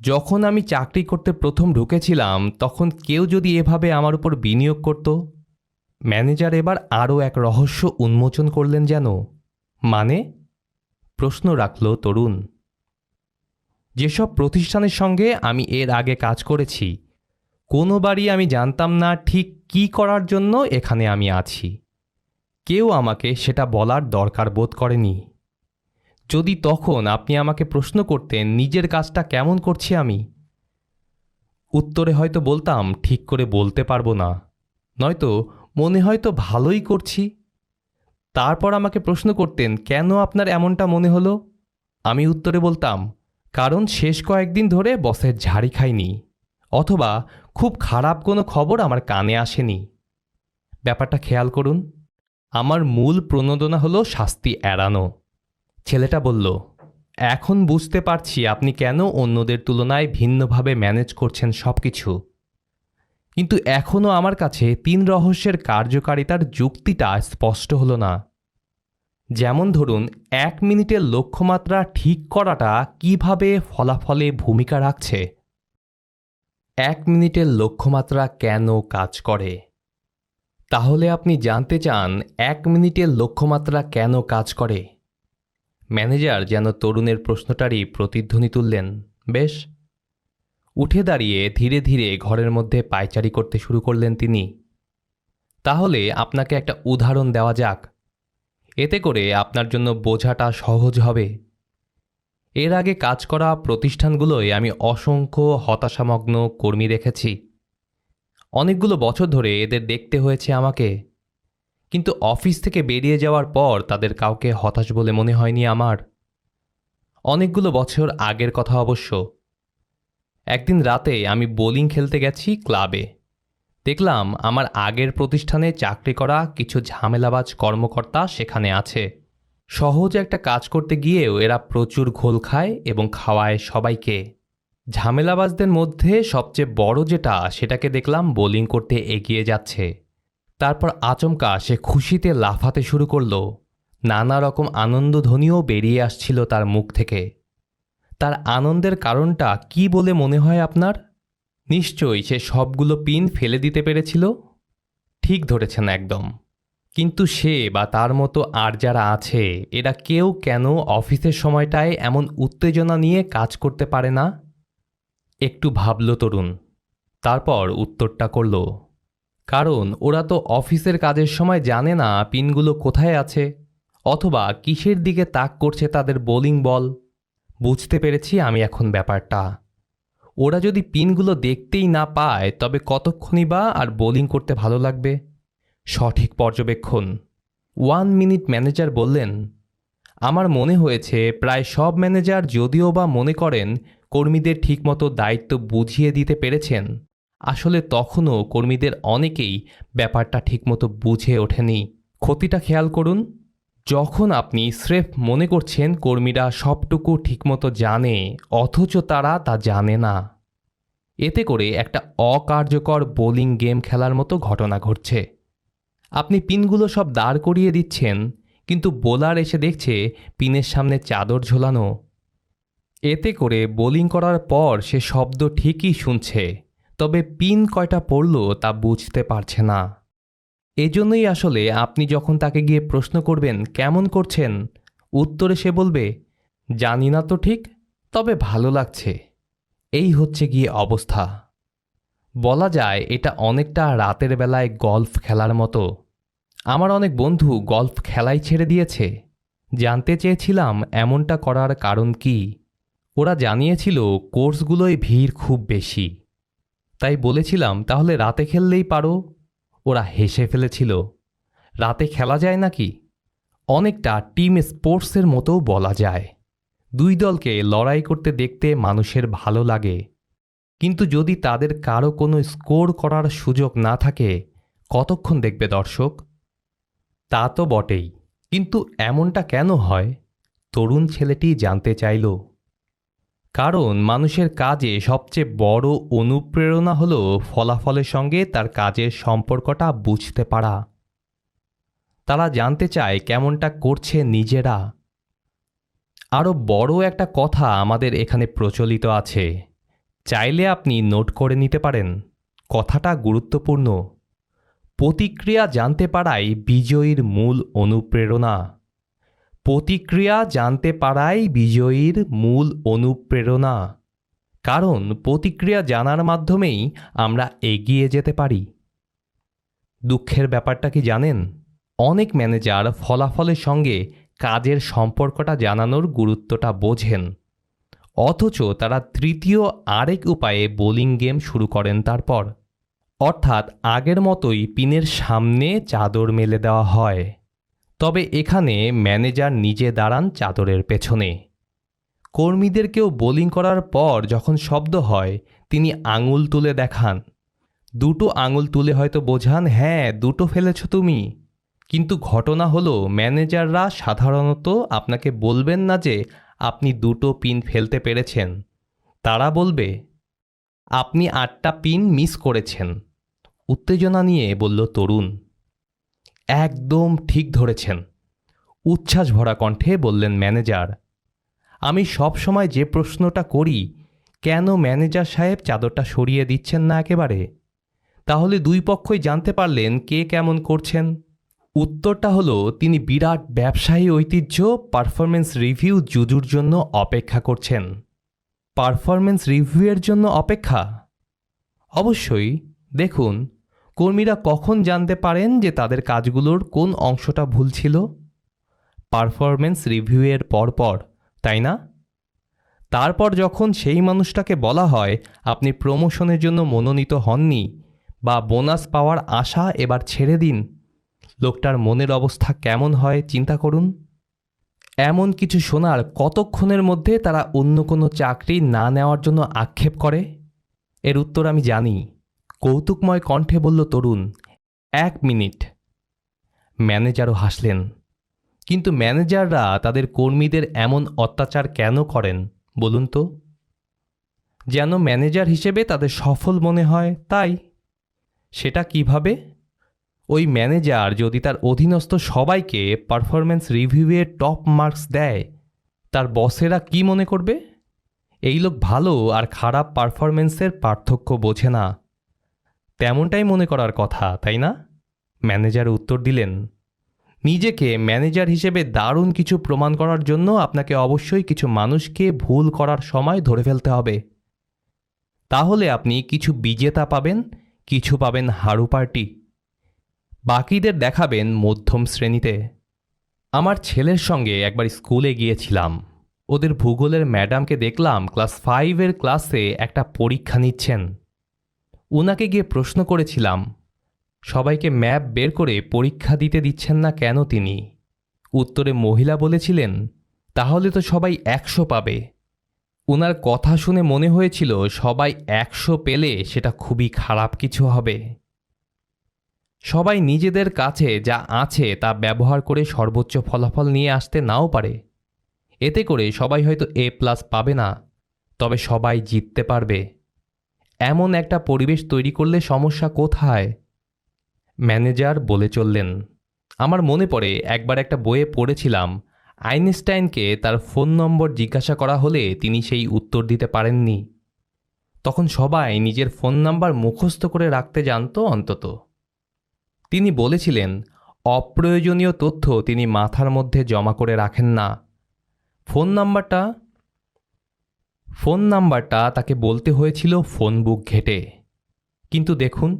যখন আমি চাকরি করতে প্রথম ঢুকেছিলাম তখন কেউ যদি এভাবে আমার উপর বিনিয়োগ করত, ম্যানেজার এবার আরও এক রহস্য উন্মোচন করলেন যেন। মানে? প্রশ্ন রাখল তরুণ। যেসব প্রতিষ্ঠানের সঙ্গে আমি এর আগে কাজ করেছি, কোনোবারই আমি জানতাম না ঠিক কী করার জন্য এখানে আমি আছি। কেউ আমাকে সেটা বলার দরকার বোধ করেনি। যদি তখন আপনি আমাকে প্রশ্ন করতেন নিজের কাজটা কেমন করছি আমি, উত্তরে হয়তো বলতাম ঠিক করে বলতে পারবো না, নয়তো মনে হয়তো ভালোই করছি। তারপর আমাকে প্রশ্ন করতেন কেন আপনার এমনটা মনে হলো, আমি উত্তরে বলতাম কারণ শেষ কয়েকদিন ধরে বসের ঝাড়ি খাইনি, অথবা খুব খারাপ কোনো খবর আমার কানে আসেনি। ব্যাপারটা খেয়াল করুন, আমার মূল প্রণোদনা হলো শাস্তি এড়ানো। ছেলেটা বলল, এখন বুঝতে পারছি আপনি কেন অন্যদের তুলনায় ভিন্নভাবে ম্যানেজ করছেন সব কিছু। কিন্তু এখনও আমার কাছে 3 রহস্যের কার্যকারিতার যুক্তিটা স্পষ্ট হলো না। যেমন ধরুন, 1 মিনিটের লক্ষ্যমাত্রা ঠিক করাটা কিভাবে ফলাফলে ভূমিকা রাখছে। 1 মিনিটের লক্ষ্যমাত্রা কেন কাজ করে? তাহলে আপনি জানতে চান 1 মিনিটের লক্ষ্যমাত্রা কেন কাজ করে? ম্যানেজার যেন তরুণের প্রশ্নটারই প্রতিধ্বনি তুললেন। বেশ। উঠে দাঁড়িয়ে ধীরে ধীরে ঘরের মধ্যে পায়চারি করতে শুরু করলেন তিনি। তাহলে আপনাকে একটা উদাহরণ দেওয়া যাক, এতে করে আপনার জন্য বোঝাটা সহজ হবে। এর আগে কাজ করা প্রতিষ্ঠানগুলোয় আমি অসংখ্য হতাশামগ্ন কর্মী দেখেছি। অনেকগুলো বছর ধরে এদের দেখতে হয়েছে আমাকে, কিন্তু অফিস থেকে বেরিয়ে যাওয়ার পর তাদের কাউকে হতাশ বলে মনে হয়নি আমার। অনেকগুলো বছর আগের কথা অবশ্য। একদিন রাতে আমি বোলিং খেলতে গেছি ক্লাবে। দেখলাম আমার আগের প্রতিষ্ঠানে চাকরি করা কিছু ঝামেলাবাজ কর্মকর্তা সেখানে আছে। সহজ একটা কাজ করতে গিয়েও এরা প্রচুর ঘোল খায় এবং খাওয়ায় সবাইকে। ঝামেলাবাজদের মধ্যে সবচেয়ে বড় যেটা, সেটাকে দেখলাম বোলিং করতে এগিয়ে যাচ্ছে। তারপর আচমকা সে খুশিতে লাফাতে শুরু করলো। নানা রকম আনন্দধ্বনিও বেরিয়ে আসছিল তার মুখ থেকে। তার আনন্দের কারণটা কি বলে মনে হয় আপনার? নিশ্চয়ই সে সবগুলো পিন ফেলে দিতে পেরেছিল। ঠিক ধরেছেন একদম। কিন্তু সে বা তার মতো আর যারা আছে, এরা কেউ কেন অফিসের সময়টায় এমন উত্তেজনা নিয়ে কাজ করতে পারে না? একটু ভাবল তরুণ, তারপর উত্তরটা করল, কারণ ওরা তো অফিসের কাজের সময় জানে না পিনগুলো কোথায় আছে, অথবা কিসের দিকে তাক করছে তাদের বোলিং বল। বুঝতে পেরেছি আমি এখন ব্যাপারটা। ওরা যদি পিনগুলো দেখতেই না পায়, তবে কতক্ষণই বা আর বোলিং করতে ভালো লাগবে? সঠিক পর্যবেক্ষণ। 1 মিনিট ম্যানেজার বললেন, আমার মনে হয়েছে প্রায় সব ম্যানেজার যদিও বা মনে করেন কর্মীদের ঠিকমতো দায়িত্ব বুঝিয়ে দিতে পেরেছেন, আসলে তখনও কর্মীদের অনেকেই ব্যাপারটা ঠিকমতো বুঝে ওঠেনি। ক্ষতিটা খেয়াল করুন। যখন আপনি স্রেফ মনে করছেন কর্মীরা সবটুকু ঠিকমতো জানে, অথচ তারা তা জানে না, এতে করে একটা অকার্যকর বোলিং গেম খেলার মতো ঘটনা ঘটছে। আপনি পিনগুলো সব দাঁড় করিয়ে দিচ্ছেন, কিন্তু বোলার এসে দেখছে পিনের সামনে চাদর ঝোলানো। এতে করে বোলিং করার পর সে শব্দ ঠিকই শুনছে, তবে পিন কয়টা পড়ল তা বুঝতে পারছে না। এজন্যই আসলে আপনি যখন তাকে গিয়ে প্রশ্ন করবেন কেমন করছেন, উত্তরে সে বলবে, জানি না তো ঠিক, তবে ভালো লাগছে। এই হচ্ছে গিয়ে অবস্থা। বলা যায় এটা অনেকটা রাতের বেলায় গল্ফ খেলার মতো। আমার অনেক বন্ধু গল্ফ খেলাই ছেড়ে দিয়েছে। জানতে চেয়েছিলাম এমনটা করার কারণ কি। ওরা জানিয়েছিল কোর্সগুলোয় ভিড় খুব বেশি। তাই বলেছিলাম তাহলে রাতে খেললেই পারো। ওরা হেসে ফেলেছিল। রাতে খেলা যায় নাকি? অনেকটা টিম স্পোর্টসের মতোও বলা যায়। 2 দলকে লড়াই করতে দেখতে মানুষের ভালো লাগে, কিন্তু যদি তাদের কারো কোনো স্কোর করার সুযোগ না থাকে, কতক্ষণ দেখবে দর্শক? তা তো বটেই, কিন্তু এমনটা কেন হয়? তরুণ ছেলেটি জানতে চাইল। কারণ মানুষের কাজে সবচেয়ে বড় অনুপ্রেরণা হলো ফলাফলের সঙ্গে তার কাজের সম্পর্কটা বুঝতে পারা। তারা জানতে চায় কেমনটা করছে নিজেরা। আরও বড় একটা কথা আমাদের এখানে প্রচলিত আছে, চাইলে আপনি নোট করে নিতে পারেন। কথাটা গুরুত্বপূর্ণ। প্রতিক্রিয়া জানতে পারাই বিজয়ীর মূল অনুপ্রেরণা। প্রতিক্রিয়া জানতে পারাই বিজয়ীর মূল অনুপ্রেরণা। কারণ প্রতিক্রিয়া জানার মাধ্যমেই আমরা এগিয়ে যেতে পারি। দুঃখের ব্যাপারটা কি জানেন? অনেক ম্যানেজার ফলাফলের সঙ্গে কাজের সম্পর্কটা জানানোর গুরুত্বটা বোঝেন, অথচ তারা তৃতীয় আরেক উপায়ে বোলিং গেম শুরু করেন। তারপর অর্থাৎ আগের মতোই পিনের সামনে চাদর মেলে দেওয়া হয়, তবে এখানে ম্যানেজার নিজে দাঁড়ান চাদরের পেছনে। কর্মীদেরকেও বোলিং করার পর যখন শব্দ হয় তিনি আঙুল তুলে দেখান। দুটো আঙুল তুলে হয়তো বোঝান, হ্যাঁ দুটো ফেলেছ তুমি। কিন্তু ঘটনা হলো ম্যানেজাররা সাধারণত আপনাকে বলবেন না যে আপনি দুটো পিন ফেলতে পেরেছেন। তারা বলবে আপনি 8টা পিন মিস করেছেন। উত্তেজনা নিয়ে বলল তরুণ। একদম ঠিক ধরেছেন, উচ্ছ্বাস ভরা কণ্ঠে বললেন ম্যানেজার। আমি সব সময় যে প্রশ্নটা করি, কেন ম্যানেজার সাহেব চাদরটা সরিয়ে দিচ্ছেন না একেবারে? তাহলে দুই পক্ষই জানতে পারলেন কে কেমন করছেন। উত্তরটা হলো তিনি বিরাট ব্যবসায়ী ঐতিহ্য পারফরমেন্স রিভিউ জুজুর জন্য অপেক্ষা করছেন। পারফরমেন্স রিভিউয়ের জন্য অপেক্ষা? অবশ্যই। দেখুন, কর্মীরা কখন জানতে পারেন যে তাদের কাজগুলোর কোন অংশটা ভুল ছিল? পারফরমেন্স রিভিউয়ের পরপর, তাই না? তারপর যখন সেই মানুষটাকে বলা হয় আপনি প্রমোশনের জন্য মনোনীত হননি বা বোনাস পাওয়ার আশা এবার ছেড়ে দিন, লোকটার মনের অবস্থা কেমন হয় চিন্তা করুন। এমন কিছু শোনার কতক্ষণের মধ্যে তারা অন্য কোনো চাকরি না নেওয়ার জন্য আক্ষেপ করে? এর উত্তর আমি জানি। কৌতুকময় কণ্ঠে বলল তরুণ, 1 মিনিট। ম্যানেজারও হাসলেন। কিন্তু ম্যানেজাররা তাদের কর্মীদের এমন অত্যাচার কেন করেন বলুন তো? যেন ম্যানেজার হিসেবে তাদের সফল মনে হয় তাই। সেটা কিভাবে? ওই ম্যানেজার যদি তার অধীনস্থ সবাইকে পারফরমেন্স রিভিউয়ে টপ মার্কস দেয়, তার বসেরা কি মনে করবে? এই লোক ভালো আর খারাপ পারফরমেন্সের পার্থক্য বোঝে না, তেমনটাই মনে করার কথা, তাই না? ম্যানেজার উত্তর দিলেন, নিজেকে ম্যানেজার হিসেবে দারুণ কিছু প্রমাণ করার জন্য আপনাকে অবশ্যই কিছু মানুষকে ভুল করার সময় ধরে ফেলতে হবে। তাহলে আপনি কিছু বিজেতা পাবেন, কিছু পাবেন হারু পার্টি, বাকিদের দেখাবেন মধ্যম শ্রেণীতে। আমার ছেলের সঙ্গে একবার স্কুলে গিয়েছিলাম। ওদের ভূগোলের ম্যাডামকে দেখলাম ক্লাস 5-এর ক্লাসে একটা পরীক্ষা নিচ্ছেন। ওনাকে গিয়ে প্রশ্ন করেছিলাম, সবাইকে ম্যাপ বের করে পরীক্ষা দিতে দিচ্ছেন না কেন তিনি? উত্তরে মহিলা বলেছিলেন, তাহলে তো সবাই 100 পাবে। ওনার কথা শুনে মনে হয়েছিল সবাই 100 পেলে সেটা খুবই খারাপ কিছু হবে। সবাই নিজেদের কাছে যা আছে তা ব্যবহার করে সর্বোচ্চ ফলাফল নিয়ে আসতে নাও পারে। এতে করে সবাই হয়তো A+ পাবে না, তবে সবাই জিততে পারবে। এমন একটা পরিবেশ তৈরি করলে সমস্যা কোথায়? ম্যানেজার বলে চললেন। আমার মনে পড়ে একবার একটা বইয়ে পড়েছিলাম, আইনস্টাইনকে তার ফোন নম্বর জিজ্ঞাসা করা হলে তিনি সেই উত্তর দিতে পারেননি। তখন সবাই নিজের ফোন নাম্বার মুখস্থ করে রাখতে জানত অন্তত। তিনি বলেছিলেন, অপ্রয়োজনীয় তথ্য তিনি মাথার মধ্যে জমা করে রাখেন না। ফোন নাম্বারটা তাকে বলতে হয়েছিল ফোন বুক ঘেঁটে। কিন্তু দেখুন,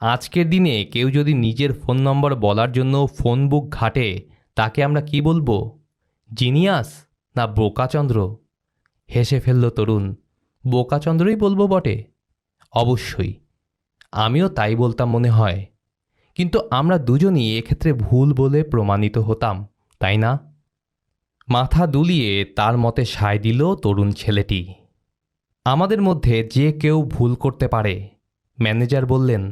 আজকের দিনে কেউ যদি নিজের ফোন নম্বর বলার জন্য ফোন বুক ঘাটে, তাকে আমরা কি বলবো? জিনিয়াস না বোকাচন্দ্র? হেসে ফেলল তরুণ। বোকাচন্দ্রই বলবো বটে। অবশ্যই, আমিও তাই বলতাম মনে হয়। কিন্তু আমরা দুজনই এক্ষেত্রে ভুল বলে প্রমাণিত হতাম, তাই না? মাথা দুলিয়ে তার মতে সায় দিল তরুণ ছেলেটি। আমাদের মধ্যে যে কেউ ভুল করতে পারে, ম্যানেজার বললেন।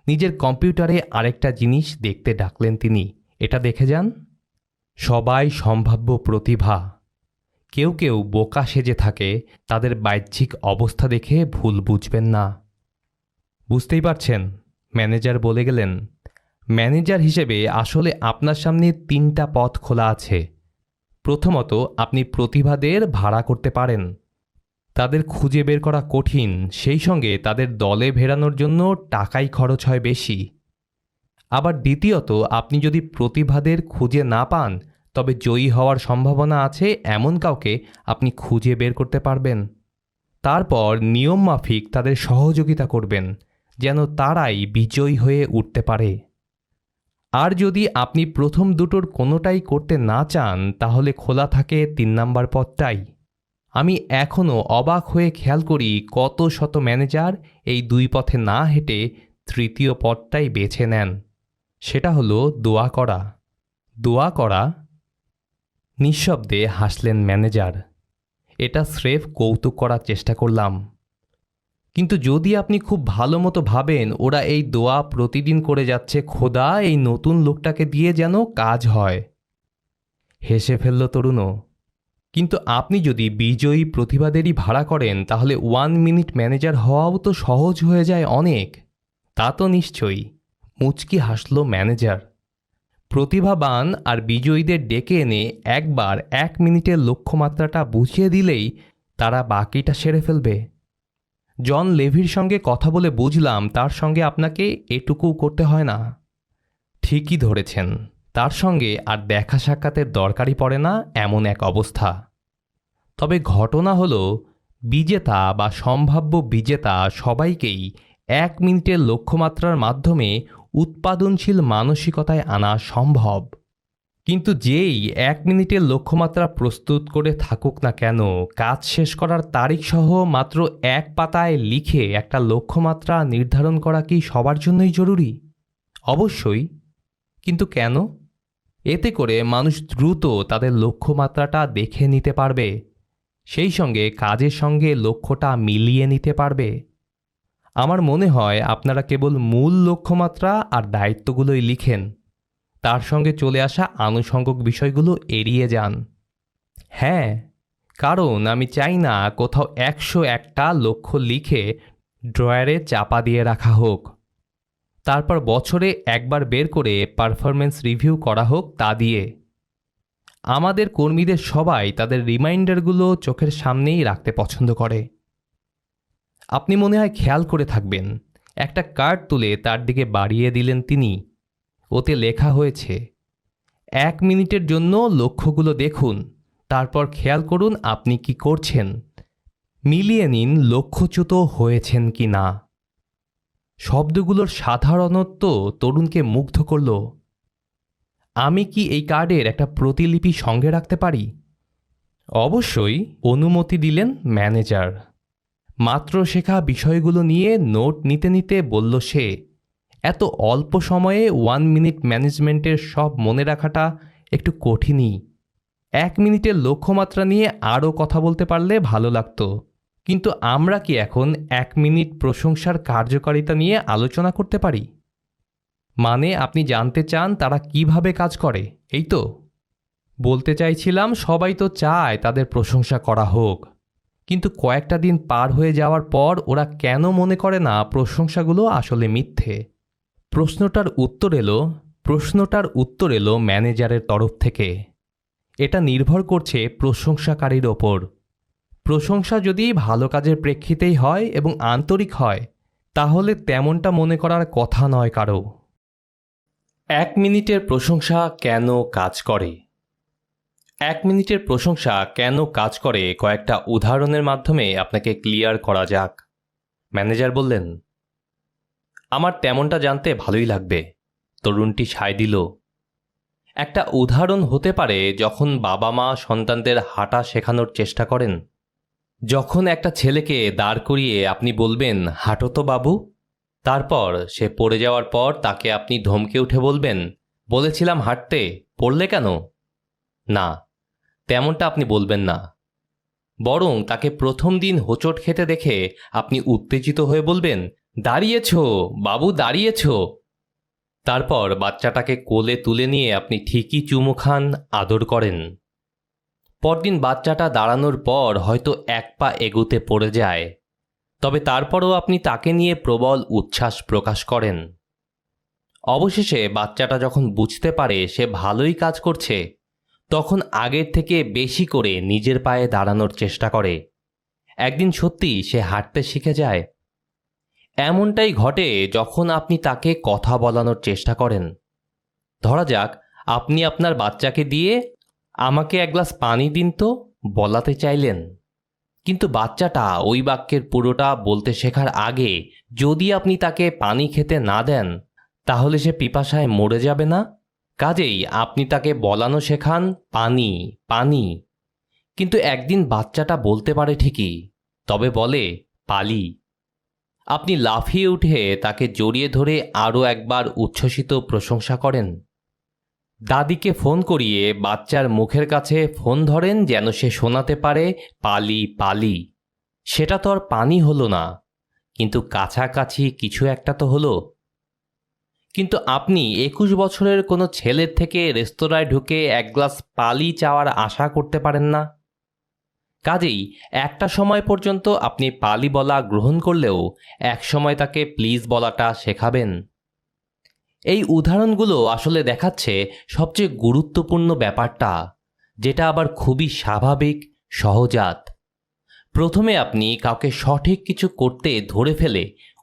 নিজের কম্পিউটারে আরেকটা জিনিস দেখতে ডাকলেন তিনি। এটা দেখে যান। সবাই সম্ভাব্য প্রতিভা। কেউ কেউ বোকা সেজে থাকে, তাদের বাহ্যিক অবস্থা দেখে ভুল বুঝবেন না। বুঝতেই পারছেন? ম্যানেজার বলে গেলেন। ম্যানেজার হিসেবে আসলে আপনার সামনে 3টা পথ খোলা আছে। প্রথমত, আপনি প্রতিভাদের ভাড়া করতে পারেন। তাদের খুঁজে বের করা কঠিন, সেই সঙ্গে তাদের দলে ভেড়ানোর জন্য টাকাই খরচ হয় বেশি। আবার দ্বিতীয়ত, আপনি যদি প্রতিভাদের খুঁজে না পান, তবে জয়ী হওয়ার সম্ভাবনা আছে এমন কাউকে আপনি খুঁজে বের করতে পারবেন। তারপর নিয়ম মাফিক তাদের সহযোগিতা করবেন, যেন তারাই বিজয়ী হয়ে উঠতে পারে। আর যদি আপনি প্রথম দুটোর কোনোটাই করতে না চান, তাহলে খোলা থাকে 3 নাম্বার পদটাই। আমি এখনও অবাক হয়ে খেয়াল করি কত শত ম্যানেজার এই 2 পথে না হেঁটে তৃতীয় পদটাই বেছে নেন। সেটা হলো দোয়া করা। দোয়া করা? নিঃশব্দে হাসলেন ম্যানেজার। এটা স্রেফ কৌতুক করার চেষ্টা করলাম। কিন্তু যদি আপনি খুব ভালো মতো ভাবেন ওরা এই দোয়া প্রতিদিন করে যাচ্ছে, খোদা এই নতুন লোকটাকে দিয়ে যেন কাজ হয়। হেসে ফেলল তরুণও। কিন্তু আপনি যদি বিজয়ী প্রতিবাদেরই ভাড়া করেন, তাহলে 1 মিনিট ম্যানেজার হওয়াও তো সহজ হয়ে যায় অনেক। তা তো নিশ্চয়ই, মুচকি হাসল ম্যানেজার। প্রতিভাবান আর বিজয়ীদের ডেকে এনে একবার 1 মিনিটের লক্ষ্যমাত্রাটা বুঝিয়ে দিলেই তারা বাকিটা সেরে ফেলবে। জন লেভির সঙ্গে কথা বলে বুঝলাম তার সঙ্গে আপনাকে এটুকু করতে হয় না। ঠিকই ধরেছেন, তার সঙ্গে আর দেখা সাক্ষাতের দরকারই পড়ে না এমন এক অবস্থা। তবে ঘটনা হলো, বিজেতা বা সম্ভাব্য বিজেতা সবাইকেই 1 মিনিটের লক্ষ্যমাত্রার মাধ্যমে উৎপাদনশীল মানসিকতায় আনা সম্ভব। কিন্তু যেই 1 মিনিটের লক্ষ্যমাত্রা প্রস্তুত করে থাকুক না কেন, কাজ শেষ করার তারিখ সহ মাত্র 1 পাতায় লিখে একটা লক্ষ্যমাত্রা নির্ধারণ করা কি সবার জন্যই জরুরি? অবশ্যই। কিন্তু কেন? এতে করে মানুষ দ্রুত তাদের লক্ষ্যমাত্রাটা দেখে নিতে পারবে, সেই সঙ্গে কাজের সঙ্গে লক্ষ্যটা মিলিয়ে নিতে পারবে। আমার মনে হয় আপনারা কেবল মূল লক্ষ্যমাত্রা আর দায়িত্বগুলোই লিখেন, তার সঙ্গে চলে আসা আনুষঙ্গিক বিষয়গুলো এড়িয়ে যান। হ্যাঁ, কারণ আমি চাই না কোথাও 101টা লক্ষ্য লিখে ড্রয়ারে চাপা দিয়ে রাখা হোক, তারপর বছরে একবার বের করে পারফরমেন্স রিভিউ করা হোক তা দিয়ে। আমাদের কর্মীদের সবাই তাদের রিমাইন্ডারগুলো চোখের সামনেই রাখতে পছন্দ করে। আপনি মনে হয় খেয়াল করে থাকবেন, একটা কার্ড তুলে তার দিকে বাড়িয়ে দিলেন তিনি। ওতে লেখা হয়েছে, 1 মিনিটের জন্য লক্ষ্যগুলো দেখুন, তারপর খেয়াল করুন আপনি কি করছেন, মিলিয়ে নিন লক্ষ্যচ্যুত হয়েছেন কি না। শব্দগুলোর সাধারণত্ব তরুণকে মুগ্ধ করল। আমি কি এই কার্ডের একটা প্রতিলিপি সঙ্গে রাখতে পারি? অবশ্যই, অনুমতি দিলেন ম্যানেজার। মাত্র শেখা বিষয়গুলো নিয়ে নোট নিতে নিতে বলল সে, এত অল্প সময়ে 1 মিনিট ম্যানেজমেন্টের সব মনে রাখাটা একটু কঠিনই। 1 মিনিটের লক্ষ্যমাত্রা নিয়ে আরও কথা বলতে পারলে ভালো লাগতো, কিন্তু আমরা কি এখন 1 মিনিট প্রশংসার কার্যকারিতা নিয়ে আলোচনা করতে পারি? মানে আপনি জানতে চান তারা কিভাবে কাজ করে, এই তো? বলতে চাইছিলাম, সবাই তো চায় তাদের প্রশংসা করা হোক, কিন্তু কয়েকটা দিন পার হয়ে যাওয়ার পর ওরা কেন মনে করে না প্রশংসাগুলো আসলে মিথ্যে? প্রশ্নটার উত্তর এলো ম্যানেজারের তরফ থেকে। এটা নির্ভর করছে প্রশংসাকারীর ওপর। প্রশংসা যদি ভালো কাজের প্রেক্ষিতেই হয় এবং আন্তরিক হয়, তাহলে তেমনটা মনে করার কথা নয় কারো। 1 মিনিটের প্রশংসা কেন কাজ করে? 1 মিনিটের প্রশংসা কেন কাজ করে কয়েকটা উদাহরণের মাধ্যমে আপনাকে ক্লিয়ার করা যাক। ম্যানেজার বললেন, আমার তেমনটা জানতে ভালোই লাগবে। তরুণটি সায় দিল। একটা উদাহরণ হতে পারে যখন বাবা মা সন্তানদের হাঁটা শেখানোর চেষ্টা করেন। যখন একটা ছেলেকে দাঁড় করিয়ে আপনি বলবেন, হাঁটো তো বাবু, তারপর সে পড়ে যাওয়ার পর তাকে আপনি ধমকে উঠে বলবেন, বলেছিলাম হাঁটতে, পড়লে কেন? না, তেমনটা আপনি বলবেন না। বরং তাকে প্রথম দিন হোঁচট খেতে দেখে আপনি উত্তেজিত হয়ে বলবেন, দাঁড়িয়েছ বাবু, দাঁড়িয়েছ। তারপর বাচ্চাটাকে কোলে তুলে নিয়ে আপনি ঠিকই চুমু খান, আদর করেন। পরদিন বাচ্চাটা দাঁড়ানোর পর হয়তো 1 পা এগুতে পড়ে যায়, তবে তারপরও আপনি তাকে নিয়ে প্রবল উচ্ছ্বাস প্রকাশ করেন। অবশেষে বাচ্চাটা যখন বুঝতে পারে সে ভালোই কাজ করছে, তখন আগের থেকে বেশি করে নিজের পায়ে দাঁড়ানোর চেষ্টা করে। একদিন সত্যি সে হাঁটতে শিখে যায়। এমনটাই ঘটে যখন আপনি তাকে কথা বলানোর চেষ্টা করেন। ধরা যাক আপনি আপনার বাচ্চাকে দিয়ে আমাকে এক গ্লাস পানি দিন তো বলাতে চাইলেন, কিন্তু বাচ্চাটা ওই বাক্যের পুরোটা বলতে শেখার আগে যদি আপনি তাকে পানি খেতে না দেন তাহলে সে পিপাসায় মরে যাবে না? কাজেই আপনি তাকে বলানো শেখান পানি পানি, কিন্তু একদিন বাচ্চাটা বলতে পারে ঠিকই, তবে বলে পালি। আপনি লাফিয়ে উঠে তাকে জড়িয়ে ধরে আরও একবার উচ্ছ্বসিত প্রশংসা করেন। দাদিকে ফোন করিয়ে বাচ্চার মুখের কাছে ফোন ধরেন যেন সে শোনাতে পারে পালি পালি। সেটা তো আর পানি হলো না, কিন্তু কাছাকাছি কিছু একটা তো হলো। কিন্তু আপনি 21 বছরের কোনো ছেলের থেকে রেস্তোরাঁয় ঢুকে এক গ্লাস পালি চাওয়ার আশা করতে পারেন না। কাজেই একটা সময় পর্যন্ত আপনি পালি বলা গ্রহণ করলেও এক সময় তাকে প্লিজ বলাটা শেখাবেন। এই উদাহরণগুলো আসলে দেখাচ্ছে সবচেয়ে গুরুত্বপূর্ণ ব্যাপারটা, যেটা আবার খুবই স্বাভাবিক, সহজাত। প্রথমে আপনি কাউকে সঠিক কিছু করতে ধরে ফেলে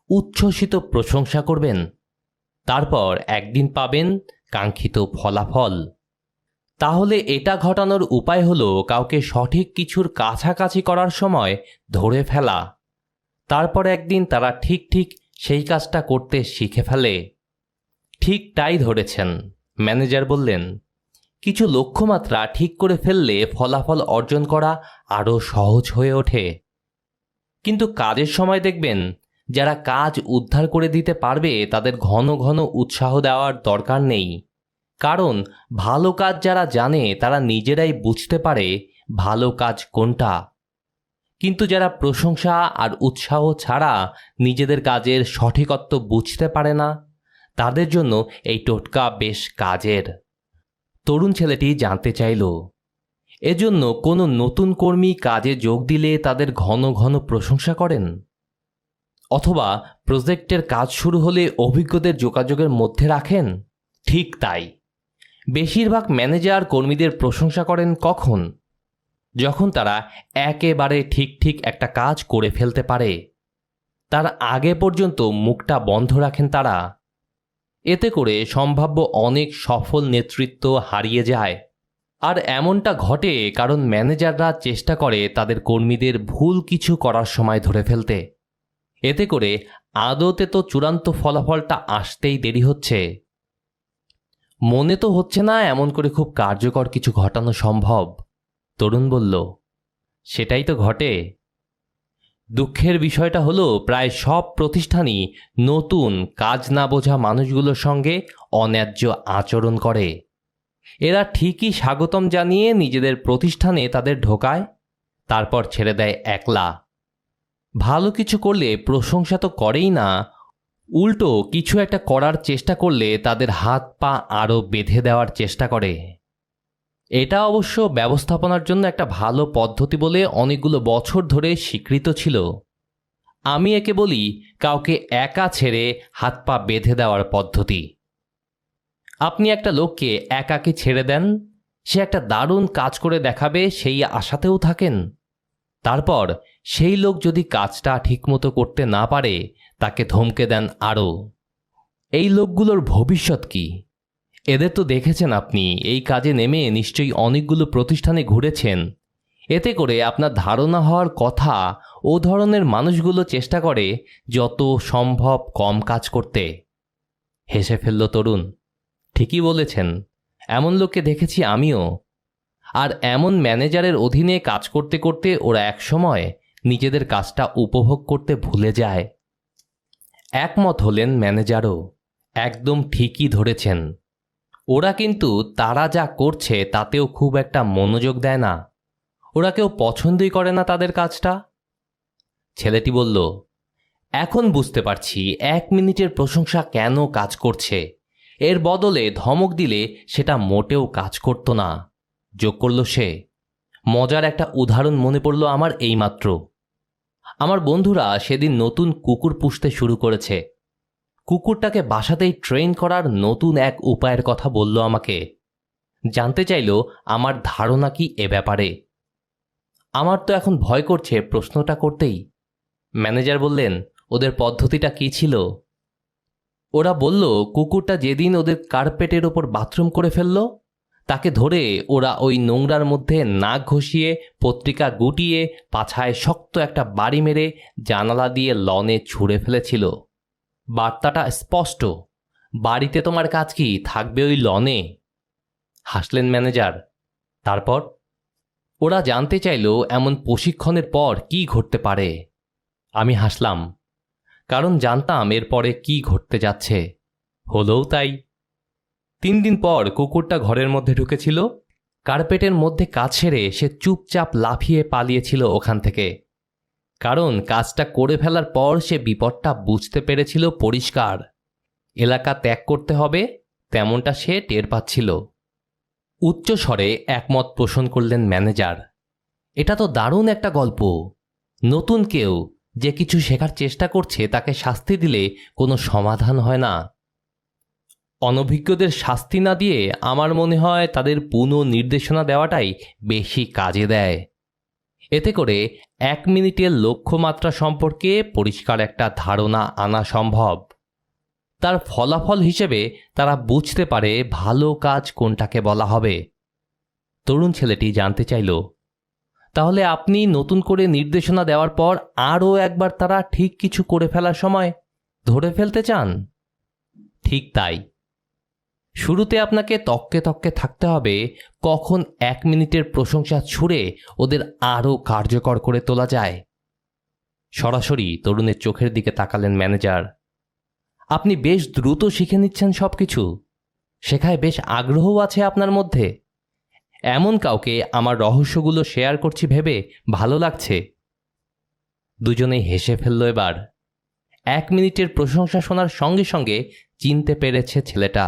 উচ্ছ্বসিত প্রশংসা করবেন, তারপর একদিন পাবেন কাঙ্ক্ষিত ফলাফল। তাহলে এটা ঘটানোর উপায় হলো কাউকে সঠিক কিছুর কাছাকাছি করার সময় ধরে ফেলা, তারপর একদিন তারা ঠিক ঠিক সেই কাজটা করতে শিখে ফেলে। ঠিক তাই ধরেছেন, ম্যানেজার বললেন। কিছু লক্ষ্যমাত্রা ঠিক করে ফেললে ফলাফল অর্জন করা আরও সহজ হয়ে ওঠে। কিন্তু কাজের সময় দেখবেন যারা কাজ উদ্ধার করে দিতে পারবে তাদের ঘন ঘন উৎসাহ দেওয়ার দরকার নেই, কারণ ভালো কাজ যারা জানে তারা নিজেরাই বুঝতে পারে ভালো কাজ কোনটা। কিন্তু যারা প্রশংসা আর উৎসাহ ছাড়া নিজেদের কাজের সঠিকত্ব বুঝতে পারে না, তাদের জন্য এই টোটকা বেশ কাজের। তরুণ ছেলেটি জানতে চাইল, এজন্য কোনো নতুন কর্মী কাজে যোগ দিলে তাদের ঘন ঘন প্রশংসা করেন, অথবা প্রজেক্টের কাজ শুরু হলে অভিজ্ঞদের যোগাযোগের মধ্যে রাখেন? ঠিক তাই, বেশিরভাগ ম্যানেজার কর্মীদের প্রশংসা করেন কখন? যখন তারা একেবারে ঠিক ঠিক একটা কাজ করে ফেলতে পারে, তার আগে পর্যন্ত মুখটা বন্ধ রাখেন তারা। এতে করে সম্ভাব্য অনেক সফল নেতৃত্ব হারিয়ে যায়। আর এমনটা ঘটে কারণ ম্যানেজাররা চেষ্টা করে তাদের কর্মীদের ভুল কিছু করার সময় ধরে ফেলতে। এতে করে আদতে তো চূড়ান্ত ফলাফলটা আসতেই দেরি হচ্ছে। মনে তো হচ্ছে না এমন করে খুব কার্যকর কিছু ঘটানো সম্ভব। তরুণ বলল, সেটাই তো ঘটে। দুঃখের বিষয়টা হলো প্রায় সব প্রতিষ্ঠানই নতুন কাজ না বোঝা মানুষগুলোর সঙ্গে অন্যায্য আচরণ করে। এরা ঠিকই স্বাগতম জানিয়ে নিজেদের প্রতিষ্ঠানে তাদের ঢোকায়, তারপর ছেড়ে দেয় একলা। ভালো কিছু করলে প্রশংসা তো করেই না, উল্টো কিছু একটা করার চেষ্টা করলে তাদের হাত পা আরও বেঁধে দেওয়ার চেষ্টা করে। এটা অবশ্য ব্যবস্থাপনার জন্য একটা ভালো পদ্ধতি বলে অনেকগুলো বছর ধরে স্বীকৃত ছিল। আমি একে বলি কাউকে একা ছেড়ে হাত পা বেঁধে দেওয়ার পদ্ধতি। আপনি একটা লোককে একাকে ছেড়ে দেন, সে একটা দারুণ কাজ করে দেখাবে সেই আশাতেও থাকেন। তারপর সেই লোক যদি কাজটা ঠিকমতো করতে না পারে তাকে ধমকে দেন আরও। এই লোকগুলোর ভবিষ্যৎ কি? এদের তো দেখেছেন আপনি, এই কাজে নেমে নিশ্চয়ই অনেকগুলো প্রতিষ্ঠানে ঘুরেছেন। এতে করে আপনার ধারণা হওয়ার কথা ও ধরনের মানুষগুলো চেষ্টা করে যত সম্ভব কম কাজ করতে। হেসে ফেলল তরুণ। ঠিকই বলেছেন, এমন লোককে দেখেছি আমিও। আর এমন ম্যানেজারের অধীনে কাজ করতে করতে ওরা একসময় নিজেদের কাজটা উপভোগ করতে ভুলে যায়। একমত হলেন ম্যানেজারও, একদম ঠিকই ধরেছেন। ওরা কিন্তু তারা যা করছে তাতেও খুব একটা মনোযোগ দেয় না, ওরা কেউ পছন্দই করে না তাদের কাজটা। ছেলেটি বলল, এখন বুঝতে পারছি 1 মিনিটের প্রশংসা কেন কাজ করছে। এর বদলে ধমক দিলে সেটা মোটেও কাজ করতো না। যোগ করল সে, মজার একটা উদাহরণ মনে পড়ল আমার এইমাত্র। আমার বন্ধুরা সেদিন নতুন কুকুর পুষতে শুরু করেছে। কুকুরটাকে বাসাতেই ট্রেন করার নতুন এক উপায়ের কথা বলল আমাকে। জানতে চাইল আমার ধারণা কি এ ব্যাপারে। আমার তো এখন ভয় করছে প্রশ্নটা করতেই। ম্যানেজার বললেন, ওদের পদ্ধতিটা কী ছিল। ওরা বলল কুকুরটা যেদিন ওদের কার্পেটের ওপর বাথরুম করে ফেলল, তাকে ধরে ওরা ওই নোংরার মধ্যে নাক ঘষিয়ে, পত্রিকা গুটিয়ে, পাছায় শক্ত একটা বাড়ি মেরে জানালা দিয়ে লনে ছুঁড়ে ফেলেছিল। বার্তাটা স্পষ্ট, বাড়িতে তোমার কাজ কি, থাকবে ওই লনে। হাসলেন ম্যানেজার। তারপর ওরা জানতে চাইল এমন প্রশিক্ষণের পর কি ঘটতে পারে। আমি হাসলাম, কারণ জানতাম এরপরে কি ঘটতে যাচ্ছে। হলোও তাই। 3 দিন পর কুকুরটা ঘরের মধ্যে ঢুকেছিল। কার্পেটের মধ্যে কাজ সেরে সে চুপচাপ লাফিয়ে পালিয়েছিল ওখান থেকে, কারণ কাজটা করে ফেলার পর সে বিপদটা বুঝতে পেরেছিল পরিষ্কার। এলাকা ত্যাগ করতে হবে তেমনটা সে টের পাচ্ছিল। উচ্চস্বরে একমত পোষণ করলেন ম্যানেজার। এটা তো দারুণ একটা গল্প। নতুন কেউ যে কিছু শেখার চেষ্টা করছে তাকে শাস্তি দিলে কোনো সমাধান হয় না। অনভিজ্ঞদের শাস্তি না দিয়ে আমার মনে হয় তাদের পুনঃনির্দেশনা দেওয়াটাই বেশি কাজে দেয়। এতে করে 1 মিনিটের লক্ষ্যমাত্রা সম্পর্কে পরিষ্কার একটা ধারণা আনা সম্ভব। তার ফলাফল হিসেবে তারা বুঝতে পারে ভালো কাজ কোনটাকে বলা হবে। তরুণ ছেলেটি জানতে চাইল, তাহলে আপনি নতুন করে নির্দেশনা দেওয়ার পর আরও একবার তারা ঠিক কিছু করে ফেলার সময় ধরে ফেলতে চান? ঠিক তাই। শুরুতে আপনাকে তককে তককে থাকতে হবে কখন 1 মিনিটের প্রশংসা ছুঁড়ে ওদের আরও কার্যকর করে তোলা যায়। সরাসরি তরুণের চোখের দিকে তাকালেন ম্যানেজার। আপনি বেশ দ্রুত শিখে নিচ্ছেন সব কিছু, শেখায় বেশ আগ্রহও আছে আপনার মধ্যে। এমন কাউকে আমার রহস্যগুলো শেয়ার করছি ভেবে ভালো লাগছে। দুজনেই হেসে ফেলল এবার। 1 মিনিটের প্রশংসা শোনার সঙ্গে সঙ্গে চিনতে পেরেছে ছেলেটা।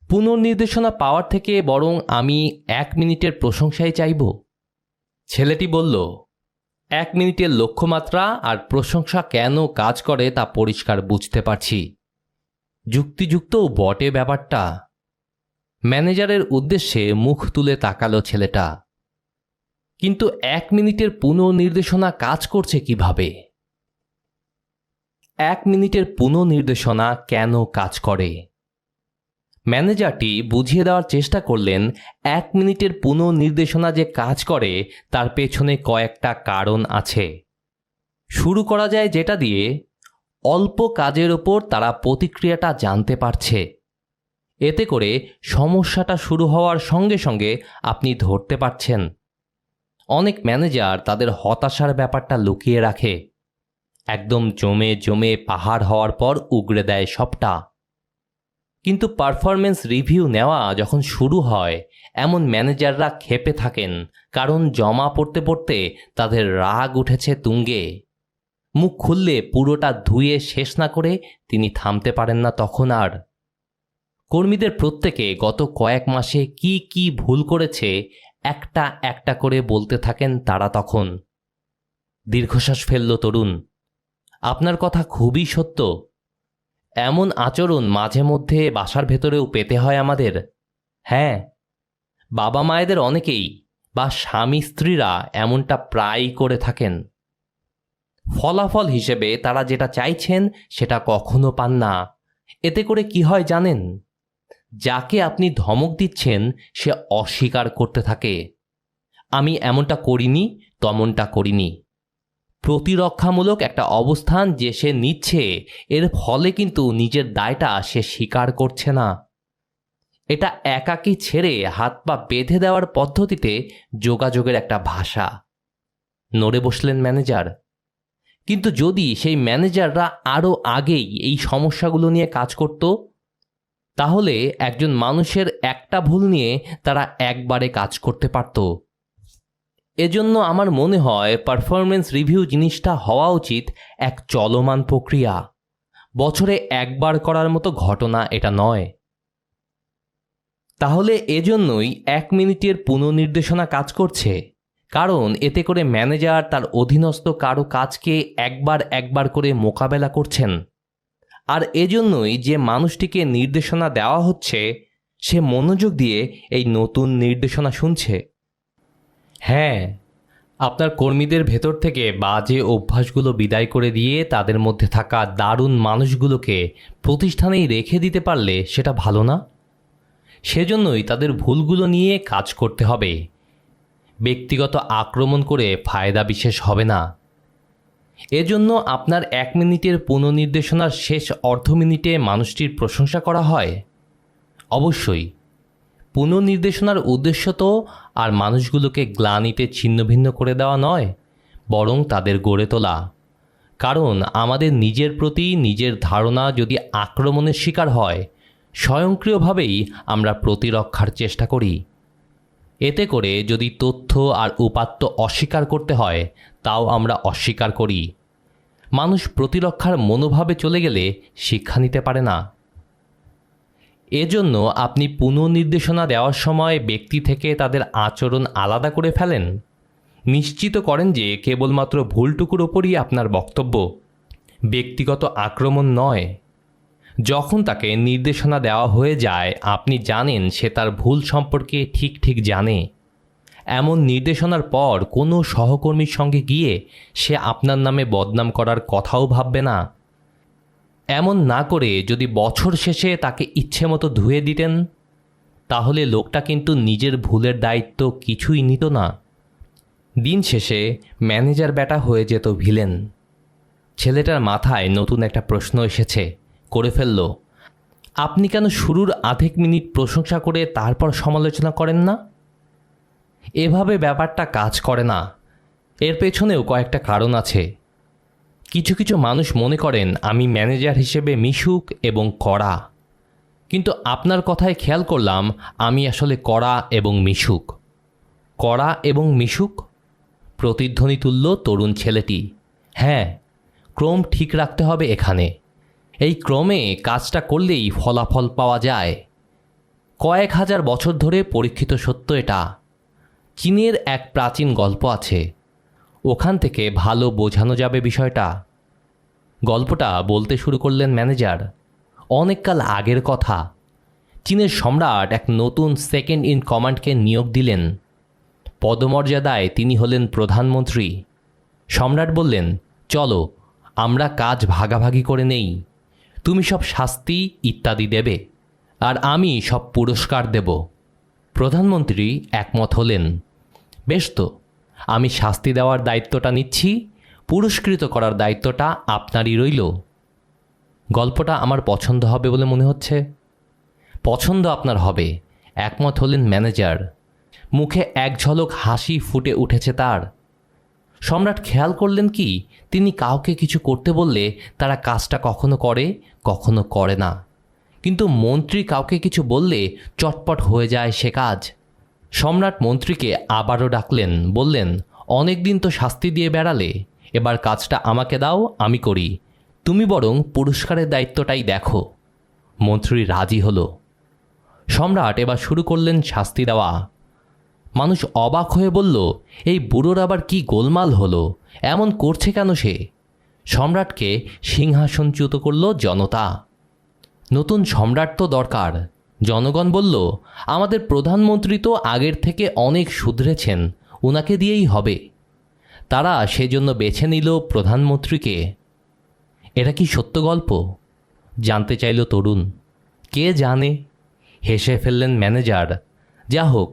পুনর্নির্দেশনা পাওয়ার থেকে বরং আমি 1 মিনিটের প্রশংসাই চাইব। ছেলেটি বলল, 1 মিনিটের লক্ষ্যমাত্রা আর প্রশংসা কেন কাজ করে তা পরিষ্কার বুঝতে পারছি। যুক্তিযুক্তও বটে ব্যাপারটা। ম্যানেজারের উদ্দেশ্যে মুখ তুলে তাকালো ছেলেটা। কিন্তু 1 মিনিটের পুনর্নির্দেশনা কাজ করছে কিভাবে? 1 মিনিটের পুনর্নির্দেশনা কেন কাজ করে? ম্যানেজারটি বুঝিয়ে দেওয়ার চেষ্টা করলেন 1 মিনিটের পুনর্নির্দেশনা যে কাজ করে তার পেছনে কয়েকটা কারণ আছে। শুরু করা যায় যেটা দিয়ে, অল্প কাজের ওপর তারা প্রতিক্রিয়াটা জানতে পারছে। এতে করে সমস্যাটা শুরু হওয়ার সঙ্গে সঙ্গে আপনি ধরতে পারছেন। অনেক ম্যানেজার তাদের হতাশার ব্যাপারটা লুকিয়ে রাখে, একদম জমে জমে পাহাড় হওয়ার পর উগড়ে দেয় সবটা। কিন্তু পারফরমেন্স রিভিউ নেওয়া যখন শুরু হয়, এমন ম্যানেজাররা ক্ষেপে থাকেন, কারণ জমা পড়তে পড়তে তাদের রাগ উঠেছে তুঙ্গে। মুখ খুললে পুরোটা ধুয়ে শেষ না করে তিনি থামতে পারেন না তখন আর। কর্মীদের প্রত্যেকে গত কয়েক মাসে কি কি ভুল করেছে একটা একটা করে বলতে থাকেন তারা তখন। দীর্ঘশ্বাস ফেলল তরুণ। আপনার কথা খুবই সত্য। এমন আচরণ মাঝে মধ্যে বাসার ভেতরেও পেতে হয় আমাদের। হ্যাঁ, বাবা মায়েদের অনেকেই বা স্বামী স্ত্রীরা এমনটা প্রায়ই করে থাকেন। ফলাফল হিসেবে তারা যেটা চাইছেন সেটা কখনো পান না। এতে করে কি হয় জানেন? যাকে আপনি ধমক দিচ্ছেন সে অস্বীকার করতে থাকে, আমি এমনটা করিনি, তেমনটা করিনি। প্রতিরক্ষামূলক একটা অবস্থান যে সে নিচ্ছে, এর ফলে কিন্তু নিজের দায়টা সে স্বীকার করছে না। এটা একাকী ছেড়ে হাত পা বেঁধে দেওয়ার পদ্ধতিতে যোগাযোগের একটা ভাষা। নড়ে বসলেন ম্যানেজার। কিন্তু যদি সেই ম্যানেজাররা আরও আগেই এই সমস্যাগুলো নিয়ে কাজ করত, তাহলে একজন মানুষের একটা ভুল নিয়ে তারা একবারে কাজ করতে পারত। এজন্য আমার মনে হয় পারফরমেন্স রিভিউ জিনিসটা হওয়া উচিত এক চলমান প্রক্রিয়া। বছরে একবার করার মতো ঘটনা এটা নয়। তাহলে এজন্যই 1 মিনিটের পুনর্নির্দেশনা কাজ করছে, কারণ এতে করে ম্যানেজার তার অধীনস্থ কারো কাজকে একবার একবার করে মোকাবেলা করছেন। আর এজন্যই যে মানুষটিকে নির্দেশনা দেওয়া হচ্ছে সে মনোযোগ দিয়ে এই নতুন নির্দেশনা শুনছে। হ্যাঁ, আপনার কর্মীদের ভেতর থেকে বাজে অভ্যাসগুলো বিদায় করে দিয়ে তাদের মধ্যে থাকা দারুণ মানুষগুলোকে প্রতিষ্ঠানেই রেখে দিতে পারলে সেটা ভালো না? সেজন্যই তাদের ভুলগুলো নিয়ে কাজ করতে হবে। ব্যক্তিগত আক্রমণ করে ফায়দা বিশেষ হবে না। এজন্য আপনার 1 মিনিটের পুনর্নির্দেশনার শেষ অর্ধ মিনিটে মানুষটির প্রশংসা করা হয়। অবশ্যই পুনর্নির্দেশনার উদ্দেশ্য তো আর মানুষগুলোকে গ্লানিতে ছিন্নভিন্ন করে দেওয়া নয়, বরং তাদের গড়ে তোলা। কারণ আমাদের নিজের প্রতি নিজের ধারণা যদি আক্রমণের শিকার হয়, স্বয়ংক্রিয়ভাবেই আমরা প্রতিরক্ষার চেষ্টা করি। এতে করে যদি তথ্য আর উপাত্ত অস্বীকার করতে হয়, তাও আমরা অস্বীকার করি। মানুষ প্রতিরক্ষার মনোভাবে চলে গেলে শিক্ষা নিতে পারে না। এজন্য আপনি পুনর্নির্দেশনা দেওয়ার সময় ব্যক্তি থেকে তাদের আচরণ আলাদা করে ফেলেন। নিশ্চিত করেন যে কেবলমাত্র ভুলটুকুর ওপরই আপনার বক্তব্য, ব্যক্তিগত আক্রমণ নয়। যখন তাকে নির্দেশনা দেওয়া হয়ে যায়, আপনি জানেন সে তার ভুল সম্পর্কে ঠিক জানে। এমন নির্দেশনার পর কোনো সহকর্মীর সঙ্গে গিয়ে সে আপনার নামে বদনাম করার কথাও ভাববে না। এমন না করে যদি বছর শেষে তাকে ইচ্ছে মতো ধুয়ে দিতেন, তাহলে লোকটা কিন্তু নিজের ভুলের দায়িত্ব কিছুই নিত না। দিন শেষে ম্যানেজার ব্যাটা হয়ে যেত ভিলেন। ছেলেটার মাথায় নতুন একটা প্রশ্ন এসেছে, করে ফেলল। আপনি কেন শুরুর আধেক মিনিট প্রশংসা করে তারপর সমালোচনা করেন না? এভাবে ব্যাপারটা কাজ করে না। এর পেছনেও কয়েকটা কারণ আছে। কিছু মানুষ মনে করেন আমি ম্যানেজার হিসেবে মিশুক এবং কড়া, কিন্তু আপনার কথায় খেয়াল করলাম আমি আসলে কড়া এবং মিশুক। কড়া এবং মিশুক? প্রতিধ্বনি তুলল তরুণ ছেলেটি। হ্যাঁ, ক্রম ঠিক রাখতে হবে এখানে। এই ক্রমে কাজটা করলেই ফলাফল পাওয়া যায়। কয়েক হাজার বছর ধরে পরীক্ষিত সত্য এটা। চীনের এক প্রাচীন গল্প আছে, ওখান থেকে ভালো বোঝানো যাবে বিষয়টা। গল্পটা বলতে শুরু করলেন ম্যানেজার। অনেককাল আগের কথা। চীনের সম্রাট এক নতুন সেকেন্ড ইন কমান্ডকে নিয়োগ দিলেন। পদমর্যাদায় তিনি হলেন প্রধানমন্ত্রী। সম্রাট বললেন, চলো আমরা কাজ ভাগাভাগি করে নেই। তুমি সব শাস্তি ইত্যাদি দেবে, আর আমি সব পুরস্কার দেব। প্রধানমন্ত্রী একমত হলেন। বেশ তো, আমি শাস্তি দেওয়ার দায়িত্বটা নিচ্ছি, পুরস্কৃত করার দায়িত্বটা আপনারই রইল। গল্পটা আমার পছন্দ হবে বলে মনে হচ্ছে। পছন্দ আপনার হবে, একমত হলেন ম্যানেজার। মুখে এক ঝলক হাসি ফুটে উঠেছে তার। সম্রাট খেয়াল করলেন কি, তিনি কাউকে কিছু করতে বললে তারা কাজটা কখনো করে, কখনো করে না। কিন্তু মন্ত্রী কাউকে কিছু বললে চটপট হয়ে যায় সে কাজ। সম্রাট মন্ত্রীকে আবারও ডাকলেন, বললেন, অনেক দিন তো শাস্তি দিয়ে বেড়ালে, এবার কাজটা আমাকে দাও, আমি করি। তুমি বরং পুরস্কারের দায়িত্বটাই দেখো। মন্ত্রী রাজি হলো। সম্রাট এবার শুরু করলেন শাস্তি দেওয়া। মানুষ অবাক হয়ে বলল, এই বুড়োর আবার কি গোলমাল হলো, এমন করছে কেন সে? সম্রাটকে সিংহাসনচ্যুত করল জনতা। নতুন সম্রাট তো দরকার। জনগণ বলল, আমাদের প্রধানমন্ত্রী তো আগের থেকে অনেক শুধরেছেন, ওনাকে দিয়েই হবে। তারা সেজন্য বেছে নিল প্রধানমন্ত্রীকে। এটা কি সত্য গল্প? জানতে চাইল তরুণ। কে জানে, হেসে ফেললেন ম্যানেজার। যা হোক,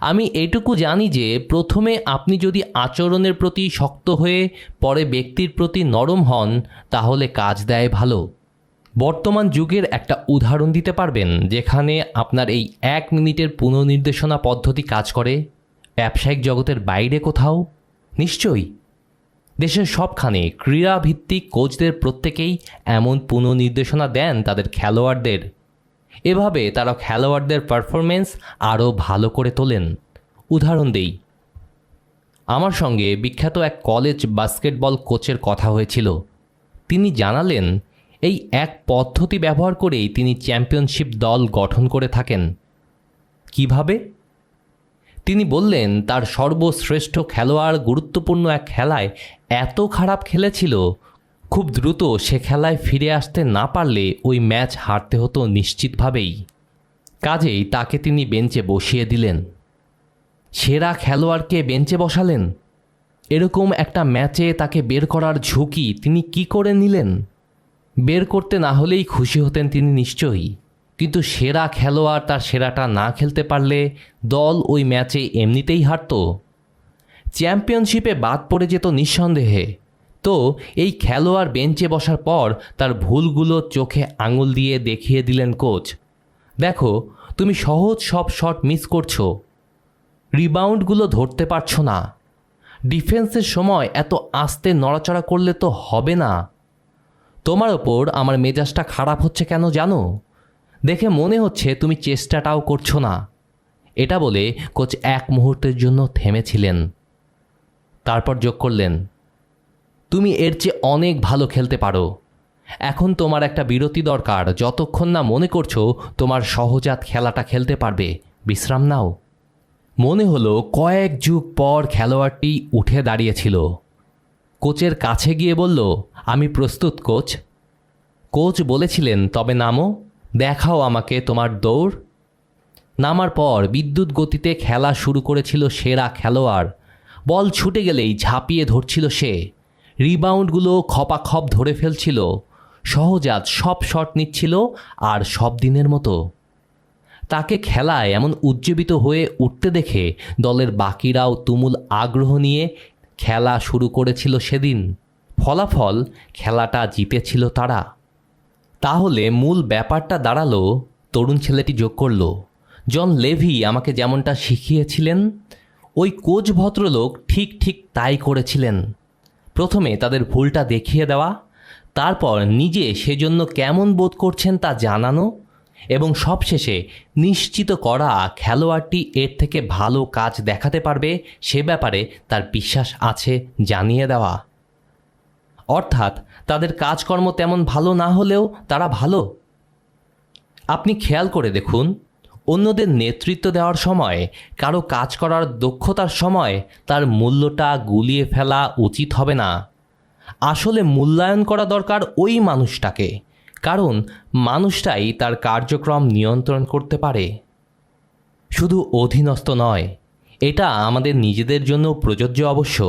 আমি এটুকু জানি যে প্রথমে আপনি যদি আচরণের প্রতি শক্ত হয়ে পরে ব্যক্তির প্রতি নরম হন, তাহলে কাজ দেয় ভালো। বর্তমান যুগের একটা উদাহরণ দিতে পারবেন যেখানে আপনার এই 1 মিনিটের পুনর্নির্দেশনা পদ্ধতি কাজ করে? ব্যবসায়িক জগতের বাইরে কোথাও? নিশ্চয়ই। দেশের সবখানে ক্রীড়াভিত্তিক কোচদের প্রত্যেকেই এমন পুনর্নির্দেশনা দেন তাদের খেলোয়াড়দের। এভাবে তারা খেলোয়াড়দের পারফরমেন্স আরও ভালো করে তোলেন। উদাহরণ দেই, আমার সঙ্গে বিখ্যাত এক কলেজ বাস্কেটবল কোচের কথা হয়েছিল। তিনি জানালেন, এই এক পদ্ধতি ব্যবহার করেই তিনি চ্যাম্পিয়নশিপ দল গঠন করে থাকেন। কিভাবে? তিনি বললেন, তার সর্বশ্রেষ্ঠ খেলোয়াড় গুরুত্বপূর্ণ এক খেলায় এত খারাপ খেলেছিল, খুব দ্রুত সে খেলায় ফিরে আসতে না পারলে ওই ম্যাচ হারতে হতো নিশ্চিতভাবেই। কাজেই তাকে তিনি বেঞ্চে বসিয়ে দিলেন। সেরা খেলোয়াড়কে বেঞ্চে বসালেন। এরকম একটা ম্যাচে তাকে বের করার ঝুঁকি তিনি কি করে নিলেন? বের করতে না হলেই খুশি হতেন তিনি নিশ্চয়ই, কিন্তু সেরা খেলোয়াড় তার সেরাটা না খেলতে পারলে দল ওই ম্যাচে এমনিতেই হারত, চ্যাম্পিয়নশিপে বাদ পড়ে যেত নিঃসন্দেহে। তো এই খেলোয়াড় বেঞ্চে বসার পর তার ভুলগুলো চোখে আঙুল দিয়ে দেখিয়ে দিলেন কোচ। দেখো, তুমি সহজ সব শট মিস করছো, রিবাউন্ডগুলো ধরতে পারছো না, ডিফেন্সের সময় এত আস্তে নড়াচড়া করলে তো হবে না। তোমার ওপর আমার মেজাজটা খারাপ হচ্ছে কেন জানো? দেখে মনে হচ্ছে তুমি চেষ্টাটাও করছো না। এটা বলে কোচ এক মুহূর্তের জন্য থেমেছিলেন, তারপর যোগ করলেন, তুমি এর চেয়ে অনেক ভালো খেলতে পারো। এখন তোমার একটা বিরতি দরকার। যতক্ষণ না মনে করছো তোমার সহজাত খেলাটা খেলতে পারবে, বিশ্রাম নাও। মনে হলো কয়েক যুগ পর খেলোয়াড়টি উঠে দাঁড়িয়েছিল। কোচের কাছে গিয়ে বলল, আমি প্রস্তুত কোচ। কোচ বলেছিলেন, তবে নামো, দেখাও আমাকে তোমার দৌড়। নামার পর বিদ্যুৎ গতিতে খেলা শুরু করেছিল সেরা খেলোয়াড়। বল ছুটে গেলেই ঝাঁপিয়ে ধরছিল সে, রিবাউন্ডগুলো খপাখপ ধরে ফেলছিল, সহজাত সব শট নিচ্ছিল, আর সব দিনের মতো। তাকে খেলায় এমন উজ্জীবিত হয়ে উঠতে দেখে দলের বাকিরাও তুমুল আগ্রহ নিয়ে খেলা শুরু করেছিল সেদিন। ফলাফল, খেলাটা জিতেছিল তারা। তাহলে মূল ব্যাপারটা দাঁড়ালো, তরুণ ছেলেটি যোগ করল, জন লেভি আমাকে যেমনটা শিখিয়েছিলেন, ওই কোচ ভদ্রলোক ঠিক ঠিক তাই করেছিলেন। প্রথমে তাদের ভুলটা দেখিয়ে দেওয়া, তারপর নিজে সেজন্য কেমন বোধ করছেন তা জানানো, এবং সবশেষে নিশ্চিত করা খেলোয়াড়টি এর থেকে ভালো কাজ দেখাতে পারবে সে ব্যাপারে তার বিশ্বাস আছে জানিয়ে দেওয়া। অর্থাৎ তাদের কাজকর্ম তেমন ভালো না হলেও তারা ভালো। আপনি খেয়াল করে দেখুন, অন্যদের নেতৃত্ব দেওয়ার সময়, কারো কাজ করার দক্ষতার সময় তার মূল্যটা গুলিয়ে ফেলা উচিত হবে না। আসলে মূল্যায়ন করা দরকার ওই মানুষটাকে, কারণ মানুষটাই তার কার্যক্রম নিয়ন্ত্রণ করতে পারে। শুধু অধীনস্থ নয়, এটা আমাদের নিজেদের জন্য প্রযোজ্য অবশ্য।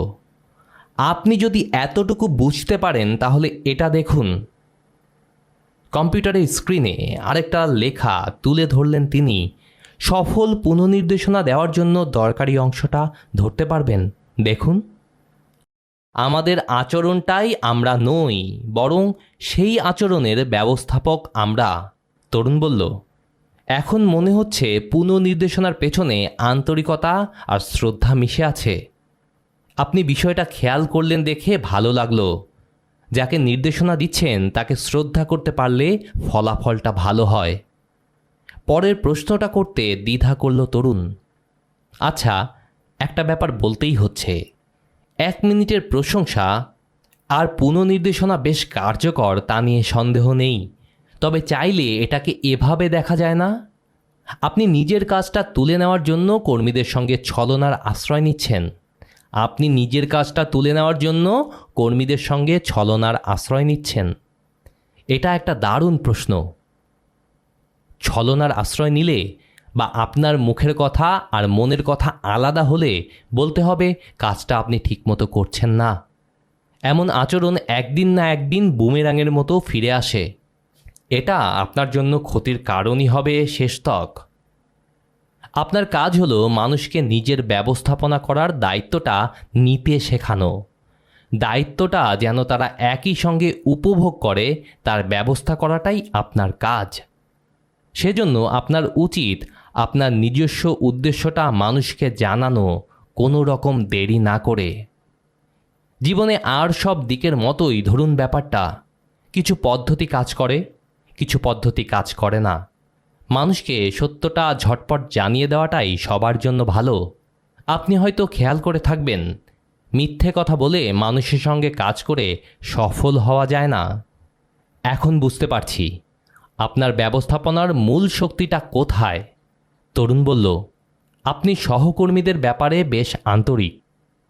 আপনি যদি এতটুকু বুঝতে পারেন তাহলে এটা দেখুন। কম্পিউটারের স্ক্রিনে আরেকটা লেখা তুলে ধরলেন তিনি। সফল পুনর্নির্দেশনা দেওয়ার জন্য দরকারি অংশটা ধরতে পারবেন? দেখুন, আমাদের আচরণটাই আমরা নই, বরং সেই আচরণের ব্যবস্থাপক আমরা। তরুণ বলল, এখন মনে হচ্ছে পুনর্নির্দেশনার পেছনে আন্তরিকতা আর শ্রদ্ধা মিশে আছে। আপনি বিষয়টা খেয়াল করলেন দেখে ভালো লাগলো। যাকে নির্দেশনা দিচ্ছেন তাকে শ্রদ্ধা করতে পারলে ফলাফলটা ভালো হয়। পরের প্রশ্নটা করতে দ্বিধা করল তরুণ। আচ্ছা, একটা ব্যাপার বলতেই হচ্ছে, 1 মিনিটের প্রশংসা আর পুনর্নির্দেশনা বেশ কার্যকর তা নিয়ে সন্দেহ নেই, তবে চাইলে এটাকে এভাবে দেখা যায় না? আপনি নিজের কাজটা তুলে নেওয়ার জন্য কর্মীদের সঙ্গে ছলনার আশ্রয় নিচ্ছেন। আপনি নিজের কাজটা তুলে নেওয়ার জন্য কর্মীদের সঙ্গে ছলনার আশ্রয় নিচ্ছেন। এটা একটা দারুণ প্রশ্ন। ছলনার আশ্রয় নিলে বা আপনার মুখের কথা আর মনের কথা আলাদা হলে বলতে হবে কাজটা আপনি ঠিকমতো করছেন না। এমন আচরণ একদিন না একদিন বুমেরাঙের মতো ফিরে আসে। এটা আপনার জন্য ক্ষতির কারণই হবে শেষতক। আপনার কাজ হলো মানুষকে নিজের ব্যবস্থাপনা করার দায়িত্বটা নিতে শেখানো। দায়িত্বটা যেন তারা একই সঙ্গে উপভোগ করে তার ব্যবস্থা করাটাই আপনার কাজ। সেজন্য আপনার উচিত আপনার নিজস্ব উদ্দেশ্যটা মানুষকে জানানো, কোনো রকম দেরি না করে। জীবনে আর সব দিকের মতোই ধরুন ব্যাপারটা, কিছু পদ্ধতি কাজ করে, কিছু পদ্ধতি কাজ করে না। মানুষকে সত্যটা ঝটপট জানিয়ে দেওয়াটাই সবার জন্য ভালো। আপনি হয়তো খেয়াল করে থাকবেন, মিথ্যে কথা বলে মানুষের সঙ্গে কাজ করে সফল হওয়া যায় না। এখন বুঝতে পারছি আপনার ব্যবস্থাপনার মূল শক্তিটা কোথায়। তরুণ বলল, আপনি সহকর্মীদের ব্যাপারে বেশ আন্তরিক।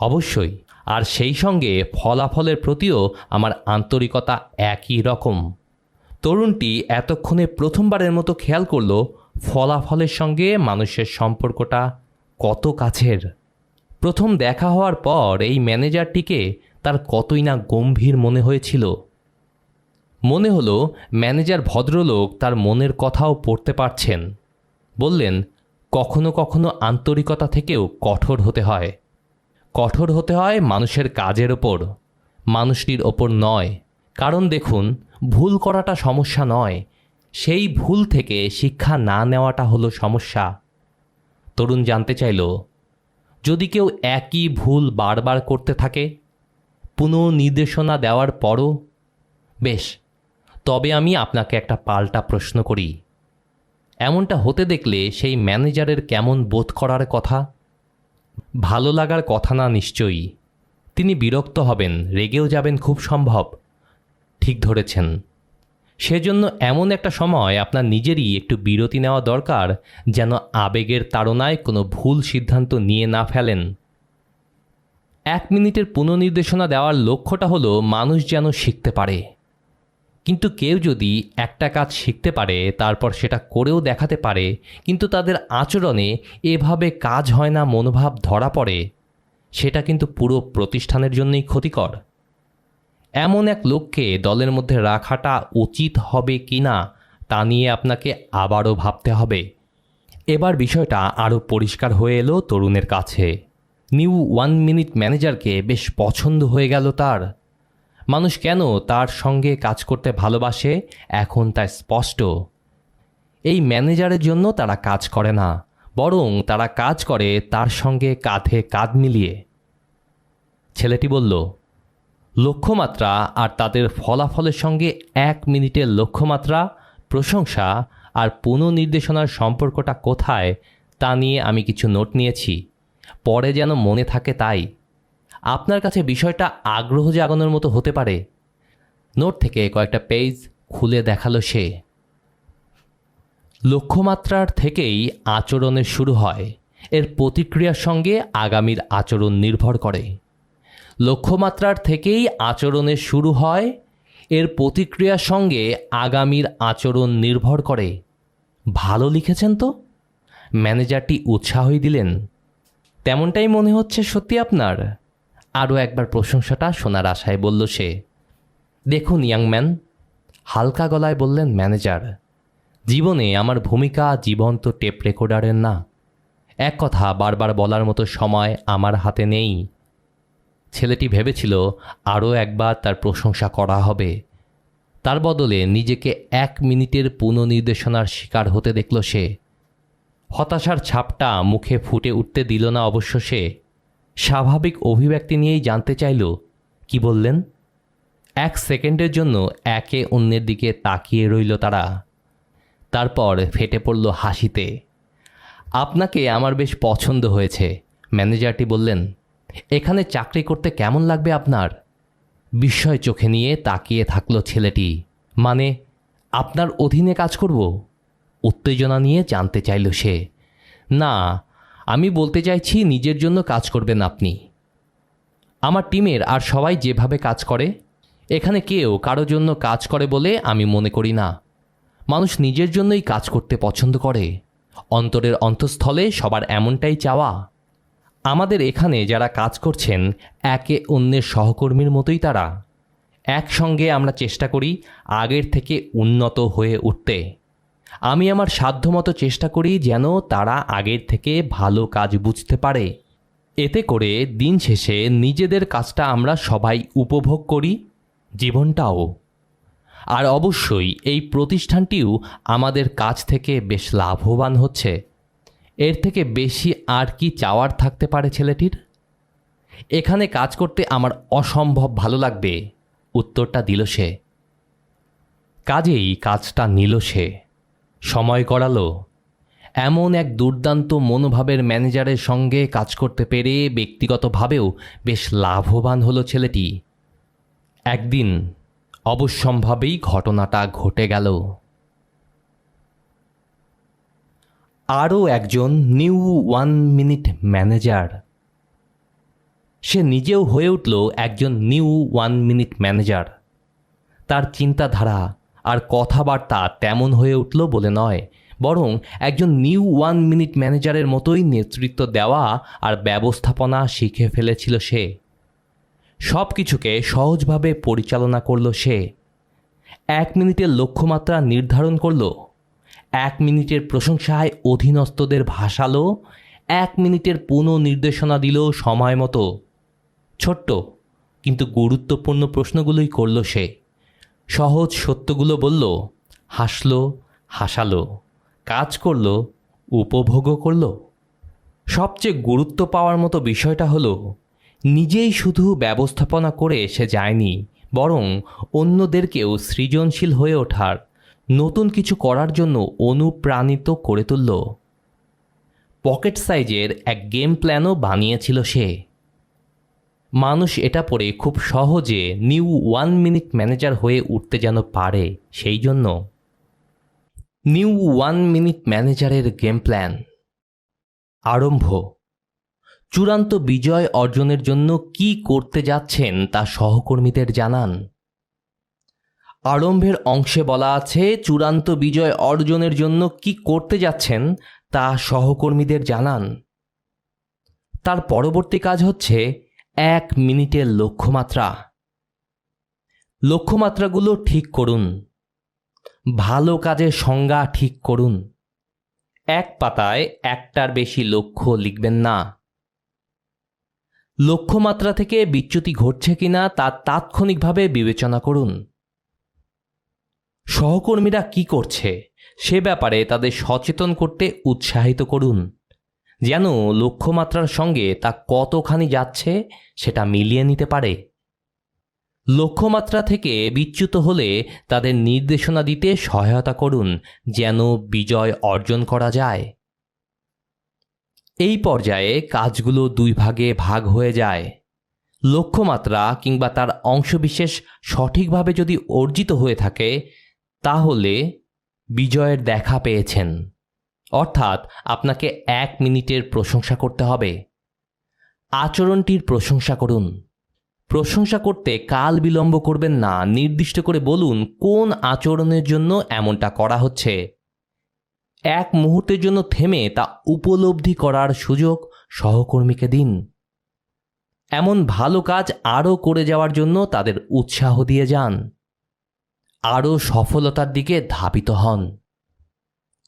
অবশ্যই, আর সেই সঙ্গে ফলাফলের প্রতিও আমার আন্তরিকতা একই রকম। তরুণটি এতক্ষণে প্রথমবারের মতো খেয়াল করল ফলাফলের সঙ্গে মানুষের সম্পর্কটা কত কাছের। প্রথম দেখা হওয়ার পর এই ম্যানেজারটিকে তার কতই না গম্ভীর মনে হয়েছিল। মনে হলো ম্যানেজার ভদ্রলোক তার মনের কথাও পড়তে পারছেন। বললেন, কখনো কখনো আন্তরিকতা থেকেও কঠোর হতে হয়। কঠোর হতে হয় মানুষের কাজের ওপর, মানুষটির ওপর নয়। কারণ দেখুন, ভুল করাটা সমস্যা নয়, সেই ভুল থেকে শিক্ষা না নেওয়াটা হলো সমস্যা। তরুণ জানতে চাইল, যদি কেউ একই ভুল বারবার করতে থাকে, পুনর্নির্দেশনা দেওয়ার পরও? বেশ, তবে আমি আপনাকে একটা পাল্টা প্রশ্ন করি। এমনটা হতে দেখলে সেই ম্যানেজারের কেমন বোধ করার কথা? ভালো লাগার কথা না নিশ্চয়ই। তিনি বিরক্ত হবেন, রেগেও যাবেন খুব সম্ভব। ঠিক ধরেছেন। সেজন্য এমন একটা সময় আপনার নিজেরই একটু বিরতি নেওয়া দরকার, যেন আবেগের তাড়নায় কোনো ভুল সিদ্ধান্ত নিয়ে না ফেলেন। 1 মিনিটের পুনর্নির্দেশনা দেওয়ার লক্ষ্যটা হলো মানুষ যেন শিখতে পারে। কিন্তু কেউ যদি একটা কাজ শিখতে পারে, তারপর সেটা করেও দেখাতে পারে, কিন্তু তাদের আচরণে এভাবে কাজ হয় না মনোভাব ধরা পড়ে, সেটা কিন্তু পুরো প্রতিষ্ঠানের জন্যই ক্ষতিকর। এমন এক লোককে দলের মধ্যে রাখাটা উচিত হবে কি না, তা নিয়ে আপনাকে আবারও ভাবতে হবে। এবার বিষয়টা আরও পরিষ্কার হয়ে এলো তরুণের কাছে। নিউ 1 মিনিট ম্যানেজারকে বেশ পছন্দ হয়ে গেল তার। মানুষ কেন তার সঙ্গে কাজ করতে ভালোবাসে এখন তা স্পষ্ট। এই ম্যানেজারের জন্য তারা কাজ করে না, বরং তারা কাজ করে তার সঙ্গে কাঁধে কাঁধ মিলিয়ে। ছেলেটি বলল, লক্ষ্যমাত্রা আর তাদের ফলাফলের সঙ্গে 1 মিনিটের লক্ষ্যমাত্রা, প্রশংসা আর পুনর্নির্দেশনার সম্পর্কটা কোথায় তা নিয়ে আমি কিছু নোট নিয়েছি, পরে যেন মনে থাকে। তাই আপনার কাছে বিষয়টা আগ্রহ জাগানোর মতো হতে পারে। নোট থেকে কয়েকটা পেজ খুলে দেখালো সে। লক্ষ্যমাত্রার থেকেই আচরণের শুরু হয়, এর প্রতিক্রিয়ার সঙ্গে আগামীর আচরণ নির্ভর করে। লক্ষ্যমাত্রার থেকেই আচরণের শুরু হয়, এর প্রতিক্রিয়ার সঙ্গে আগামীর আচরণ নির্ভর করে। ভালো লিখেছেন তো? ম্যানেজারটি উৎসাহই দিলেন। তেমনটাই মনে হচ্ছে সত্যি আপনার? আরও একবার প্রশংসাটা শোনার আশায় বলল সে। দেখুন ইয়াংম্যান, হালকা গলায় বললেন ম্যানেজার, জীবনে আমার ভূমিকা জীবন্ত টেপ রেকর্ডারের না। এক কথা বারবার বলার মতো সময় আমার হাতে নেই। ছেলেটি ভেবেছিল আরও একবার তার প্রশংসা করা হবে। তার বদলে নিজেকে 1 মিনিটের পুনর্নির্দেশনার শিকার হতে দেখল সে। হতাশার ছাপটা মুখে ফুটে উঠতে দিল না অবশ্য সে। স্বাভাবিক অভিব্যক্তি নিয়েই জানতে চাইল, কি বললেন? 1 সেকেন্ডের জন্য একে অন্যের দিকে তাকিয়ে রইল তারা। তারপর ফেটে পড়ল হাসিতে। আপনাকে আমার বেশ পছন্দ হয়েছে, ম্যানেজারটি বললেন। এখানে চাকরি করতে কেমন লাগবে আপনার? বিস্ময় চোখে নিয়ে তাকিয়ে থাকল ছেলেটি। মানে, আপনার অধীনে কাজ করব? উত্তেজনা নিয়ে জানতে চাইল সে। না, আমি বলতে চাইছি নিজের জন্য কাজ করবেন আপনি। আমার টিমের আর সবাই যেভাবে কাজ করে, এখানে কেউ কারো জন্য কাজ করে বলে আমি মনে করি না। মানুষ নিজের জন্যই কাজ করতে পছন্দ করে। অন্তরের অন্তঃস্থলে সবার এমনটাই চাওয়া। আমাদের এখানে যারা কাজ করছেন একে অন্যের সহকর্মীর মতোই তারা। একসঙ্গে আমরা চেষ্টা করি আগের থেকে উন্নত হয়ে উঠতে। আমি আমার সাধ্যমতো চেষ্টা করি যেন তারা আগের থেকে ভালো কাজ বুঝতে পারে। এতে করে দিন শেষে নিজেদের কাজটা আমরা সবাই উপভোগ করি, জীবনটাও। আর অবশ্যই এই প্রতিষ্ঠানটিও আমাদের কাছ থেকে বেশ লাভবান হচ্ছে। এর থেকে বেশি আর কি চাওয়ার থাকতে পারে ছেলেটির? এখানে কাজ করতে আমার অসম্ভব ভালো লাগবে, উত্তরটা দিল সে। কাজেই কাজটা নিল সে, সময় গড়ালো। এমন এক দুর্দান্ত মনোভাবের ম্যানেজারের সঙ্গে কাজ করতে পেরে ব্যক্তিগতভাবেও বেশ লাভবান হলো ছেলেটি। একদিন অবশ্যম্ভাবেই ঘটনাটা ঘটে গেল। আরও একজন নিউ 1 মিনিট ম্যানেজার। সে নিজেও হয়ে উঠল একজন নিউ 1 মিনিট ম্যানেজার। তার চিন্তাধারা আর কথাবার্তা তেমন হয়ে উঠল বলে নয়, বরং একজন নিউ 1 মিনিট ম্যানেজারের মতোই নেতৃত্ব দেওয়া আর ব্যবস্থাপনা শিখে ফেলেছিল সে। সব কিছুকে সহজভাবে পরিচালনা করল সে। 1 মিনিটের লক্ষ্যমাত্রা নির্ধারণ করল, 1 মিনিটের প্রশংসায় অধীনস্থদের ভাসালো, 1 মিনিটের পুনঃনির্দেশনা দিল সময় মতো। ছোট্ট কিন্তু গুরুত্বপূর্ণ প্রশ্নগুলোই করল সে। সহজ সত্যগুলো বলল, হাসলো, হাসালো, কাজ করল, উপভোগও করল। সবচেয়ে গুরুত্ব পাওয়ার মতো বিষয়টা হলো, নিজেই শুধু ব্যবস্থাপনা করে সে যায়নি, বরং অন্যদেরকেও সৃজনশীল হয়ে ওঠার, নতুন কিছু করার জন্য অনুপ্রাণিত করে তুলল। পকেট সাইজের এক গেম প্ল্যানও বানিয়েছিল সে। মানুষ এটা পড়ে খুব সহজে নিউ 1 মিনিট ম্যানেজার হয়ে উঠতে যেন পারে, সেই জন্য নিউ 1 মিনিট ম্যানেজারের গেম প্ল্যান। আরম্ভ। চূড়ান্ত বিজয় অর্জনের জন্য কি করতে যাচ্ছেন তা সহকর্মীদের জানান। আরম্ভের অংশে বলা আছে, চূড়ান্ত বিজয় অর্জনের জন্য কি করতে যাচ্ছেন তা সহকর্মীদের জানান। তার পরবর্তী কাজ হচ্ছে 1 মিনিটের লক্ষ্যমাত্রা। লক্ষ্যমাত্রাগুলো ঠিক করুন। ভালো কাজের সংজ্ঞা ঠিক করুন। এক পাতায় একটার বেশি লক্ষ্য লিখবেন না। লক্ষ্যমাত্রা থেকে বিচ্যুতি ঘটছে কিনা তা তাৎক্ষণিকভাবে বিবেচনা করুন। সহকর্মীরা কি করছে সে ব্যাপারে তাদের সচেতন করতে উৎসাহিত করুন, যেন লক্ষ্যমাত্রার সঙ্গে তা কতখানি যাচ্ছে সেটা মিলিয়ে নিতে পারে। লক্ষ্যমাত্রা থেকে বিচ্যুত হলে তাদের নির্দেশনা দিতে সহায়তা করুন, যেন বিজয় অর্জন করা যায়। এই পর্যায়ে কাজগুলো 2 ভাগে ভাগ হয়ে যায়। লক্ষ্যমাত্রা কিংবা তার অংশবিশেষ সঠিকভাবে যদি অর্জিত হয়ে থাকে, তাহলে বিজয়ের দেখা পেয়েছেন। অর্থাৎ আপনাকে 1 মিনিটের প্রশংসা করতে হবে। আচরণটির প্রশংসা করুন। প্রশংসা করতে কাল বিলম্ব করবেন না। নির্দিষ্ট করে বলুন কোন আচরণের জন্য এমনটা করা হচ্ছে। 1 মুহূর্তের জন্য থেমে তা উপলব্ধি করার সুযোগ সহকর্মীকে দিন। এমন ভালো কাজ আরও করে যাওয়ার জন্য তাদের উৎসাহ দিয়ে যান। আরও সফলতার দিকে ধাবিত হন।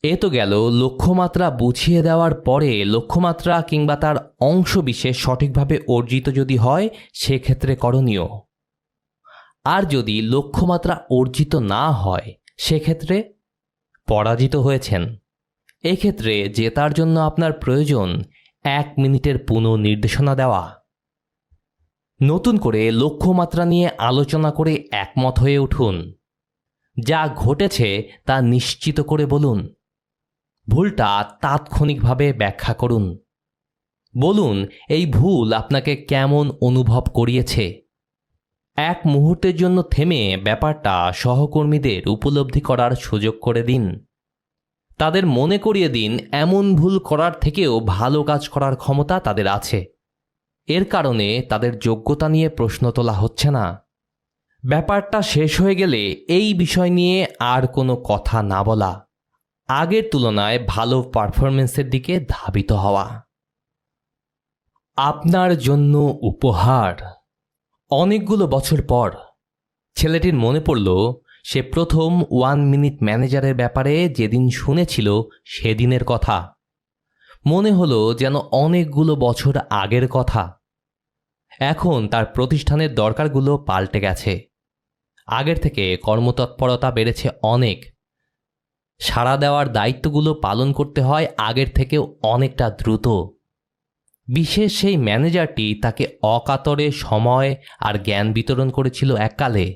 এ তো গেল লক্ষ্যমাত্রা বুঝিয়ে দেওয়ার পরে। লক্ষ্যমাত্রা কিংবা তার অংশবিশেষ সঠিকভাবে অর্জিত যদি হয়, সেক্ষেত্রে করণীয়। আর যদি লক্ষ্যমাত্রা অর্জিত না হয়, সেক্ষেত্রে পরাজিত হয়েছেন। এক্ষেত্রে জেতার জন্য আপনার প্রয়োজন 1 মিনিটের পুনঃনির্দেশনা দেওয়া। নতুন করে লক্ষ্যমাত্রা নিয়ে আলোচনা করে একমত হয়ে উঠুন। যা ঘটেছে তা নিশ্চিত করে বলুন। ভুলটা তাৎক্ষণিকভাবে ব্যাখ্যা করুন। বলুন এই ভুল আপনাকে কেমন অনুভব করিয়েছে। 1 মুহূর্তের জন্য থেমে ব্যাপারটা সহকর্মীদের উপলব্ধি করার সুযোগ করে দিন। তাদের মনে করিয়ে দিন এমন ভুল করার থেকেও ভালো কাজ করার ক্ষমতা তাদের আছে। এর কারণে তাদের যোগ্যতা নিয়ে প্রশ্ন তোলা হচ্ছে না। ব্যাপারটা শেষ হয়ে গেলে এই বিষয় নিয়ে আর কোনো কথা না বলা। আগের তুলনায় ভালো পারফরমেন্সের দিকে ধাবিত হওয়া। আপনার জন্য উপহার। অনেকগুলো বছর পর ছেলেটির মনে পড়ল সে প্রথম 1 মিনিট ম্যানেজারের ব্যাপারে যেদিন শুনেছিল সেদিনের কথা। মনে হলো যেন অনেকগুলো বছর আগের কথা। এখন তার প্রতিষ্ঠানের দরকারগুলো পাল্টে গেছে। আগের থেকে কর্মতৎপরতা বেড়েছে অনেক। সাড়া দেওয়ার দায়িত্বগুলো পালন করতে হয় আগের থেকেও অনেকটা দ্রুত। বিশেষ সেই ম্যানেজারটি তাকে অকাতরে সময় আর জ্ঞান বিতরণ করেছিল এককালে।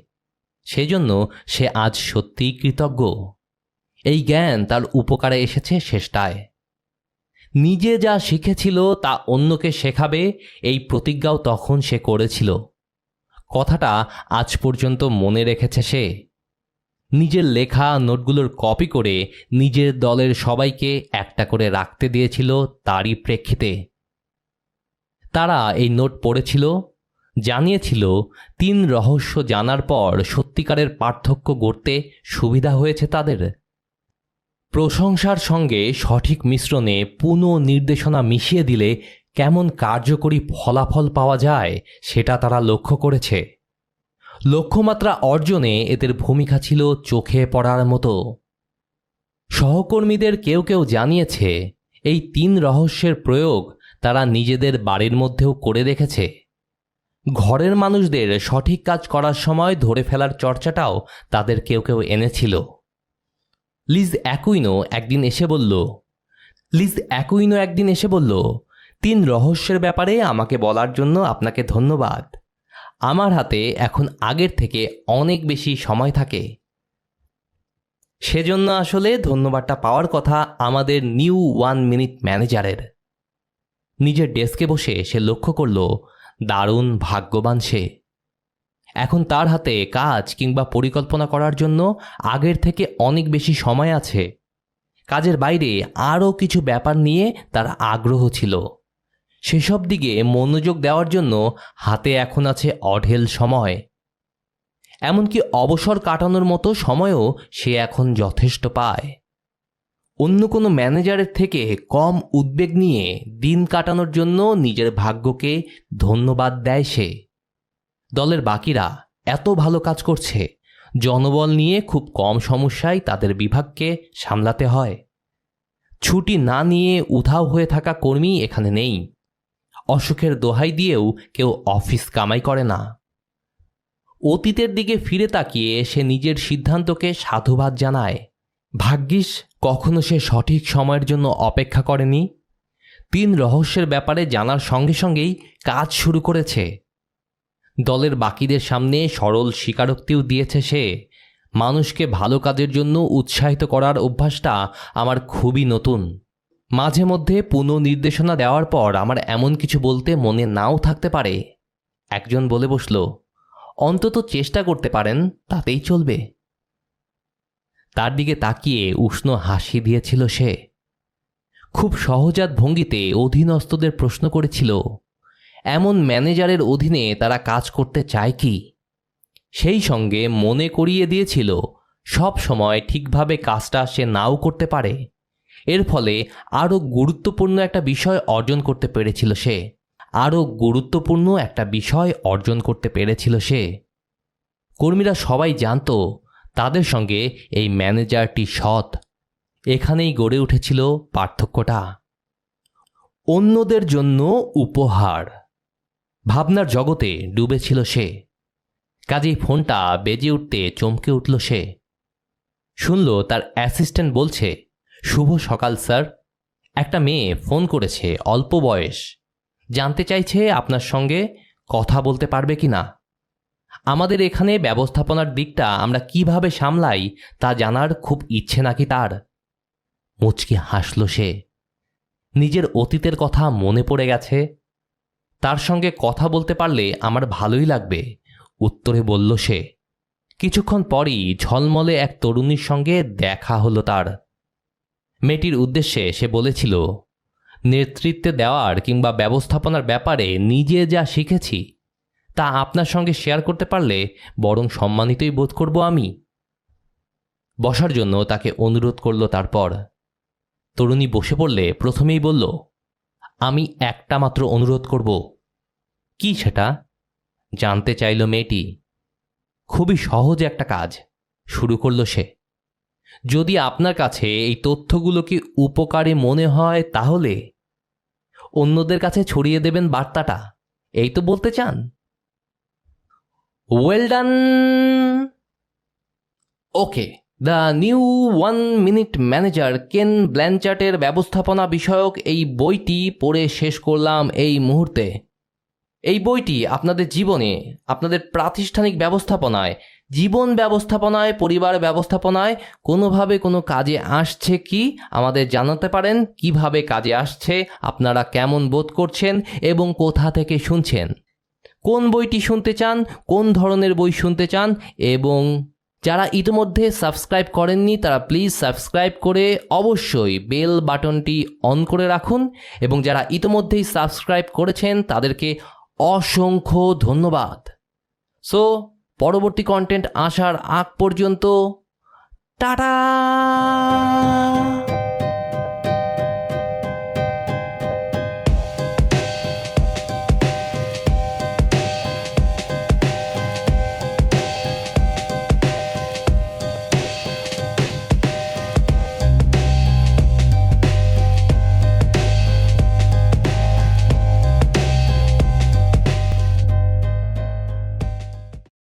সেজন্য সে আজ সত্যিই কৃতজ্ঞ। এই জ্ঞান তার উপকারে এসেছে শেষটায়। নিজে যা শিখেছিল তা অন্যকে শেখাবে, এই প্রতিজ্ঞাও তখন সে করেছিল। কথাটা আজ পর্যন্ত মনে রেখেছে সে। নিজের লেখা নোটগুলোর কপি করে নিজের দলের সবাইকে একটা করে রাখতে দিয়েছিল তারই প্রেক্ষিতে। তারা এই নোট পড়েছিল, জানিয়েছিল 3 রহস্য জানার পর সত্যিকারের পার্থক্য গড়তে সুবিধা হয়েছে তাদের। প্রশংসার সঙ্গে সঠিক মিশ্রণে পুনঃনির্দেশনা মিশিয়ে দিলে কেমন কার্যকরী ফলাফল পাওয়া যায় সেটা তারা লক্ষ্য করেছে। লক্ষ্যমাত্রা অর্জনে এদের ভূমিকা ছিল চোখে পড়ার মতো। সহকর্মীদের কেউ কেউ জানিয়েছে এই 3 রহস্যের প্রয়োগ তারা নিজেদের বাড়ির মধ্যেও করে দেখেছে। ঘরের মানুষদের সঠিক কাজ করার সময় ধরে ফেলার চর্চাটাও তাদের কেউ কেউ এনেছিল। লিজ অ্যাকুইনো একদিন এসে বলল 3 রহস্যের ব্যাপারে আমাকে বলার জন্য আপনাকে ধন্যবাদ। আমার হাতে এখন আগের থেকে অনেক বেশি সময় থাকে। সেজন্য আসলে ধন্যবাদটা পাওয়ার কথা আমাদের নিউ 1 মিনিট ম্যানেজারের। নিজের ডেস্কে বসে সে লক্ষ্য করল দারুণ ভাগ্যবান সে। এখন তার হাতে কাজ কিংবা পরিকল্পনা করার জন্য আগের থেকে অনেক বেশি সময় আছে। কাজের বাইরে আরও কিছু ব্যাপার নিয়ে তার আগ্রহ ছিল। সেসব দিকে মনোযোগ দেওয়ার জন্য হাতে এখন আছে অঢেল সময়। এমনকি অবসর কাটানোর মতো সময়ও সে এখন যথেষ্ট পায়। অন্য কোনো ম্যানেজারের থেকে কম উদ্বেগ নিয়ে দিন কাটানোর জন্য নিজের ভাগ্যকে ধন্যবাদ দেয় সে। দলের বাকিরা এত ভালো কাজ করছে, জনবল নিয়ে খুব কম সমস্যায় তাদের বিভাগকে সামলাতে হয়। ছুটি না নিয়ে উধাও হয়ে থাকা কর্মী এখানে নেই। অসুখের দোহাই দিয়েও কেউ অফিস কামাই করে না। অতীতের দিকে ফিরে তাকিয়ে সে নিজের সিদ্ধান্তকে সাধুবাদ জানায়। ভাগ্যিস কখনো সে সঠিক সময়ের জন্য অপেক্ষা করেনি। 3 রহস্যের ব্যাপারে জানার সঙ্গে সঙ্গেই কাজ শুরু করেছে। দলের বাকিদের সামনে সরল স্বীকারোক্তিও দিয়েছে সে। মানুষকে ভালো কাজের জন্য উৎসাহিত করার অভ্যাসটা আমার খুবই নতুন। মাঝে মধ্যে পুনঃনির্দেশনা দেওয়ার পর আমার এমন কিছু বলতে মনে নাও থাকতে পারে। একজন বলে বসল, অন্তত চেষ্টা করতে পারেন, তাতেই চলবে। তার দিকে তাকিয়ে উষ্ণ হাসি দিয়েছিল সে। খুব সহজাত ভঙ্গিতে অধীনস্থদের প্রশ্ন করেছিল, এমন ম্যানেজারের অধীনে তারা কাজ করতে চায় কি? সেই সঙ্গে মনে করিয়ে দিয়েছিল সব সময় ঠিকভাবে কাজটা সে নাও করতে পারে। এর ফলে আরও গুরুত্বপূর্ণ একটা বিষয় অর্জন করতে পেরেছিল সে। কর্মীরা সবাই জানত তাদের সঙ্গে এই ম্যানেজারটি সৎ। এখানেই গড়ে উঠেছিল পার্থক্যটা। অন্যদের জন্য উপহার ভাবনার জগতে ডুবেছিল সে। কাজেই ফোনটা বেজে উঠতে চমকে উঠল সে। শুনল তার অ্যাসিস্ট্যান্ট বলছে, শুভ সকাল স্যার। একটা মেয়ে ফোন করেছে, অল্প বয়স। জানতে চাইছে আপনার সঙ্গে কথা বলতে পারবে কি না। আমাদের এখানে ব্যবস্থাপনার দিকটা আমরা কিভাবে সামলাই তা জানার খুব ইচ্ছে নাকি তার। মুচকি হাসল সে। নিজের অতীতের কথা মনে পড়ে গেছে। তার সঙ্গে কথা বলতে পারলে আমার ভালোই লাগবে, উত্তরে বলল সে। কিছুক্ষণ পরই ঝলমলে এক তরুণীর সঙ্গে দেখা হলো তার। মেয়েটির উদ্দেশ্যে সে বলেছিল, নেতৃত্বে দেওয়ার কিংবা ব্যবস্থাপনার ব্যাপারে নিজে যা শিখেছি তা আপনার সঙ্গে শেয়ার করতে পারলে বরং সম্মানিতই বোধ করব আমি। বসার জন্য তাকে অনুরোধ করল। তারপর তরুণী বসে পড়লে প্রথমেই বলল, আমি একটা মাত্র অনুরোধ করব। কি সেটা? জানতে চাইল মেয়েটি। খুবই সহজ একটা কাজ, শুরু করল সে। যদি আপনার কাছে এই তথ্যগুলোকে উপকারী মনে হয় তাহলে অন্যদের কাছে ছড়িয়ে দেবেন বার্তাটা, এই তো বলতে চান? Well done. Okay, the new 1 minute manager কেন ব্ল্যানচার্টের ব্যবস্থাপনা বিষয়ক এই বইটি পড়ে শেষ করলাম এই মুহূর্তে। এই বইটি আপনাদের জীবনে, আপনাদের প্রাতিষ্ঠানিক ব্যবস্থাপনায়, জীবন ব্যবস্থাপনায়, পরিবার ব্যবস্থাপনায় কোনোভাবে কোনো কাজে আসছে কি আমাদের জানাতে পারেন। কিভাবে কাজে আসছে, আপনারা কেমন বোধ করছেন এবং কোথা থেকে শুনছেন, কোন বইটি শুনতে চান, কোন ধরনের বই শুনতে চান। এবং যারা ইতিমধ্যে সাবস্ক্রাইব করেননি তারা প্লিজ সাবস্ক্রাইব করে অবশ্যই বেল বাটনটি অন করে রাখুন। এবং যারা ইতিমধ্যেই সাবস্ক্রাইব করেছেন তাদেরকে অসংখ্য ধন্যবাদ। সো পরবর্তী কন্টেন্ট আসার আগ পর্যন্ত টাটা।